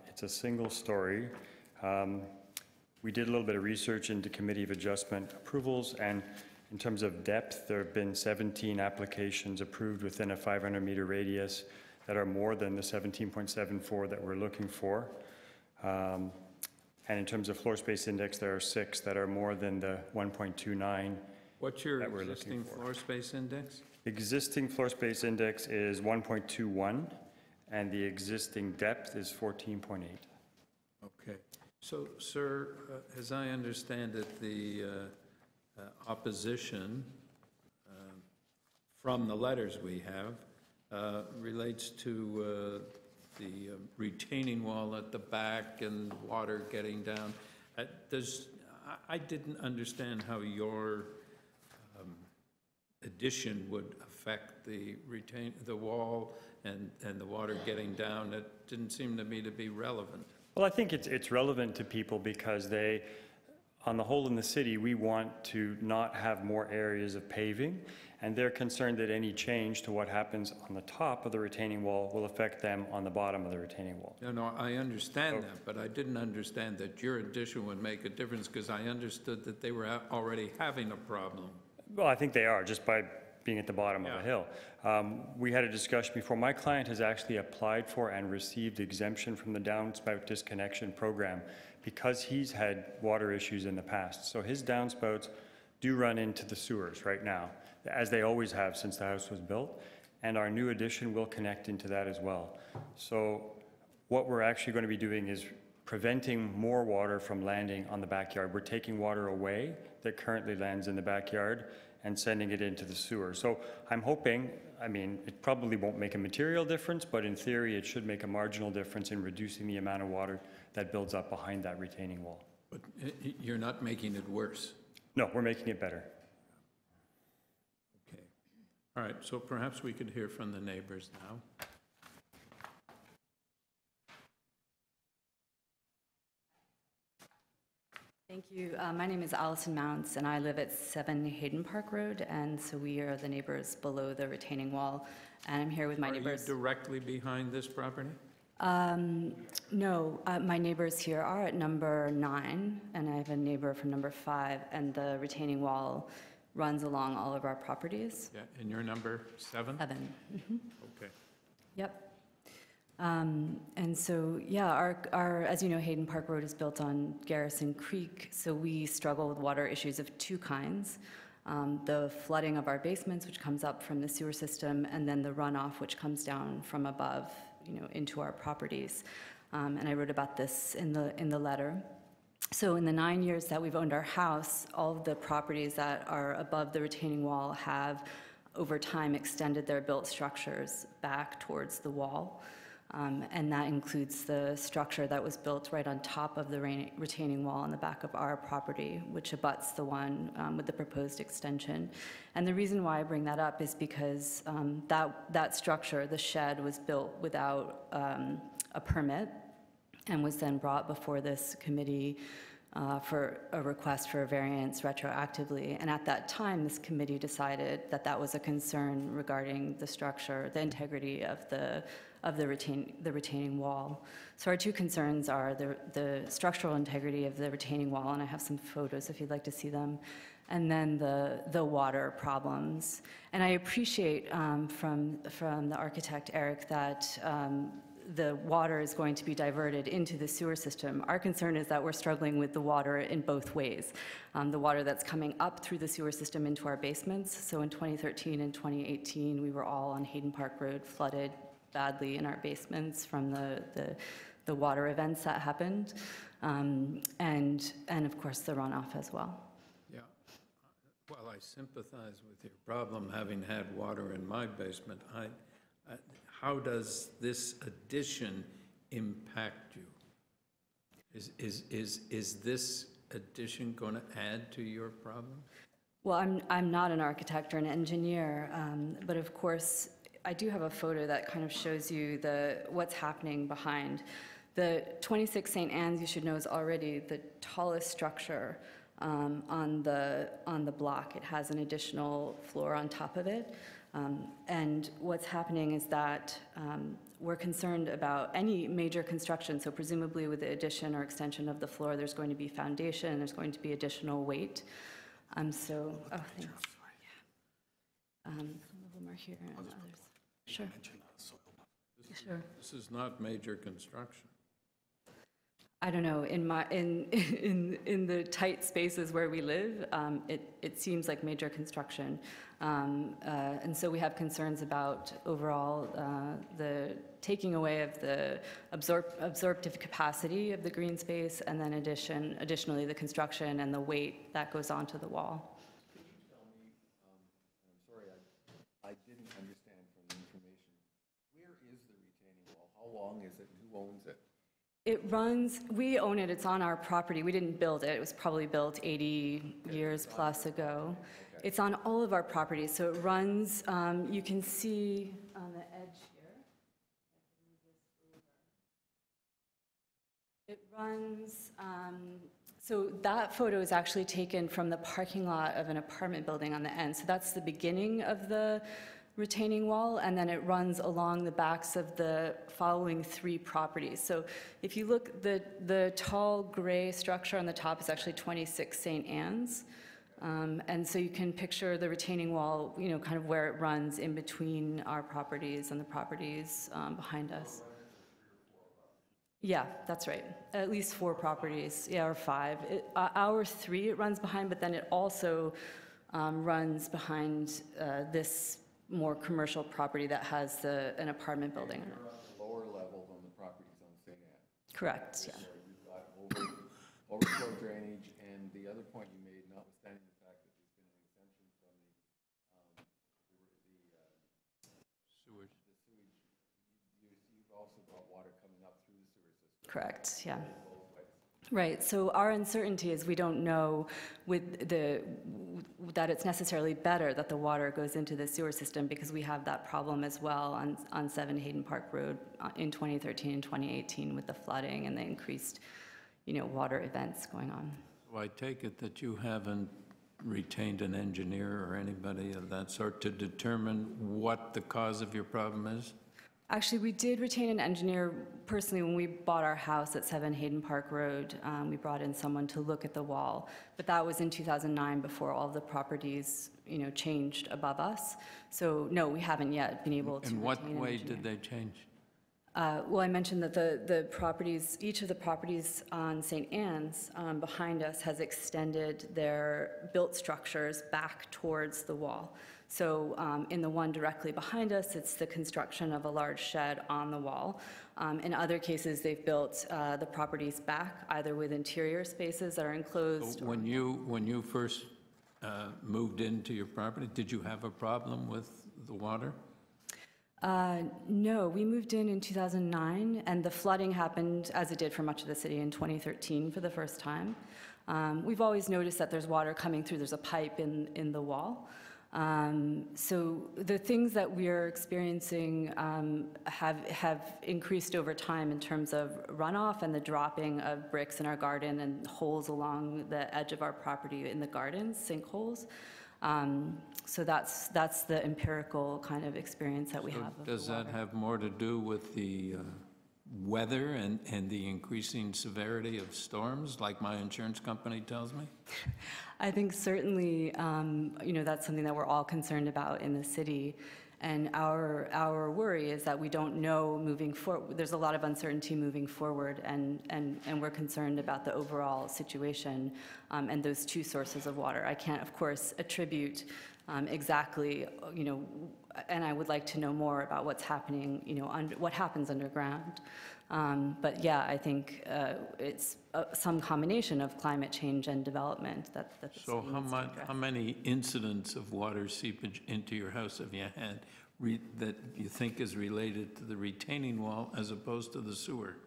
It's a single story. We did a little bit of research into Committee of Adjustment approvals, and in terms of depth, there have been 17 applications approved within a 500-meter radius that are more than the 17.74 that we're looking for. And in terms of floor space index, there are 6 that are more than the 1.29. What's your existing floor space index? Existing floor space index is 1.21, and the existing depth is 14.8. Okay. So, sir, as I understand it, the opposition from the letters we have relates to the retaining wall at the back and water getting down. I didn't understand how your addition would affect the wall and the water getting down. It didn't seem to me to be relevant. Well, I think it's relevant to people because they, on the whole in the city, we want to not have more areas of paving, and they're concerned that any change to what happens on the top of the retaining wall will affect them on the bottom of the retaining wall. No, I understand that, but I didn't understand that your addition would make a difference because I understood that they were already having a problem. Well, I think they are, just by being at the bottom of the hill. We had a discussion before. My client has actually applied for and received exemption from the downspout disconnection program because he's had water issues in the past. So his downspouts do run into the sewers right now, as they always have since the house was built, and our new addition will connect into that as well. So what we're actually going to be doing is preventing more water from landing on the backyard. We're taking water away that currently lands in the backyard and sending it into the sewer. So I'm hoping, I mean, it probably won't make a material difference, but in theory, it should make a marginal difference in reducing the amount of water that builds up behind that retaining wall. But you're not making it worse? No, we're making it better. Okay. All right, so perhaps we could hear from the neighbors now. Thank you. My name is Allison Mounts, and I live at 7 Hayden Park Road, and so we are the neighbors below the retaining wall, and I'm here with my neighbors. Are you directly behind this property? No, my neighbors here are at number 9, and I have a neighbor from number 5, and the retaining wall runs along all of our properties. Yeah, and you're number 7? 7. Mm-hmm. Okay. Yep. And so, yeah, our, as you know, Hayden Park Road is built on Garrison Creek, so we struggle with water issues of 2 kinds. The flooding of our basements, which comes up from the sewer system, and then the runoff, which comes down from above, into our properties. And I wrote about this in the letter. So in the 9 years that we've owned our house, all of the properties that are above the retaining wall have, over time, extended their built structures back towards the wall. And that includes the structure that was built right on top of the retaining wall on the back of our property, which abuts the one with the proposed extension. And the reason why I bring that up is because that structure, the shed, was built without a permit and was then brought before this committee for a request for a variance retroactively. And at that time, this committee decided that that was a concern regarding the structure, the integrity of the retaining wall. So our two concerns are the structural integrity of the retaining wall, and I have some photos if you'd like to see them, and then the water problems. And I appreciate from the architect, Eric, that the water is going to be diverted into the sewer system. Our concern is that we're struggling with the water in both ways. The water that's coming up through the sewer system into our basements. So in 2013 and 2018, we were all on Hayden Park Road flooded badly in our basements from the water events that happened, and of course the runoff as well. Yeah. Well, I sympathize with your problem, having had water in my basement. How does this addition impact you? Is this addition going to add to your problem? Well, I'm not an architect or an engineer, but of course, I do have a photo that kind of shows you what's happening behind. The 26 St. Anne's, you should know, is already the tallest structure on the block. It has an additional floor on top of it. And what's happening is that we're concerned about any major construction. So presumably with the addition or extension of the floor, there's going to be foundation, there's going to be additional weight. Thanks. Yeah. Some of them are here and others. Sure. Sure. This is not major construction. I don't know. In the tight spaces where we live, it seems like major construction, and so we have concerns about overall the taking away of the absorptive capacity of the green space, and then additionally the construction and the weight that goes onto the wall. Could you tell me? I'm sorry, I didn't understand from the information. Where is the retaining wall? How long is it? Who owns it? It runs, we own it, it's on our property. We didn't build it. It was probably built 80 years plus ago. Okay. It's on all of our properties. So it runs, you can see on the edge here. It runs, so that photo is actually taken from the parking lot of an apartment building on the end. So that's the beginning of the retaining wall, and then it runs along the backs of the following 3 properties. So if you look, the tall gray structure on the top is actually 26 St. Anne's. And so you can picture the retaining wall, kind of where it runs in between our properties and the properties behind us. Yeah, that's right. At least 4 properties, or 5. Our 3 it runs behind, but then it also runs behind this more commercial property that has an apartment building. You're on the lower level than the properties on St. Anne. Correct, yeah. So you've got overflow drainage, and the other point you made, notwithstanding the fact that there's been an exemption from the sewage, you've also got water coming up through the sewer system. Correct, yeah. Right, so our uncertainty is we don't know that it's necessarily better that the water goes into the sewer system, because we have that problem as well on 7 Hayden Park Road in 2013 and 2018 with the flooding and the increased, water events going on. So I take it that you haven't retained an engineer or anybody of that sort to determine what the cause of your problem is? Actually, we did retain an engineer personally when we bought our house at 7 Hayden Park Road. We brought in someone to look at the wall, but that was in 2009 before all the properties, changed above us. So no, we haven't yet been able to retain an engineer. In what way did they change? Well, I mentioned that the properties, each of the properties on St. Anne's behind us has extended their built structures back towards the wall. So in the one directly behind us, it's the construction of a large shed on the wall. In other cases, they've built the properties back, either with interior spaces that are enclosed. So when you first moved into your property, did you have a problem with the water? No, we moved in 2009, and the flooding happened, as it did for much of the city, in 2013 for the first time. We've always noticed that there's water coming through. There's a pipe in the wall. So the things that we're experiencing have increased over time in terms of runoff and the dropping of bricks in our garden and holes along the edge of our property in the gardens, sinkholes. So that's the empirical kind of experience that we have. Does that have more to do with the weather and the increasing severity of storms, like my insurance company tells me? I think certainly, that's something that we're all concerned about in the city. And our worry is that we don't know moving forward. There's a lot of uncertainty moving forward, and we're concerned about the overall situation and those two sources of water. I can't, of course, attribute exactly, and I would like to know more about what's happening, what happens underground. But yeah, I think it's some combination of climate change and development that the So how many incidents of water seepage into your house have you had that you think is related to the retaining wall as opposed to the sewer?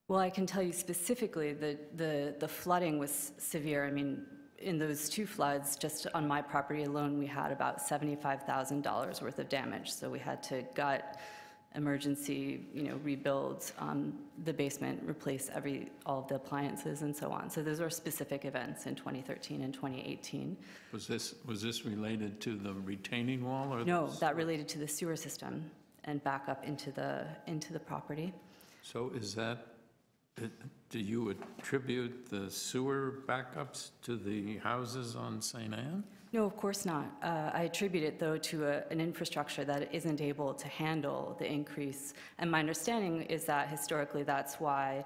Well, I can tell you specifically that the flooding was severe. I mean, in those two floods, just on my property alone, we had about $75,000 worth of damage. So we had to gut, emergency, rebuild the basement, replace all of the appliances and so on. So those are specific events in 2013 and 2018. Was this related to the retaining wall or? No, that related to the sewer system and back up into the property. So is that, do you attribute the sewer backups to the houses on St. Anne? No, of course not. I attribute it, though, to an infrastructure that isn't able to handle the increase. And my understanding is that historically that's why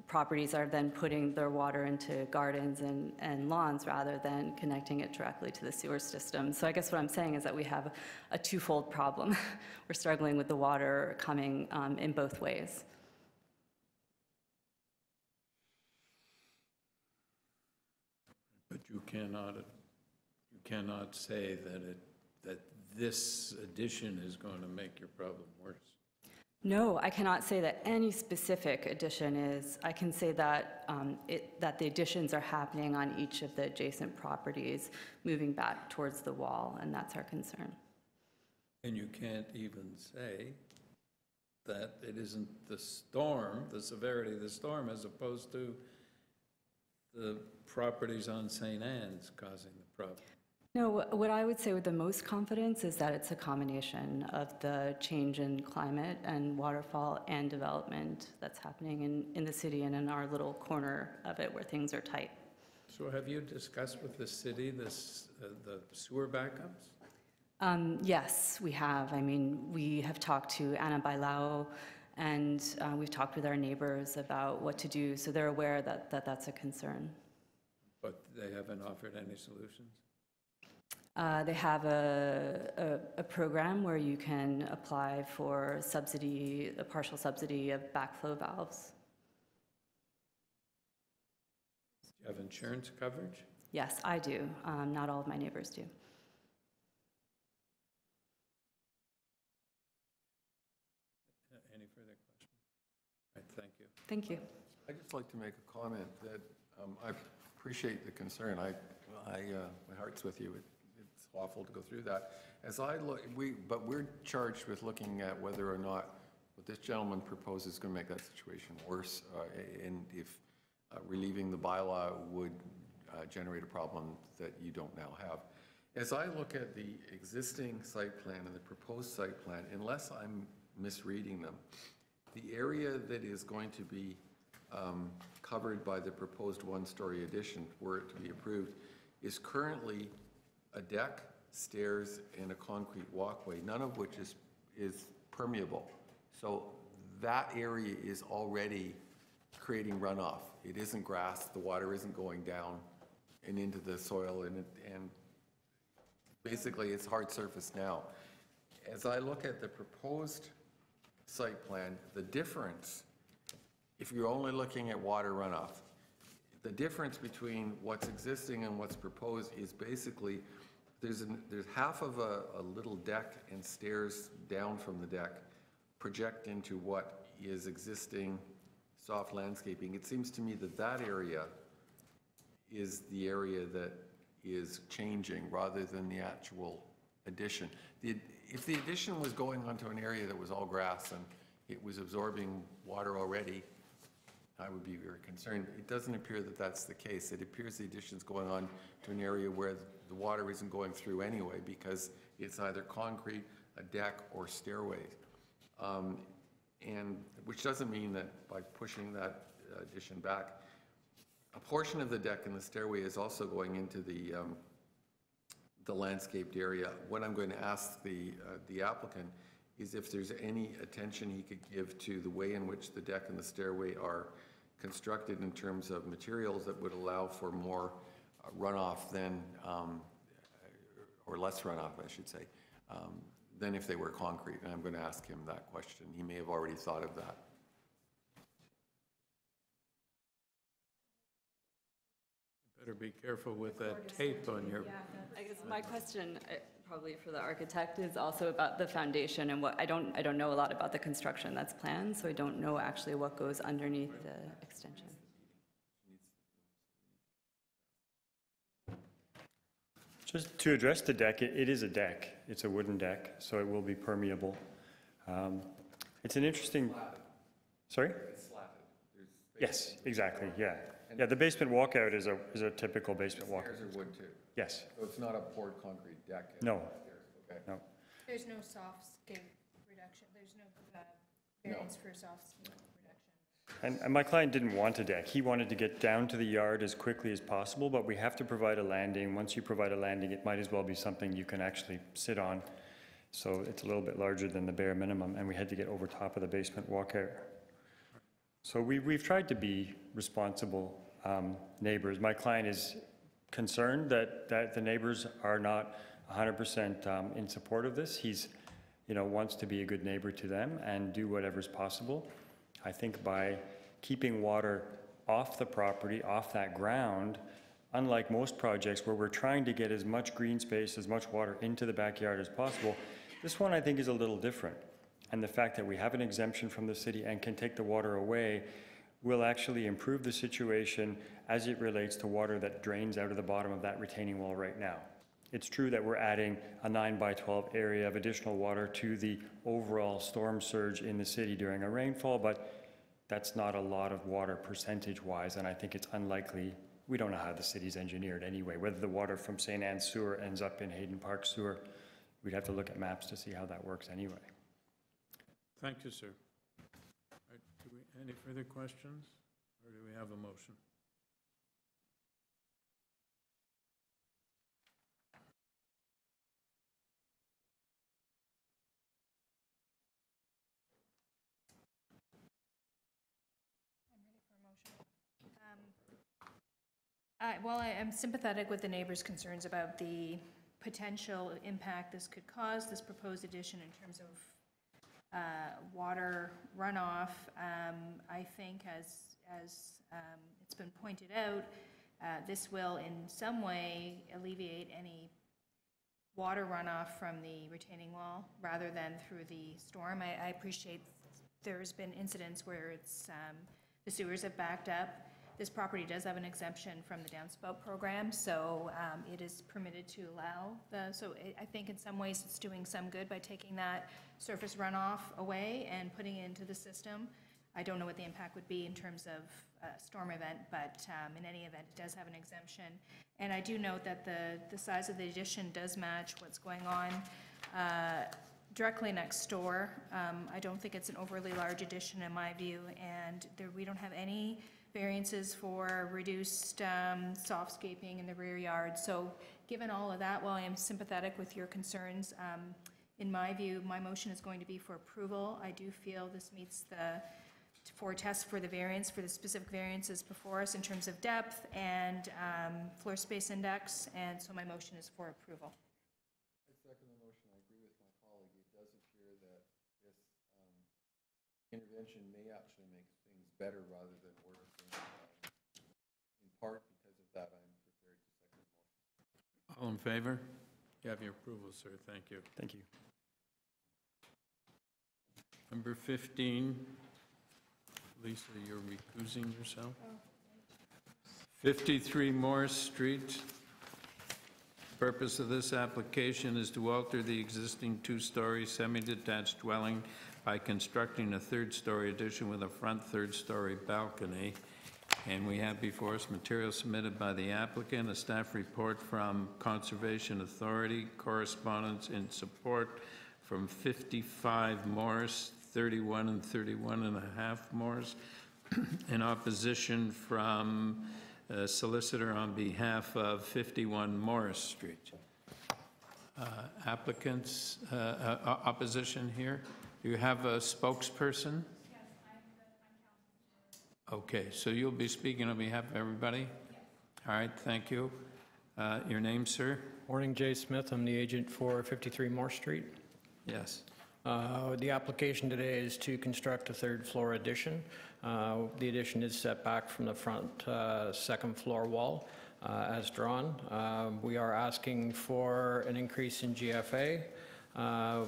properties are then putting their water into gardens and lawns rather than connecting it directly to the sewer system. So I guess what I'm saying is that we have a twofold problem. We're struggling with the water coming in both ways. But you cannot say that this addition is going to make your problem worse. No, I cannot say that any specific addition is. I can say that that the additions are happening on each of the adjacent properties, moving back towards the wall, and that's our concern. And you can't even say that it isn't the storm, the severity of the storm, as opposed to the properties on St. Anne's causing the problem. No, what I would say with the most confidence is that it's a combination of the change in climate and waterfall and development that's happening in the city and in our little corner of it where things are tight. So have you discussed with the city the sewer backups? Yes, we have. I mean, we have talked to Ana Bailao, and we've talked with our neighbors about what to do, so they're aware that that's a concern. But they haven't offered any solutions? They have a program where you can apply for subsidy, a partial subsidy of backflow valves. Do you have insurance coverage? Yes, I do. Not all of my neighbors do. Any further questions? All right, thank you. Thank you. I'd just like to make a comment that I appreciate the concern. My heart's with you. It's awful to go through that. As I look, but we're charged with looking at whether or not what this gentleman proposes is going to make that situation worse, and if relieving the bylaw would generate a problem that you don't now have. As I look at the existing site plan and the proposed site plan, unless I'm misreading them, the area that is going to be covered by the proposed one-story addition, were it to be approved, is currently a deck, stairs, and a concrete walkway, none of which is permeable. So that area is already creating runoff. It isn't grass, the water isn't going down and into the soil, and Basically, it's hard surface now. As I look at the proposed site plan, the difference, if you're only looking at water runoff, the difference between what's existing and what's proposed is basically there's half of a little deck and stairs down from the deck project into what is existing soft landscaping. It seems to me that that area is the area that is changing rather than the actual addition. If the addition was going onto an area that was all grass and it was absorbing water already, I would be very concerned. It doesn't appear that that's the case. It appears the addition's going on to an area where the water isn't going through anyway because it's either concrete, a deck, or stairways. And which doesn't mean that by pushing that addition back, a portion of the deck and the stairway is also going into the landscaped area. What I'm going to ask the applicant is if there's any attention he could give to the way in which the deck and the stairway are constructed in terms of materials that would allow for more runoff than, or less runoff, I should say, than if they were concrete. And I'm going to ask him that question. He may have already thought of that. Better be careful with that tape on your... I guess my question, probably for the architect, is also about the foundation and what, I don't know a lot about the construction that's planned, so I don't know actually what goes underneath the extension. Just to address the deck, it is a deck. It's a wooden deck, so it will be permeable. It's an interesting... Sorry? It's slatted. Yes, exactly, yeah. Yeah, the basement walkout is a typical basement walkout. Stairs are wood too? Yes. So it's not a poured concrete deck? No. Okay. No. There's no soft scape reduction, there's no variance for soft scape reduction. And my client didn't want a deck. He wanted to get down to the yard as quickly as possible, but we have to provide a landing. Once you provide a landing, it might as well be something you can actually sit on. So it's a little bit larger than the bare minimum, and we had to get over top of the basement walkout. So we've tried to be responsible neighbors. My client is concerned that the neighbors are not 100% in support of this. He's, wants to be a good neighbor to them and do whatever's possible. I think by keeping water off the property, off that ground, unlike most projects where we're trying to get as much green space, as much water into the backyard as possible, this one I think is a little different. And the fact that we have an exemption from the city and can take the water away will actually improve the situation as it relates to water that drains out of the bottom of that retaining wall right now. It's true that we're adding a 9x12 area of additional water to the overall storm surge in the city during a rainfall, but that's not a lot of water percentage-wise, and I think it's unlikely. We don't know how the city's engineered anyway. Whether the water from St. Anne's sewer ends up in Hayden Park sewer, we'd have to look at maps to see how that works anyway. Thank you, sir. All right, any further questions, or do we have a motion? Well, I am sympathetic with the neighbors' concerns about the potential impact this could cause, this proposed addition in terms of water runoff. I think as it's been pointed out, this will in some way alleviate any water runoff from the retaining wall rather than through the storm. I appreciate there's been incidents where it's the sewers have backed up. This property does have an exemption from the downspout program, so it is permitted to allow so I think in some ways it's doing some good by taking that surface runoff away and putting it into the system. I don't know what the impact would be in terms of a storm event, but in any event, it does have an exemption. And I do note that the size of the addition does match what's going on directly next door. I don't think it's an overly large addition in my view, and we don't have any variances for reduced softscaping in the rear yard. So given all of that, while I am sympathetic with your concerns, in my view, my motion is going to be for approval. I do feel this meets the four tests for the variance, for the specific variances before us in terms of depth and floor space index, and so my motion is for approval. intervention may actually make things better rather than worse. In part because of that, I'm prepared to second the motion. All in favor? You have your approval, sir. Thank you. Thank you. Number 15, Lisa, you're recusing yourself. 53 Morse Street. Purpose of this application is to alter the existing two-story semi-detached dwelling by constructing a third-story addition with a front third-story balcony. And we have before us material submitted by the applicant, a staff report from Conservation Authority, correspondence in support from 55 Morse, 31 and 31 and a half Morse, in opposition from a solicitor on behalf of 51 Morse Street. Applicants, opposition here. Do you have a spokesperson? Yes, Okay, so you'll be speaking on behalf of everybody? Yes. All right, thank you. Your name, sir? Morning, Jay Smith. I'm the agent for 53 Morse Street. Yes. The application today is to construct a third-floor addition. The addition is set back from the front second-floor wall as drawn. We are asking for an increase in GFA,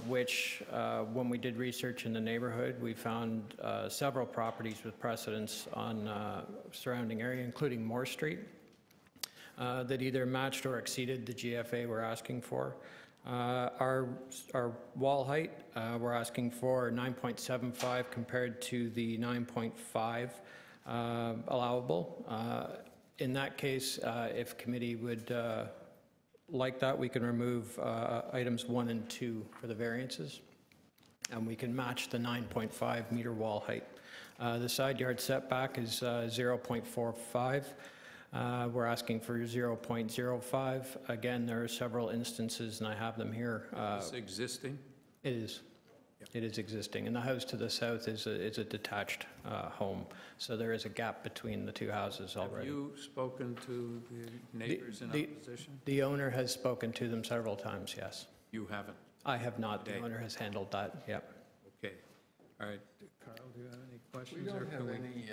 which, when we did research in the neighborhood, we found several properties with precedence on surrounding area, including Morse Street, that either matched or exceeded the GFA we're asking for. Our wall height, we're asking for 9.75 compared to the 9.5 allowable. In that case, if committee would like that, we can remove items 1 and 2 for the variances, and we can match the 9.5 meter wall height. The side yard setback is 0.45. We're asking for 0.05. Again, there are several instances, and I have them here. Is this existing? It is. It is existing. And the house to the south is a detached home. So there is a gap between the two houses already. Have you spoken to the neighbors in opposition? The owner has spoken to them several times, yes. You haven't? I have not. The owner has handled that, yep. Okay. All right. Carl, do you have any questions? We don't have any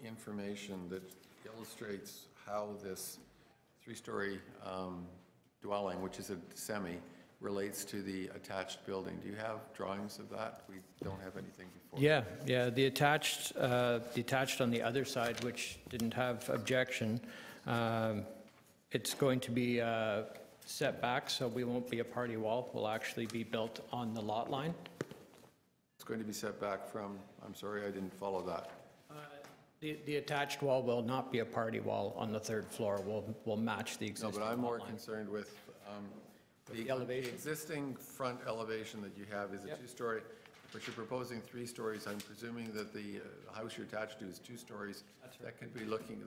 information that illustrates how this three-story dwelling, which is a semi, relates to the attached building. Do you have drawings of that? We don't have anything before. Yeah, the attached on the other side, which didn't have objection, it's going to be set back, so we won't be a party wall. We'll actually be built on the lot line. It's going to be set back from, I'm sorry, I didn't follow that. The attached wall will not be a party wall on the third floor. We'll match the existing No, but I'm more lot line. concerned with The elevation. The existing front elevation that you have is a two-story, but you're proposing 3 stories. I'm presuming that the house you're attached to is 2 stories. That's right.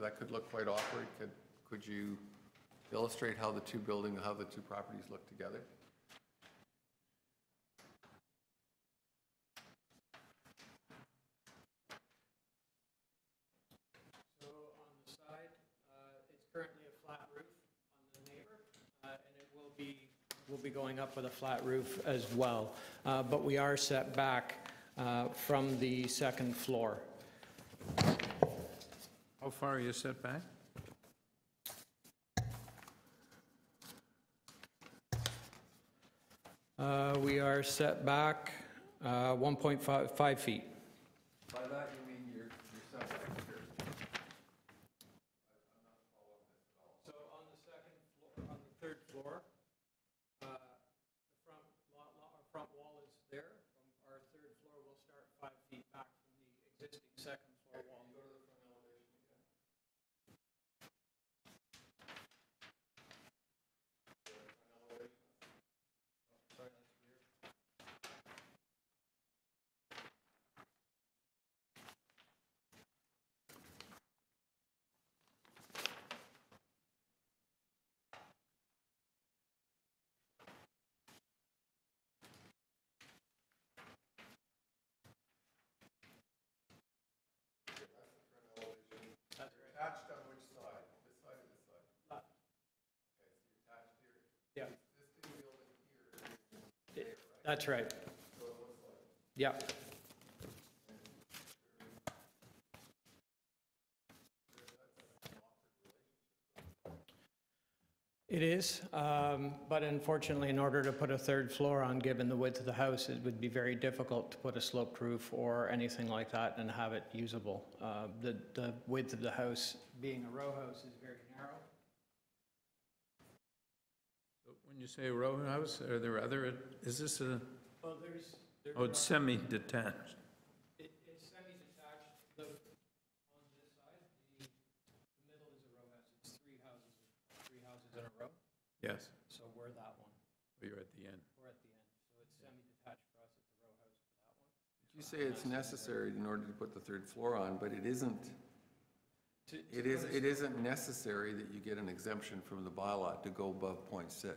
That could look quite awkward. Could you illustrate how the two properties look together? So on the side, it's currently a flat roof on the neighbor, and it will be going up with a flat roof as well. But we are set back from the second floor. How far are you set back? We are set back 1.5 feet. By that, you mean you're set back here. So on the second floor, on the third floor, the front wall is there. From our third floor, we'll start 5 feet back from the existing second floor wall. Go to the front elevation again. Sorry, that's weird. Attached on which side? This side or this side? Left. Okay, so you're attached here. Yeah. The existing building here is there, right? That's right. So it looks like. Yeah. It is, but unfortunately, in order to put a third floor on, given the width of the house, it would be very difficult to put a sloped roof or anything like that and have it usable. The width of the house, being a row house, is very narrow. So when you say row house, are there other, is this a, Well, oh, it's semi-detached? It's semi-detached. On this side, the middle is a row house. It's three houses in a row. Yes. So we're that one. You're at the end. We're at the end. So it's semi-detached for us. It's a row house for that one. You say it's necessary in order to put the third floor on, but it isn't. It isn't necessary that you get an exemption from the bylaw to go above 0.6.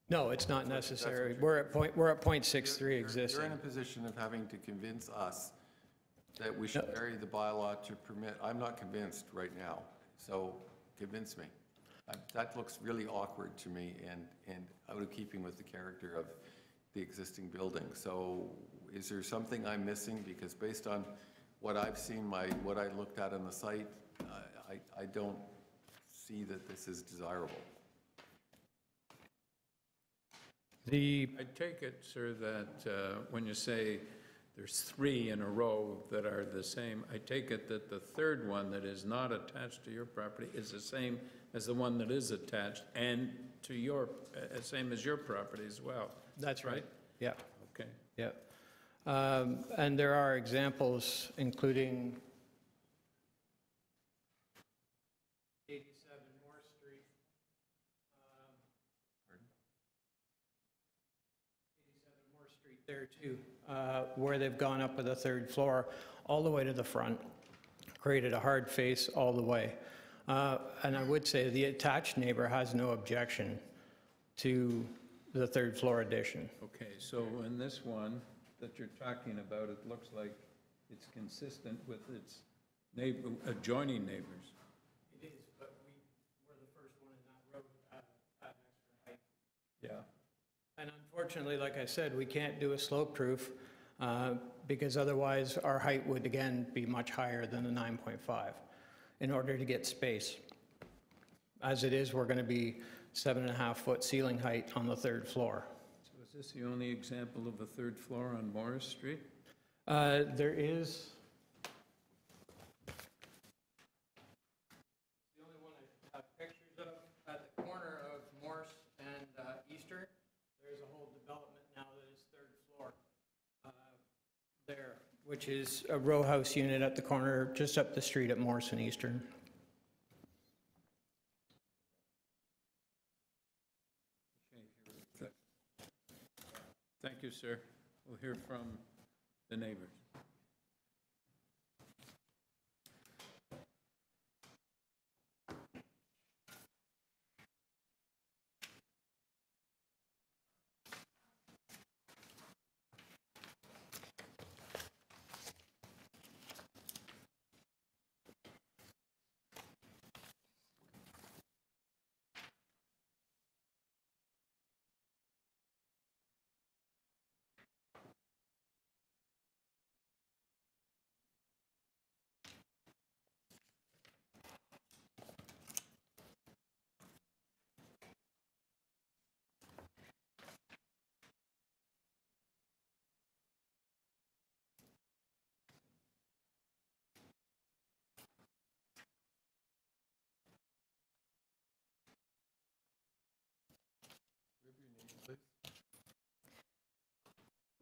No, it's not necessary. We're at 0.63 existing. You're in a position of having to convince us that we should vary the bylaw to permit. I'm not convinced right now, so convince me. That looks really awkward to me and out of keeping with the character of the existing building. So is there something I'm missing? Because based on what I've seen, what I looked at on the site, I don't see that this is desirable. I take it, sir, that when you say there's three in a row that are the same, I take it that the third one that is not attached to your property is the same as the one that is attached and to your, same as your property as well. That's right. Yeah. Okay. Yeah. And there are examples, including 87 Morse Street. 87 Morse Street there too, where they've gone up with a third floor all the way to the front, created a hard face all the way. And I would say the attached neighbor has no objection to the third floor addition. Okay, so in this one that you're talking about, it looks like it's consistent with its adjoining neighbors. It is, but we're the first one in that road at an extra height. Yeah. And unfortunately, like I said, we can't do a slope roof because otherwise our height would again be much higher than the 9.5 in order to get space. As it is, we're going to be 7.5-foot ceiling height on the third floor. So is this the only example of a third floor on Morse Street? There is. The only one I have pictures of at the corner of Morse and Eastern. There's a whole development now that is third floor there, which is a row house unit at the corner just up the street at Morse and Eastern. Thank you, sir. We'll hear from the neighbors.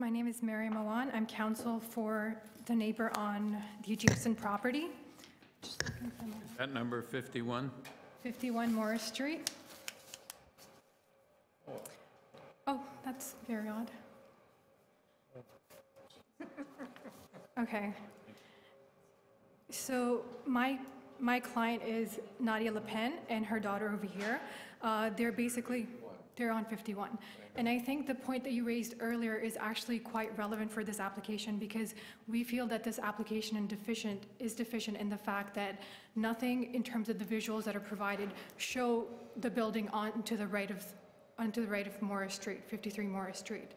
My name is Mary Mawan. I'm counsel for the neighbor on the adjacent property. Just looking for Is that number 51? 51 Morris Street. Oh, that's very odd. Okay. So my client is Nadia Le Pen and her daughter over here. They're on 51. And I think the point that you raised earlier is actually quite relevant for this application because we feel that this application is deficient in the fact that nothing in terms of the visuals that are provided show the building onto the right of Morris Street, 53 Morris Street.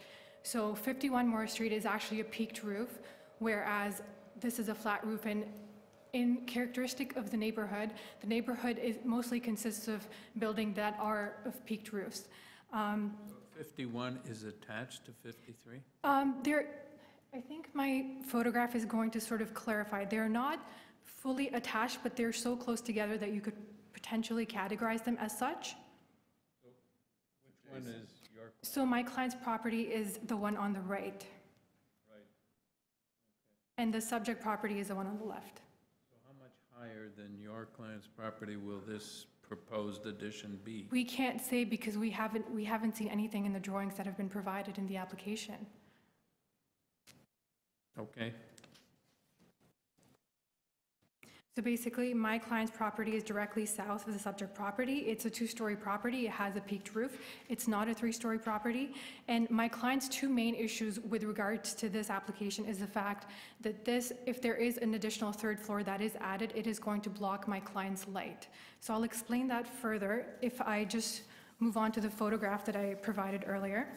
So 51 Morris Street is actually a peaked roof, whereas this is a flat roof, and in characteristic of the neighborhood is mostly consists of buildings that are of peaked roofs. 51 is attached to 53? I think my photograph is going to sort of clarify. They're not fully attached, but they're so close together that you could potentially categorize them as such. Which one is your? So my client's property is the one on the right. Right. And the subject property is the one on the left. So how much higher than your client's property will this proposed addition be? We can't say because we haven't seen anything in the drawings that have been provided in the application. Okay. So basically, my client's property is directly south of the subject property. It's a two-story property. It has a peaked roof. It's not a three-story property. And my client's two main issues with regards to this application is the fact that if there is an additional third floor that is added, it is going to block my client's light. So I'll explain that further if I just move on to the photograph that I provided earlier.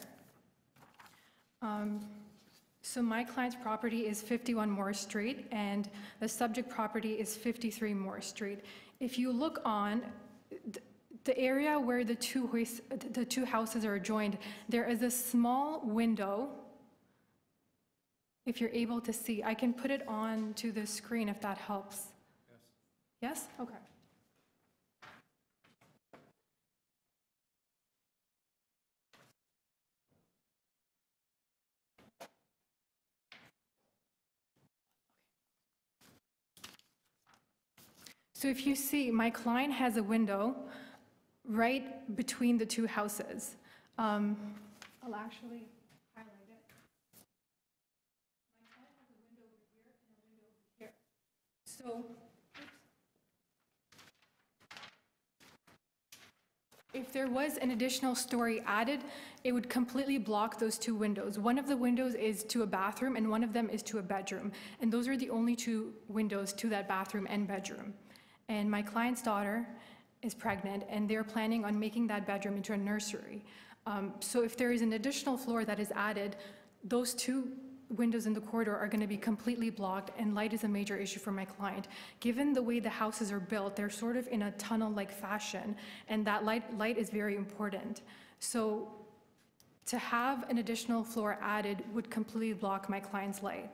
So my client's property is 51 Morse Street, and the subject property is 53 Morse Street. If you look on the area where the two houses are joined, there is a small window. If you're able to see, I can put it on to the screen if that helps. Yes? Yes? Okay. So if you see, my client has a window right between the two houses. I'll actually highlight it. My client has a window over here and a window over here. So if there was an additional story added, it would completely block those two windows. One of the windows is to a bathroom and one of them is to a bedroom. And those are the only two windows to that bathroom and bedroom. And my client's daughter is pregnant, and they're planning on making that bedroom into a nursery. So if there is an additional floor that is added, those two windows in the corridor are going to be completely blocked, and light is a major issue for my client. Given the way the houses are built, they're sort of in a tunnel-like fashion, and that light is very important. So to have an additional floor added would completely block my client's light.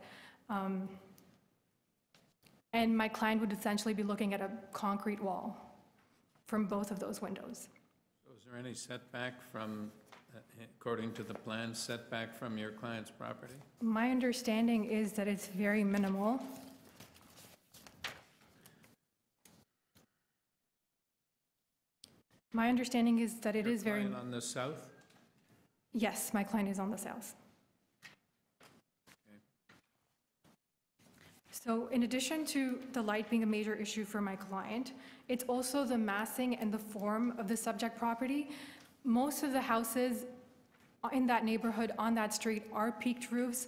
And my client would essentially be looking at a concrete wall from both of those windows. So is there any setback from, according to the plan, setback from your client's property? My understanding is that it's very minimal. My understanding is that it is very... Your client on the south? Yes, my client is on the south. So in addition to the light being a major issue for my client, it's also the massing and the form of the subject property. Most of the houses in that neighborhood on that street are peaked roofs.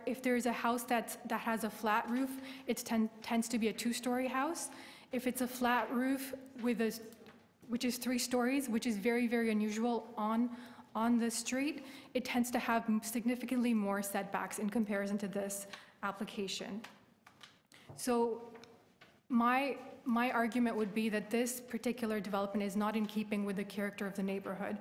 If there's a house that has a flat roof, it tends to be a two-story house. If it's a flat roof which is 3 stories, which is very, very unusual on the street, it tends to have significantly more setbacks in comparison to this application. So my argument would be that this particular development is not in keeping with the character of the neighborhood.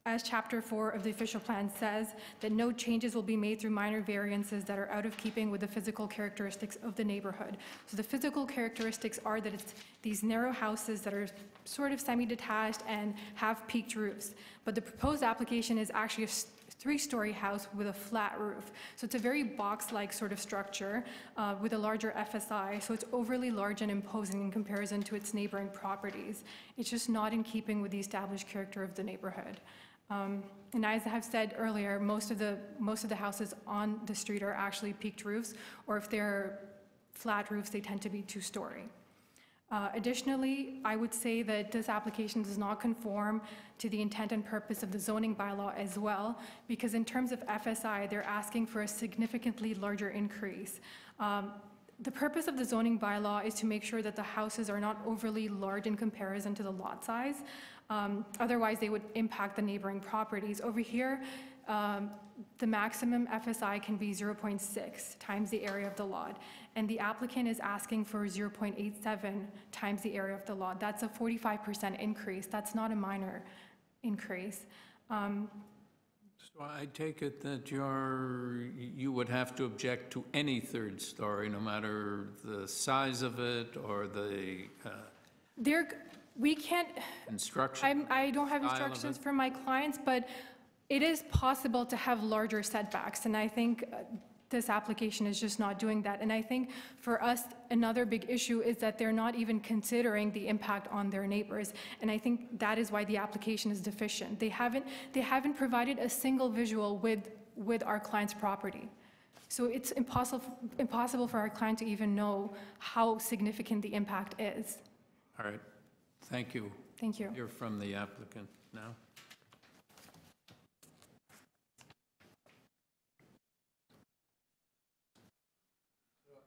As Chapter 4 of the official plan says, that no changes will be made through minor variances that are out of keeping with the physical characteristics of the neighborhood. So the physical characteristics are that it's these narrow houses that are sort of semi-detached and have peaked roofs. But the proposed application is actually a 3-story house with a flat roof. So it's a very box-like sort of structure with a larger FSI, so it's overly large and imposing in comparison to its neighboring properties. It's just not in keeping with the established character of the neighborhood. And as I have said earlier, most of the houses on the street are actually peaked roofs, or if they're flat roofs, they tend to be 2-story. Additionally, I would say that this application does not conform to the intent and purpose of the zoning bylaw as well, because in terms of FSI, they're asking for a significantly larger increase. The purpose of the zoning bylaw is to make sure that the houses are not overly large in comparison to the lot size. Otherwise, they would impact the neighboring properties. Over here, the maximum FSI can be 0.6 times the area of the lot, and the applicant is asking for 0.87 times the area of the lot. That's a 45% increase. That's not a minor increase. So I take it that you would have to object to any third story, no matter the size of it or the We can't, instruction? I don't have style of instructions it? for my clients, but it is possible to have larger setbacks, and I think this application is just not doing that. And I think for us, another big issue is that they're not even considering the impact on their neighbors, and I think that is why the application is deficient. They haven't provided a single visual with our client's property. So it's impossible for our client to even know how significant the impact is. All right, thank you. Thank you. You're from the applicant now.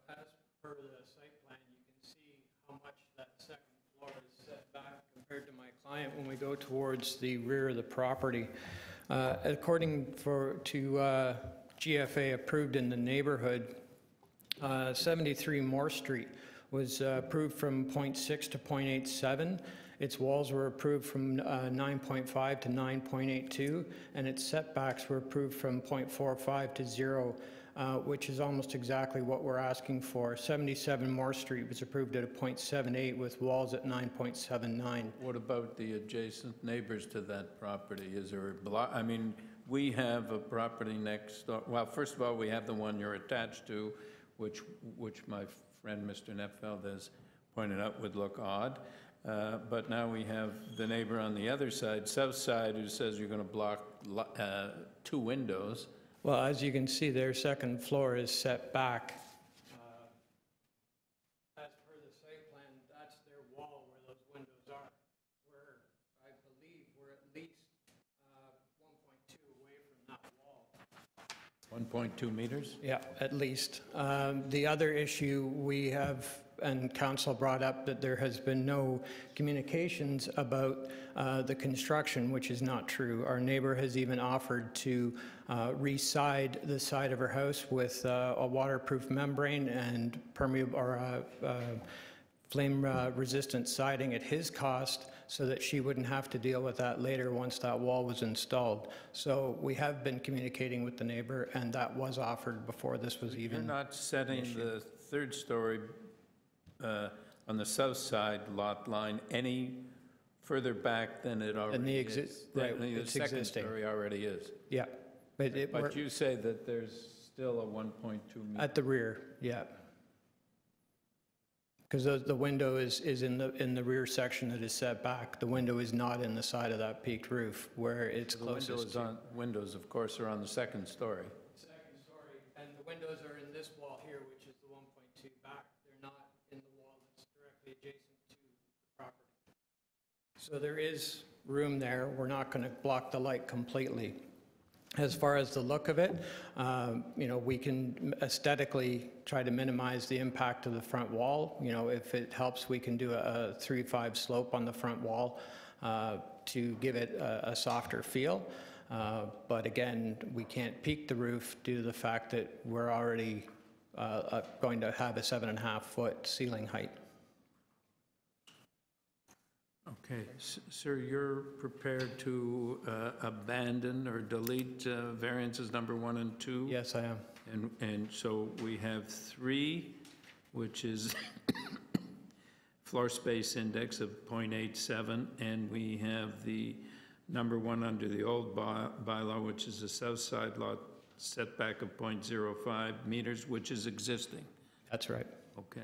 As per the site plan, you can see how much that second floor is set back compared to my client when we go towards the rear of the property. According to GFA approved in the neighborhood, 73 Morse Street was approved from 0.6 to 0.87. Its walls were approved from 9.5 to 9.82, and its setbacks were approved from 0.45 to 0, which is almost exactly what we're asking for. 77 Morse Street was approved at a 0.78 with walls at 9.79. What about the adjacent neighbors to that property? Is there a block? I mean, we have a property next door. Well, first of all, we have the one you're attached to, which my friend Mr. Netfeld has pointed out would look odd. But now we have the neighbor on the other side, south side, who says you're going to block 2 windows. Well, as you can see, their second floor is set back. As per the site plan, that's their wall where those windows are. I believe we're at least 1.2 away from that wall. 1.2 meters? Yeah, at least. The other issue we have, and council brought up, that there has been no communications about the construction, which is not true. Our neighbor has even offered to re-side the side of her house with a waterproof membrane and permeable or flame-resistant siding at his cost, so that she wouldn't have to deal with that later once that wall was installed. So we have been communicating with the neighbor, and that was offered before this was even. You're not setting the third story on the south side lot line any further back than it already is. Right, The it's second existing. story already is. Yeah. But you say that there's still a 1.2 meter. At the rear, yeah. Because the window is in the rear section that is set back. The window is not in the side of that peaked roof where it's closest to. Windows, of course, are on the second story. Second story, and the windows are in this wall here, which is the 1.2 back. They're not in the wall that's directly adjacent to the property. So there is room there. We're not going to block the light completely. As far as the look of it, we can aesthetically try to minimize the impact of the front wall. If it helps, we can do a 3-5 slope on the front wall to give it a softer feel. But again, we can't peak the roof due to the fact that we're already going to have a 7.5-foot ceiling height. Okay, sir, you're prepared to abandon or delete variances number 1 and 2? Yes, I am. And so we have 3, which is floor space index of 0.87, and we have the number 1 under the old bylaw, which is a south side lot setback of 0.05 meters, which is existing. That's right. Okay.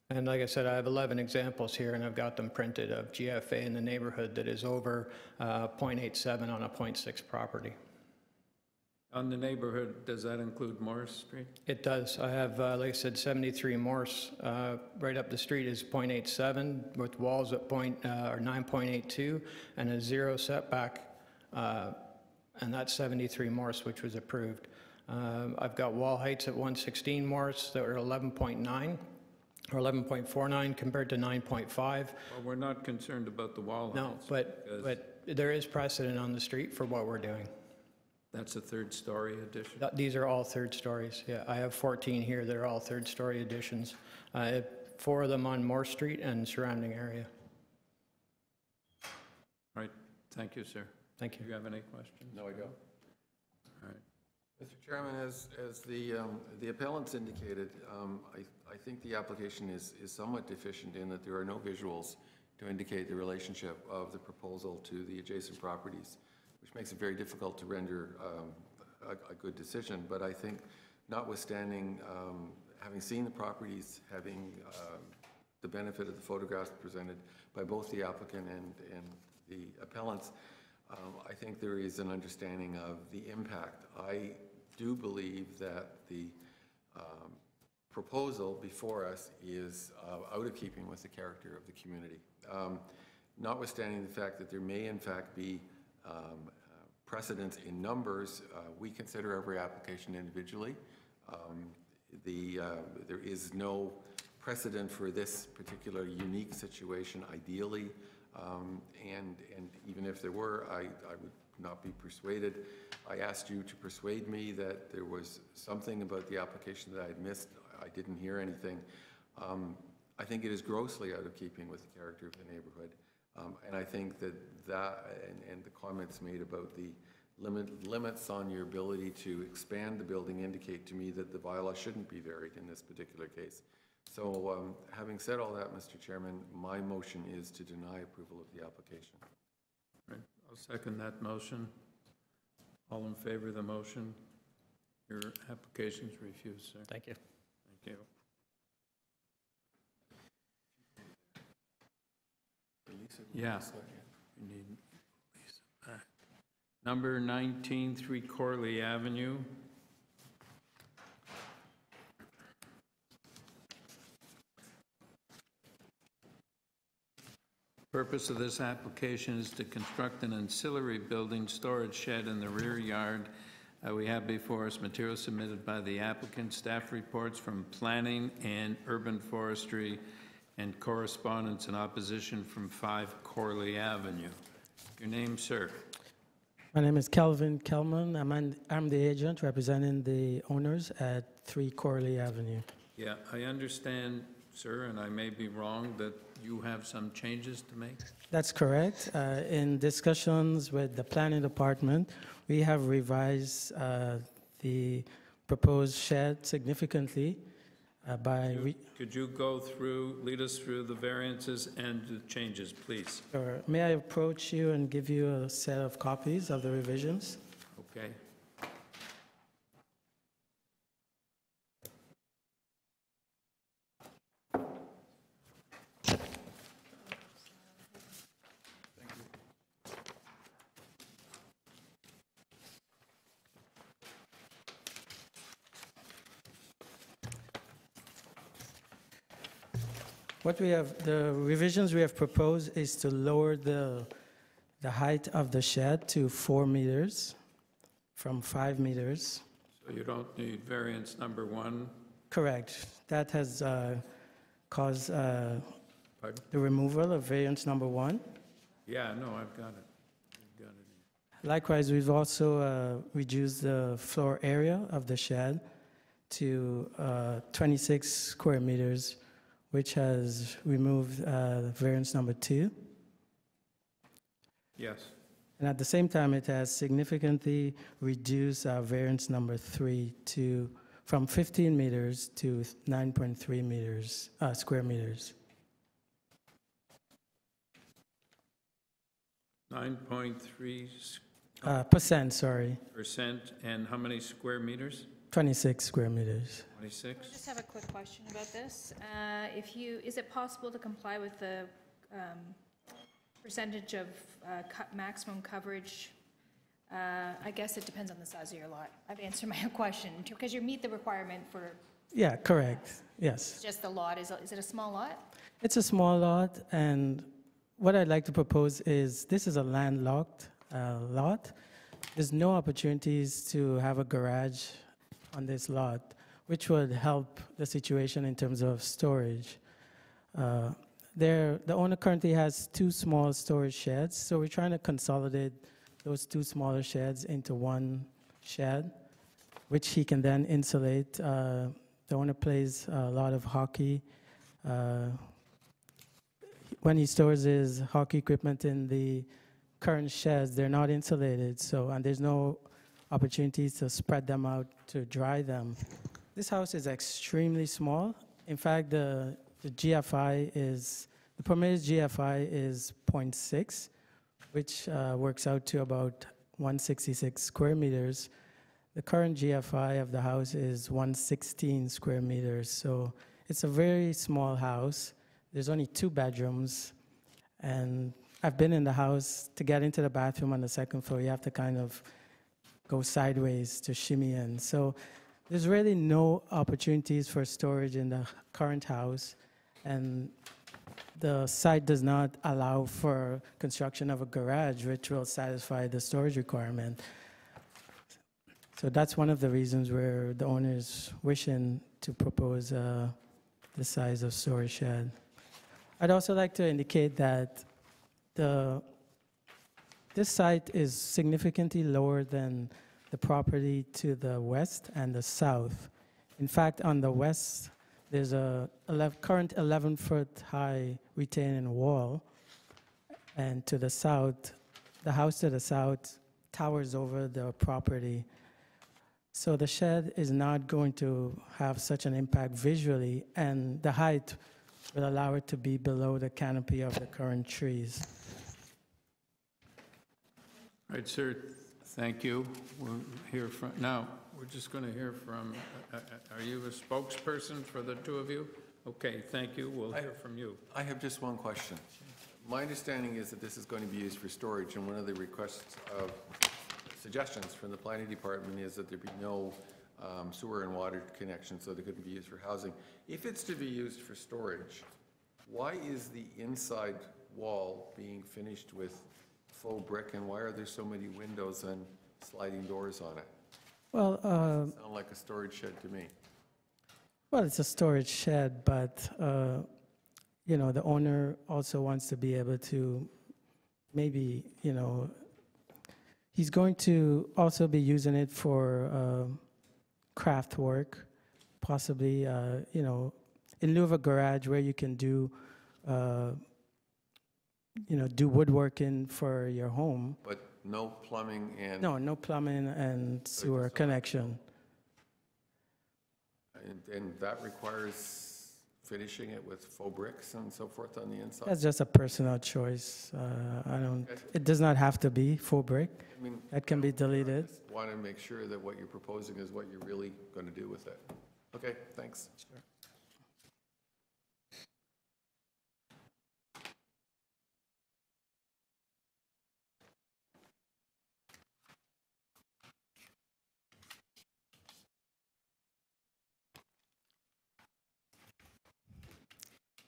And like I said, I have 11 examples here, and I've got them printed of GFA in the neighborhood that is over 0.87 on a 0.6 property. On the neighborhood, does that include Morse Street? It does. I have, like I said, 73 Morse. Right up the street is 0.87 with walls at 9.82 and a 0 setback, and that's 73 Morse, which was approved. I've got wall heights at 116 Morse that are 11.9. Or 11.49 compared to 9.5. Well, we're not concerned about the wall heights. No, but there is precedent on the street for what we're doing. That's a third-story addition? These are all third stories, yeah. I have 14 here that are all third-story additions. 4 of them on Morse Street and surrounding area. Right, thank you, sir. Thank you. Do you have any questions? No, I don't. All right. Mr. Chairman, as the appellants indicated, I think the application is somewhat deficient in that there are no visuals to indicate the relationship of the proposal to the adjacent properties, which makes it very difficult to render a good decision. But I think, notwithstanding having seen the properties, having the benefit of the photographs presented by both the applicant and the appellants, I think there is an understanding of the impact. I do believe that the proposal before us is out of keeping with the character of the community. Notwithstanding the fact that there may in fact be precedence in numbers, we consider every application individually. There is no precedent for this particular unique situation ideally, and even if there were, I would not be persuaded. I asked you to persuade me that there was something about the application that I had missed. I didn't hear anything. I think it is grossly out of keeping with the character of the neighborhood. And I think that and the comments made about the limits on your ability to expand the building indicate to me that the bylaw shouldn't be varied in this particular case. So having said all that, Mr. Chairman, my motion is to deny approval of the application. Right. I'll second that motion. All in favor of the motion? Your application is refused, sir. Thank you. Thank you. Yeah. You need Lisa back. Number 19, 3 Corley Avenue. Purpose of this application is to construct an ancillary building storage shed in the rear yard. We have before us materials submitted by the applicant, staff reports from planning and urban forestry, and correspondence in opposition from 5 Corley Avenue. Your name, sir? My name is Kelvin Kelman. I'm the agent representing the owners at 3 Corley Avenue. Yeah, I understand, sir, and I may be wrong, that you have some changes to make? That's correct. In discussions with the planning department, we have revised the proposed shed significantly Could you go through, lead us through the variances and the changes, please? Sure. May I approach you and give you a set of copies of the revisions? Okay. The revisions we have proposed is to lower the height of the shed to 4 meters from 5 meters. So you don't need variance number 1? Correct. That has caused the Pardon? removal of variance number 1. Yeah, no, I've got it. Likewise, we've also reduced the floor area of the shed to 26 square meters, which has removed variance number 2. Yes. And at the same time, it has significantly reduced variance number 3 from 15 meters to 9.3 meters, square meters. 9.3 percent, sorry. Percent, and how many square meters? 26 square meters. 26? I just have a quick question about this. Is it possible to comply with the percentage of maximum coverage? I guess it depends on the size of your lot. I've answered my question, because you meet the requirement for. Yeah, correct, yes. Just the lot, is it a small lot? It's a small lot, and what I'd like to propose is, this is a landlocked lot. There's no opportunities to have a garage on this lot, which would help the situation in terms of storage. The owner currently has 2 small storage sheds, so we're trying to consolidate those 2 smaller sheds into one shed, which he can then insulate. The owner plays a lot of hockey. When he stores his hockey equipment in the current sheds, they're not insulated, and there's no opportunities to spread them out to dry them. This house is extremely small. In fact, the permitted GFI is 0.6, which works out to about 166 square meters. The current GFI of the house is 116 square meters, so it's a very small house. There's only 2 bedrooms, and I've been in the house. To get into the bathroom on the second floor, you have to kind of go sideways to shimmy in. So there's really no opportunities for storage in the current house, and the site does not allow for construction of a garage, which will satisfy the storage requirement. So that's one of the reasons where the owner is wishing to propose the size of storage shed. I'd also like to indicate that this site is significantly lower than the property to the west and the south. In fact, on the west, there's a current 11-foot high retaining wall, and to the south, the house to the south towers over the property. So the shed is not going to have such an impact visually, and the height will allow it to be below the canopy of the current trees. All right, sir, thank you. We'll hear from, now, we're just going to hear from, are you a spokesperson for the two of you? Okay, thank you. We'll hear from you. I have just one question. My understanding is that this is going to be used for storage, and one of the requests of suggestions from the planning department is that there be no sewer and water connections, so they couldn't be used for housing. If it's to be used for storage, why is the inside wall being finished with faux brick, and why are there so many windows and sliding doors on it? Well, Sound like a storage shed to me. well, it's a storage shed, but you know, the owner also wants to be able to maybe, you know, he's going to also be using it for craft work, possibly, you know, in lieu of a garage where you can do, you know, do woodworking for your home. But no plumbing and... No plumbing and sewer connection. And that requires finishing it with faux bricks and so forth on the inside? That's just a personal choice. It does not have to be faux brick. I mean, That can be deleted. I just want to make sure that what you're proposing is what you're really going to do with it. Okay, thanks. Sure.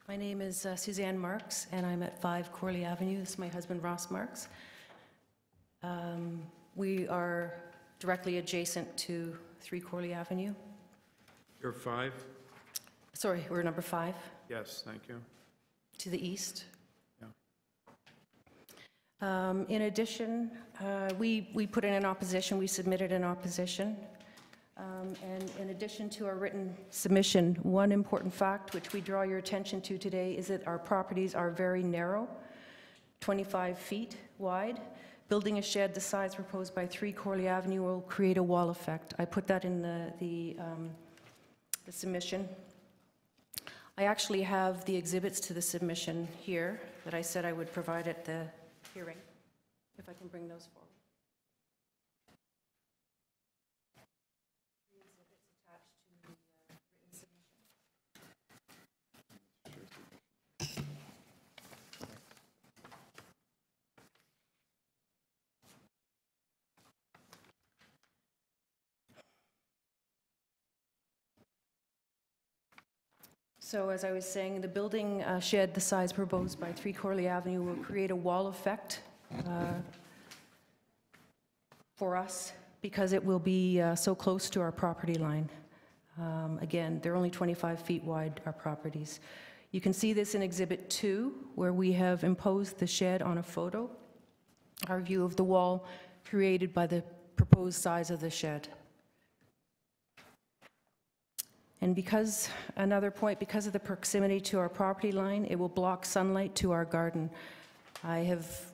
My name is Suzanne Marks, and I'm at 5 Corley Avenue. This is my husband, Ross Marks. We are directly adjacent to 3 Corley Avenue. You're 5? Sorry, we're number 5. Yes, thank you. To the east. Yeah. In addition, we put in an opposition, we submitted an opposition. And in addition to our written submission, one important fact which we draw your attention to today is that our properties are very narrow, 25 feet wide. Building a shed the size proposed by 3 Corley Avenue will create a wall effect. I put that in the submission. I actually have the exhibits to the submission here that I said I would provide at the hearing, if I can bring those forward. So as I was saying, the building shed the size proposed by 3 Corley Avenue will create a wall effect for us because it will be so close to our property line. Again, they're only 25 feet wide, our properties. You can see this in Exhibit 2, where we have imposed the shed on a photo. Our view of the wall created by the proposed size of the shed. And because, another point, because of the proximity to our property line, it will block sunlight to our garden.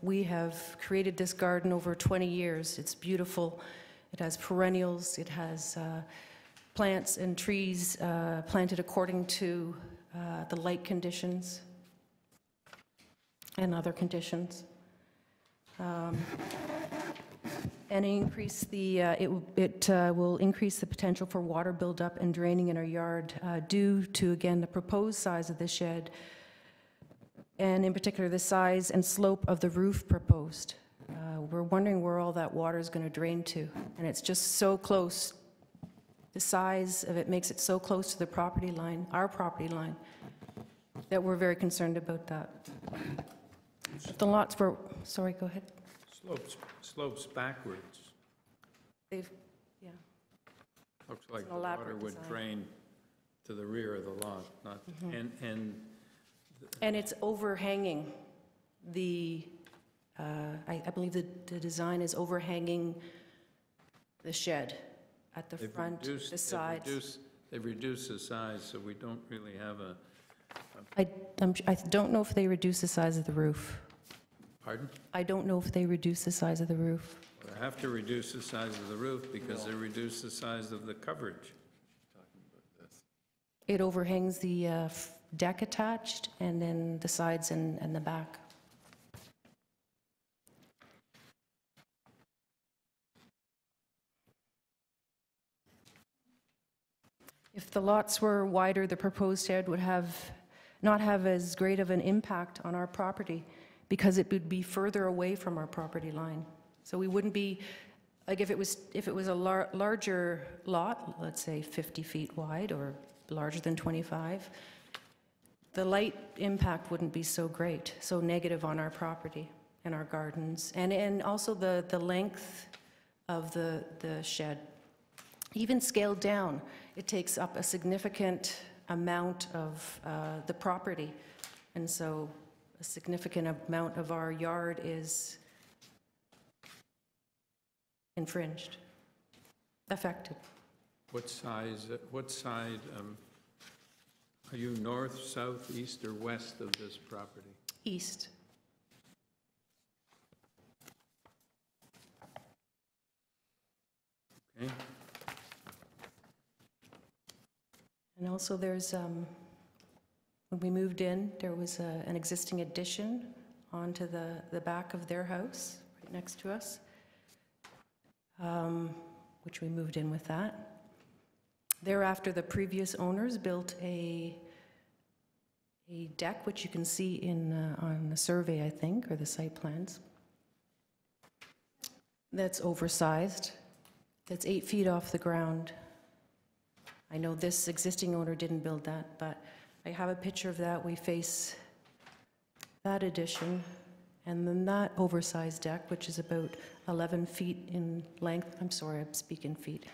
We have created this garden over 20 years. It's beautiful. It has perennials. It has plants and trees planted according to the light conditions and other conditions. And increase it will increase the potential for water buildup and draining in our yard due to, again, the proposed size of the shed, and in particular the size and slope of the roof proposed. We're wondering where all that water is going to drain to, and it's just so close. The size of it makes it so close to the property line, our property line, that we're very concerned about that. The lots were, sorry, go ahead. Slopes backwards. They've, yeah. Looks like an the elaborate water would design. drain to the rear of the lot, not, And it's overhanging the, I believe the design is overhanging the shed at the front, the sides. They've reduced the size, so we don't really have a... I don't know if they reduce the size of the roof. Pardon? I don't know if they reduce the size of the roof. They have to reduce the size of the roof because they reduce the size of the coverage. It overhangs the deck attached, and then the sides and the back. If the lots were wider, the proposed shed would not have as great of an impact on our property because it would be further away from our property line. So we wouldn't be, like if it was a larger lot, let's say 50 feet wide or larger than 25, the light impact wouldn't be so great, so negative on our property and our gardens. And also the length of the shed. Even scaled down, it takes up a significant amount of the property. And so a significant amount of our yard is infringed, affected. What side are you north, south, east, or west of this property? East. Okay. And also there's, when we moved in, there was an existing addition onto the back of their house, right next to us, which we moved in with that. Thereafter, the previous owners built a deck, which you can see on the survey, I think, or the site plans, that's oversized, that's 8 feet off the ground. I know this existing owner didn't build that, but I have a picture of that. We face that addition, and then that oversized deck, which is about 11 feet in length. I'm sorry, I'm speaking feet.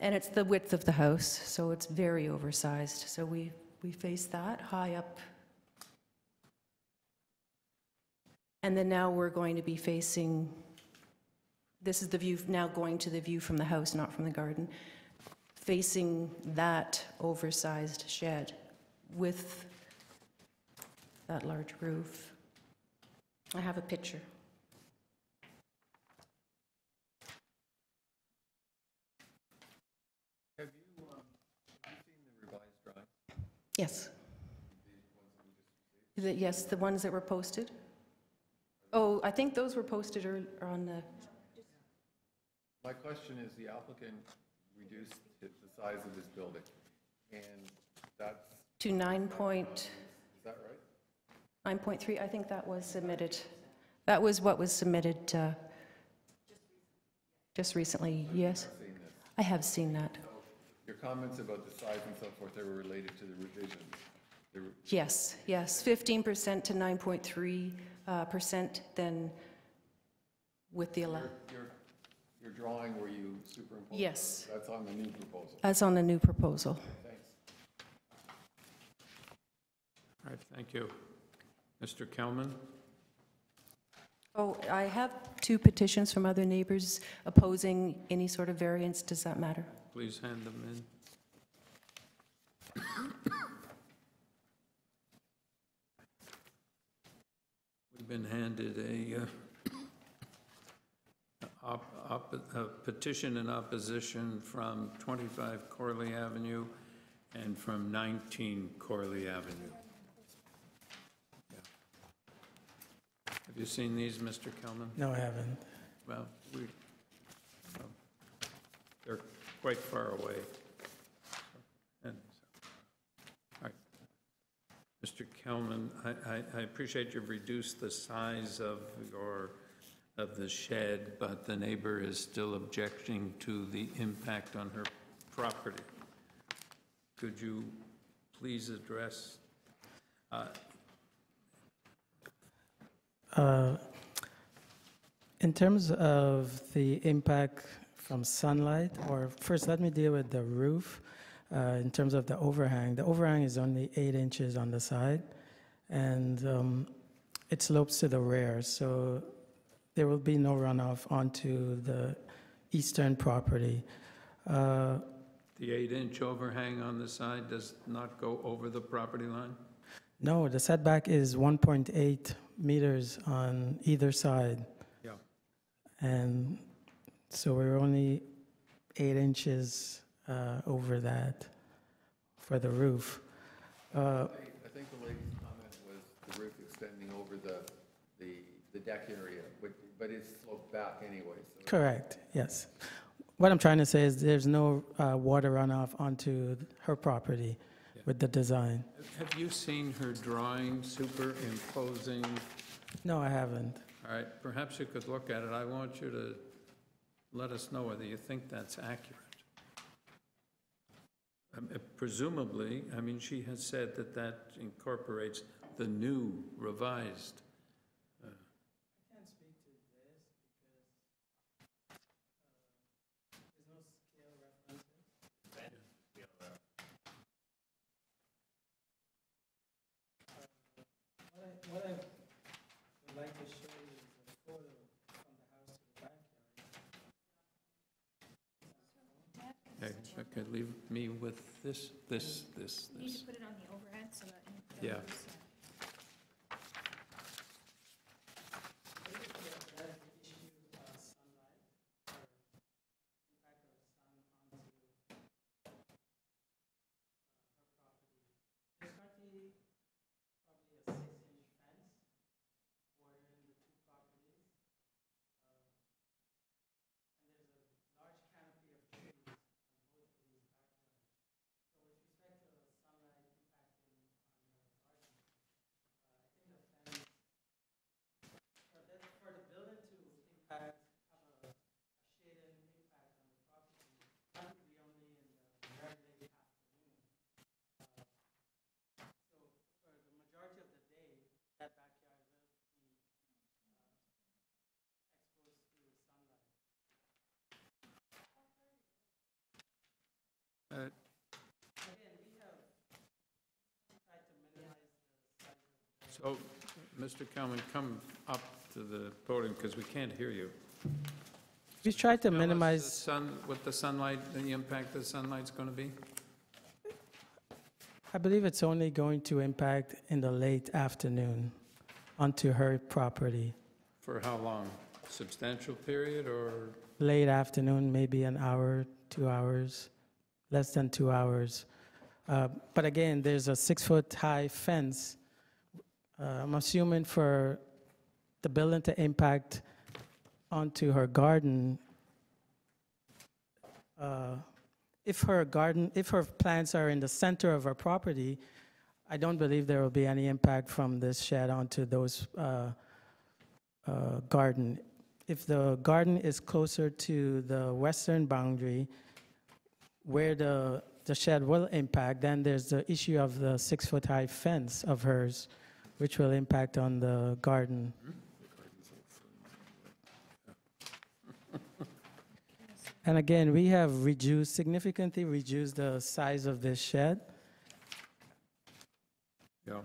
And it's the width of the house, so it's very oversized. So we face that high up. And then now we're going to be facing, this is the view, now going to the view from the house, not from the garden, facing that oversized shed with that large roof. I have a picture. Have you seen the revised drawing? Yes. Yes, the ones that were posted? Oh, I think those were posted on the... My question is, the applicant reduced the size of this building, and that's... To 9 Is that right? 9.3, I think that was submitted. That was what was submitted just recently, yes. I have seen that. Your comments about the size and so forth, they were related to the revisions. Yes, 15% to 9.3%, then with the... Your drawing where you superimpose? Yes. That's on the new proposal? That's on the new proposal. Thanks. All right, thank you. Mr. Kelman? Oh, I have 2 petitions from other neighbors opposing any sort of variance. Does that matter? Please hand them in. We've been handed a petition in opposition from 25 Corley Avenue and from 19 Corley Avenue. Yeah. Have you seen these, Mr. Kelman? No, I haven't. Well, they're quite far away. All right. Mr. Kelman, I appreciate you've reduced the size of the shed, but the neighbor is still objecting to the impact on her property. Could you please address? In terms of the impact from sunlight, or first let me deal with the roof. In terms of the overhang is only 8 inches on the side, and it slopes to the rear, so there will be no runoff onto the eastern property. The 8-inch overhang on the side does not go over the property line? No, the setback is 1.8 meters on either side. Yeah. And so we're only 8 inches over that for the roof. I think the lady's comment was the roof extending over the deck area, but it's sloped back anyway. So. Correct, yes. What I'm trying to say is there's no water runoff onto her property with the design. Have you seen her drawing superimposing? No, I haven't. All right, perhaps you could look at it. I want you to let us know whether you think that's accurate. Presumably, I mean, she has said that that incorporates the new revised. I can't speak to this because there's no scale references. What I would like to show you is a photo from the house to the backyard. Okay, leave me with this. You need to put it on the overhead so that. Yeah. So, Mr. Kelman, come up to the podium because we can't hear you. We tried to Tell us minimize. what the sunlight, the impact the sunlight's going to be? I believe it's only going to impact in the late afternoon onto her property. For how long? Substantial period or? Late afternoon, maybe an hour, 2 hours, less than 2 hours. But again, there's a 6-foot-high fence. I'm assuming for the building to impact onto her garden, if her plants are in the center of her property, I don't believe there will be any impact from this shed onto those garden. If the garden is closer to the western boundary, where the shed will impact, then there's the issue of the 6-foot-high fence of hers, which will impact on the garden. And again, we have significantly reduced the size of this shed. Yeah.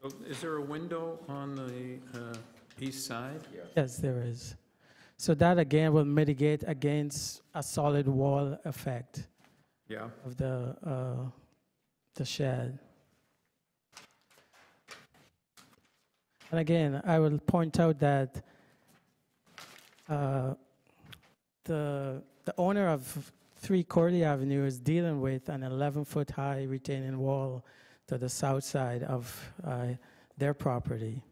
So is there a window on the East side? Yes, there is. So that again will mitigate against a solid wall effect Yeah. of the shed. And again, I will point out that the owner of 3 Corley Avenue is dealing with an 11-foot high retaining wall to the south side of their property.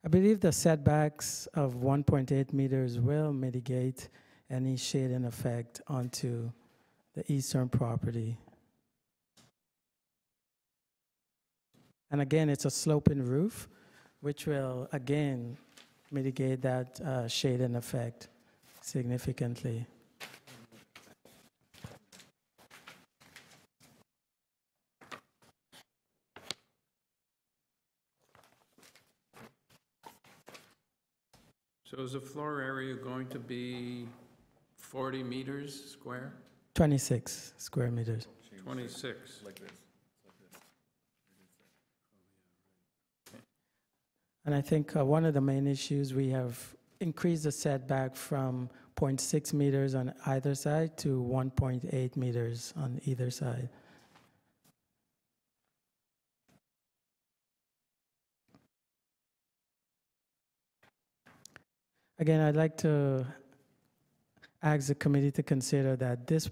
I believe the setbacks of 1.8 meters will mitigate any shading effect onto the eastern property. And again, it's a sloping roof, which will again mitigate that shading effect significantly. So is the floor area going to be 40 meters square? 26 square meters. 26. Like this. And I think one of the main issues, we have increased the setback from 0.6 meters on either side to 1.8 meters on either side. Again, I'd like to ask the committee to consider that this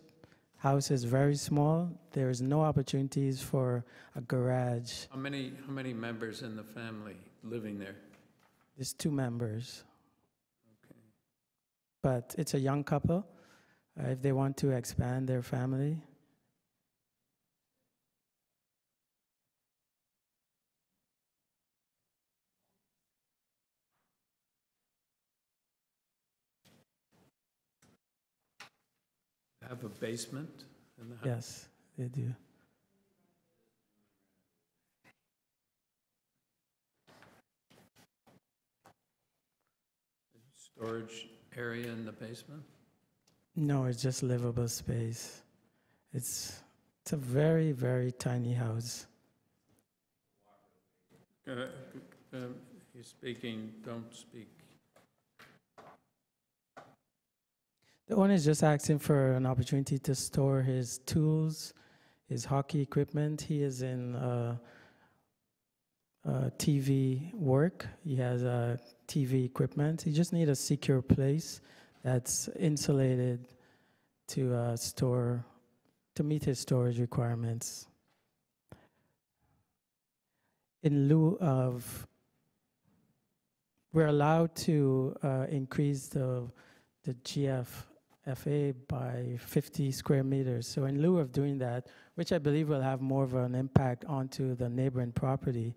house is very small. There is no opportunities for a garage. How many members in the family living there? There's 2 members. Okay. But it's a young couple. If they want to expand their family. Have a basement in the house? Yes, they do. Storage area in the basement? No, it's just livable space. It's a very, very tiny house. He's speaking, don't speak. The owner is just asking for an opportunity to store his tools, his hockey equipment. He is in TV work. He has TV equipment. He just needs a secure place that's insulated to meet his storage requirements. In lieu of, we're allowed to increase the GFA by 50 square meters. So in lieu of doing that, which I believe will have more of an impact onto the neighboring property,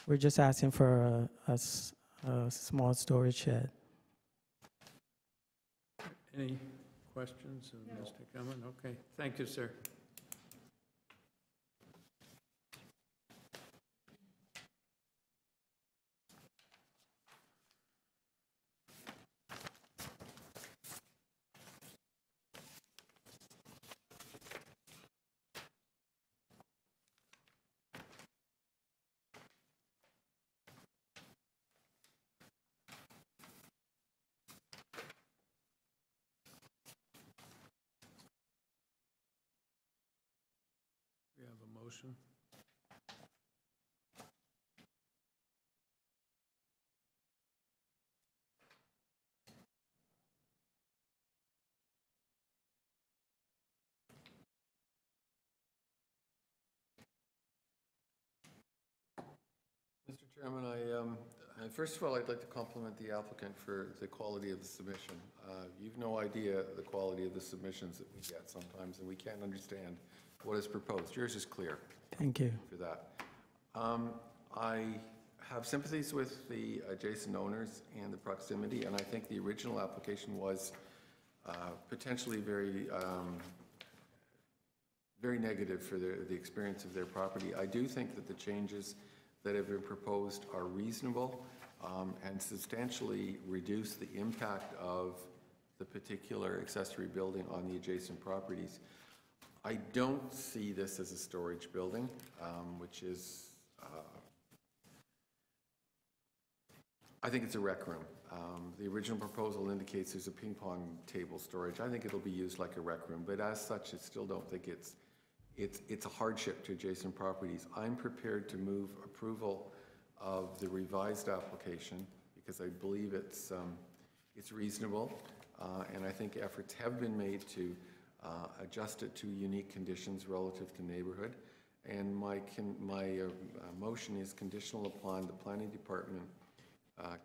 we're just asking for a small storage shed. Any questions of Mr. Cummins? Okay, thank you, sir. We have a motion. Mr. Chairman, first of all, I'd like to compliment the applicant for the quality of the submission. You've no idea the quality of the submissions that we get sometimes, and we can't understand what is proposed. Yours is clear. Thank you. For that. I have sympathies with the adjacent owners and the proximity, and I think the original application was potentially very negative for the experience of their property. I do think that the changes that have been proposed are reasonable and substantially reduce the impact of the particular accessory building on the adjacent properties. I don't see this as a storage building, which is, I think it's a rec room. The original proposal indicates there's a ping pong table storage. I think it'll be used like a rec room, but as such, I still don't think it's a hardship to adjacent properties. I'm prepared to move approval of the revised application because I believe it's reasonable, and I think efforts have been made to adjust it to unique conditions relative to neighborhood. And my motion is conditional upon the planning department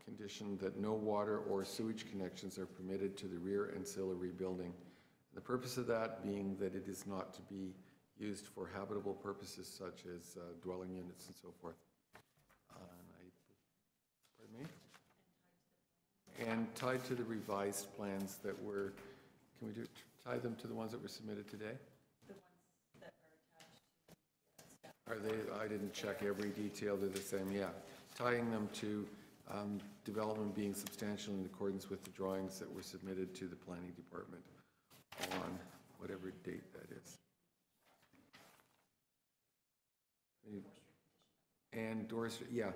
condition that no water or sewage connections are permitted to the rear ancillary building. The purpose of that being that it is not to be used for habitable purposes such as dwelling units and so forth. Pardon me? And tied to the revised plans that were, can we tie them to the ones that were submitted today? The ones that are attached to. Are they, I didn't check every detail, they're the same, yeah. Tying them to development being substantial in accordance with the drawings that were submitted to the planning department on whatever date that is. And Doris, yeah.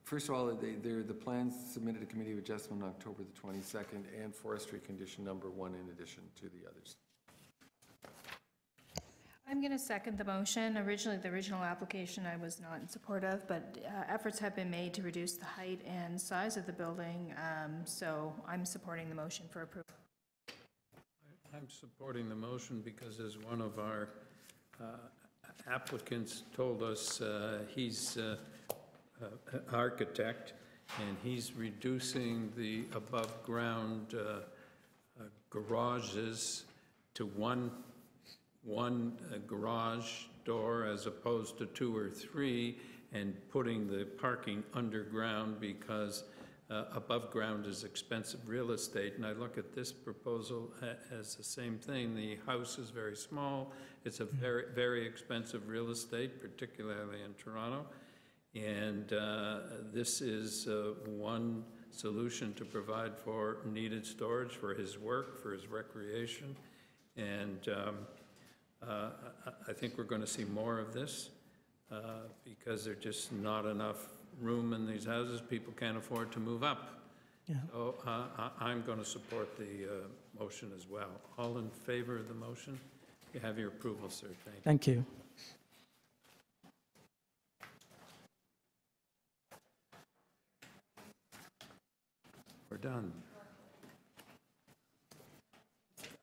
First of all, they're the plans submitted to Committee of Adjustment on October the 22nd and forestry condition number 1 in addition to the others. I'm going to second the motion. Originally, the original application I was not in support of, but efforts have been made to reduce the height and size of the building, so I'm supporting the motion for approval. I'm supporting the motion because as one of our applicants told us, he's an architect, and he's reducing the above-ground garages to one garage door as opposed to 2 or 3, and putting the parking underground because above ground is expensive real estate. And I look at this proposal as the same thing. The house is very small. It's a very, very expensive real estate, particularly in Toronto. And this is one solution to provide for needed storage for his work, for his recreation. And I think we're going to see more of this because there's just not enough room in these houses. People can't afford to move up. Yeah. So I'm going to support the motion as well. All in favor of the motion? You have your approval, sir. Thank you. We're done.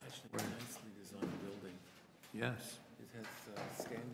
Actually, a nicely designed building. Yes. It has standing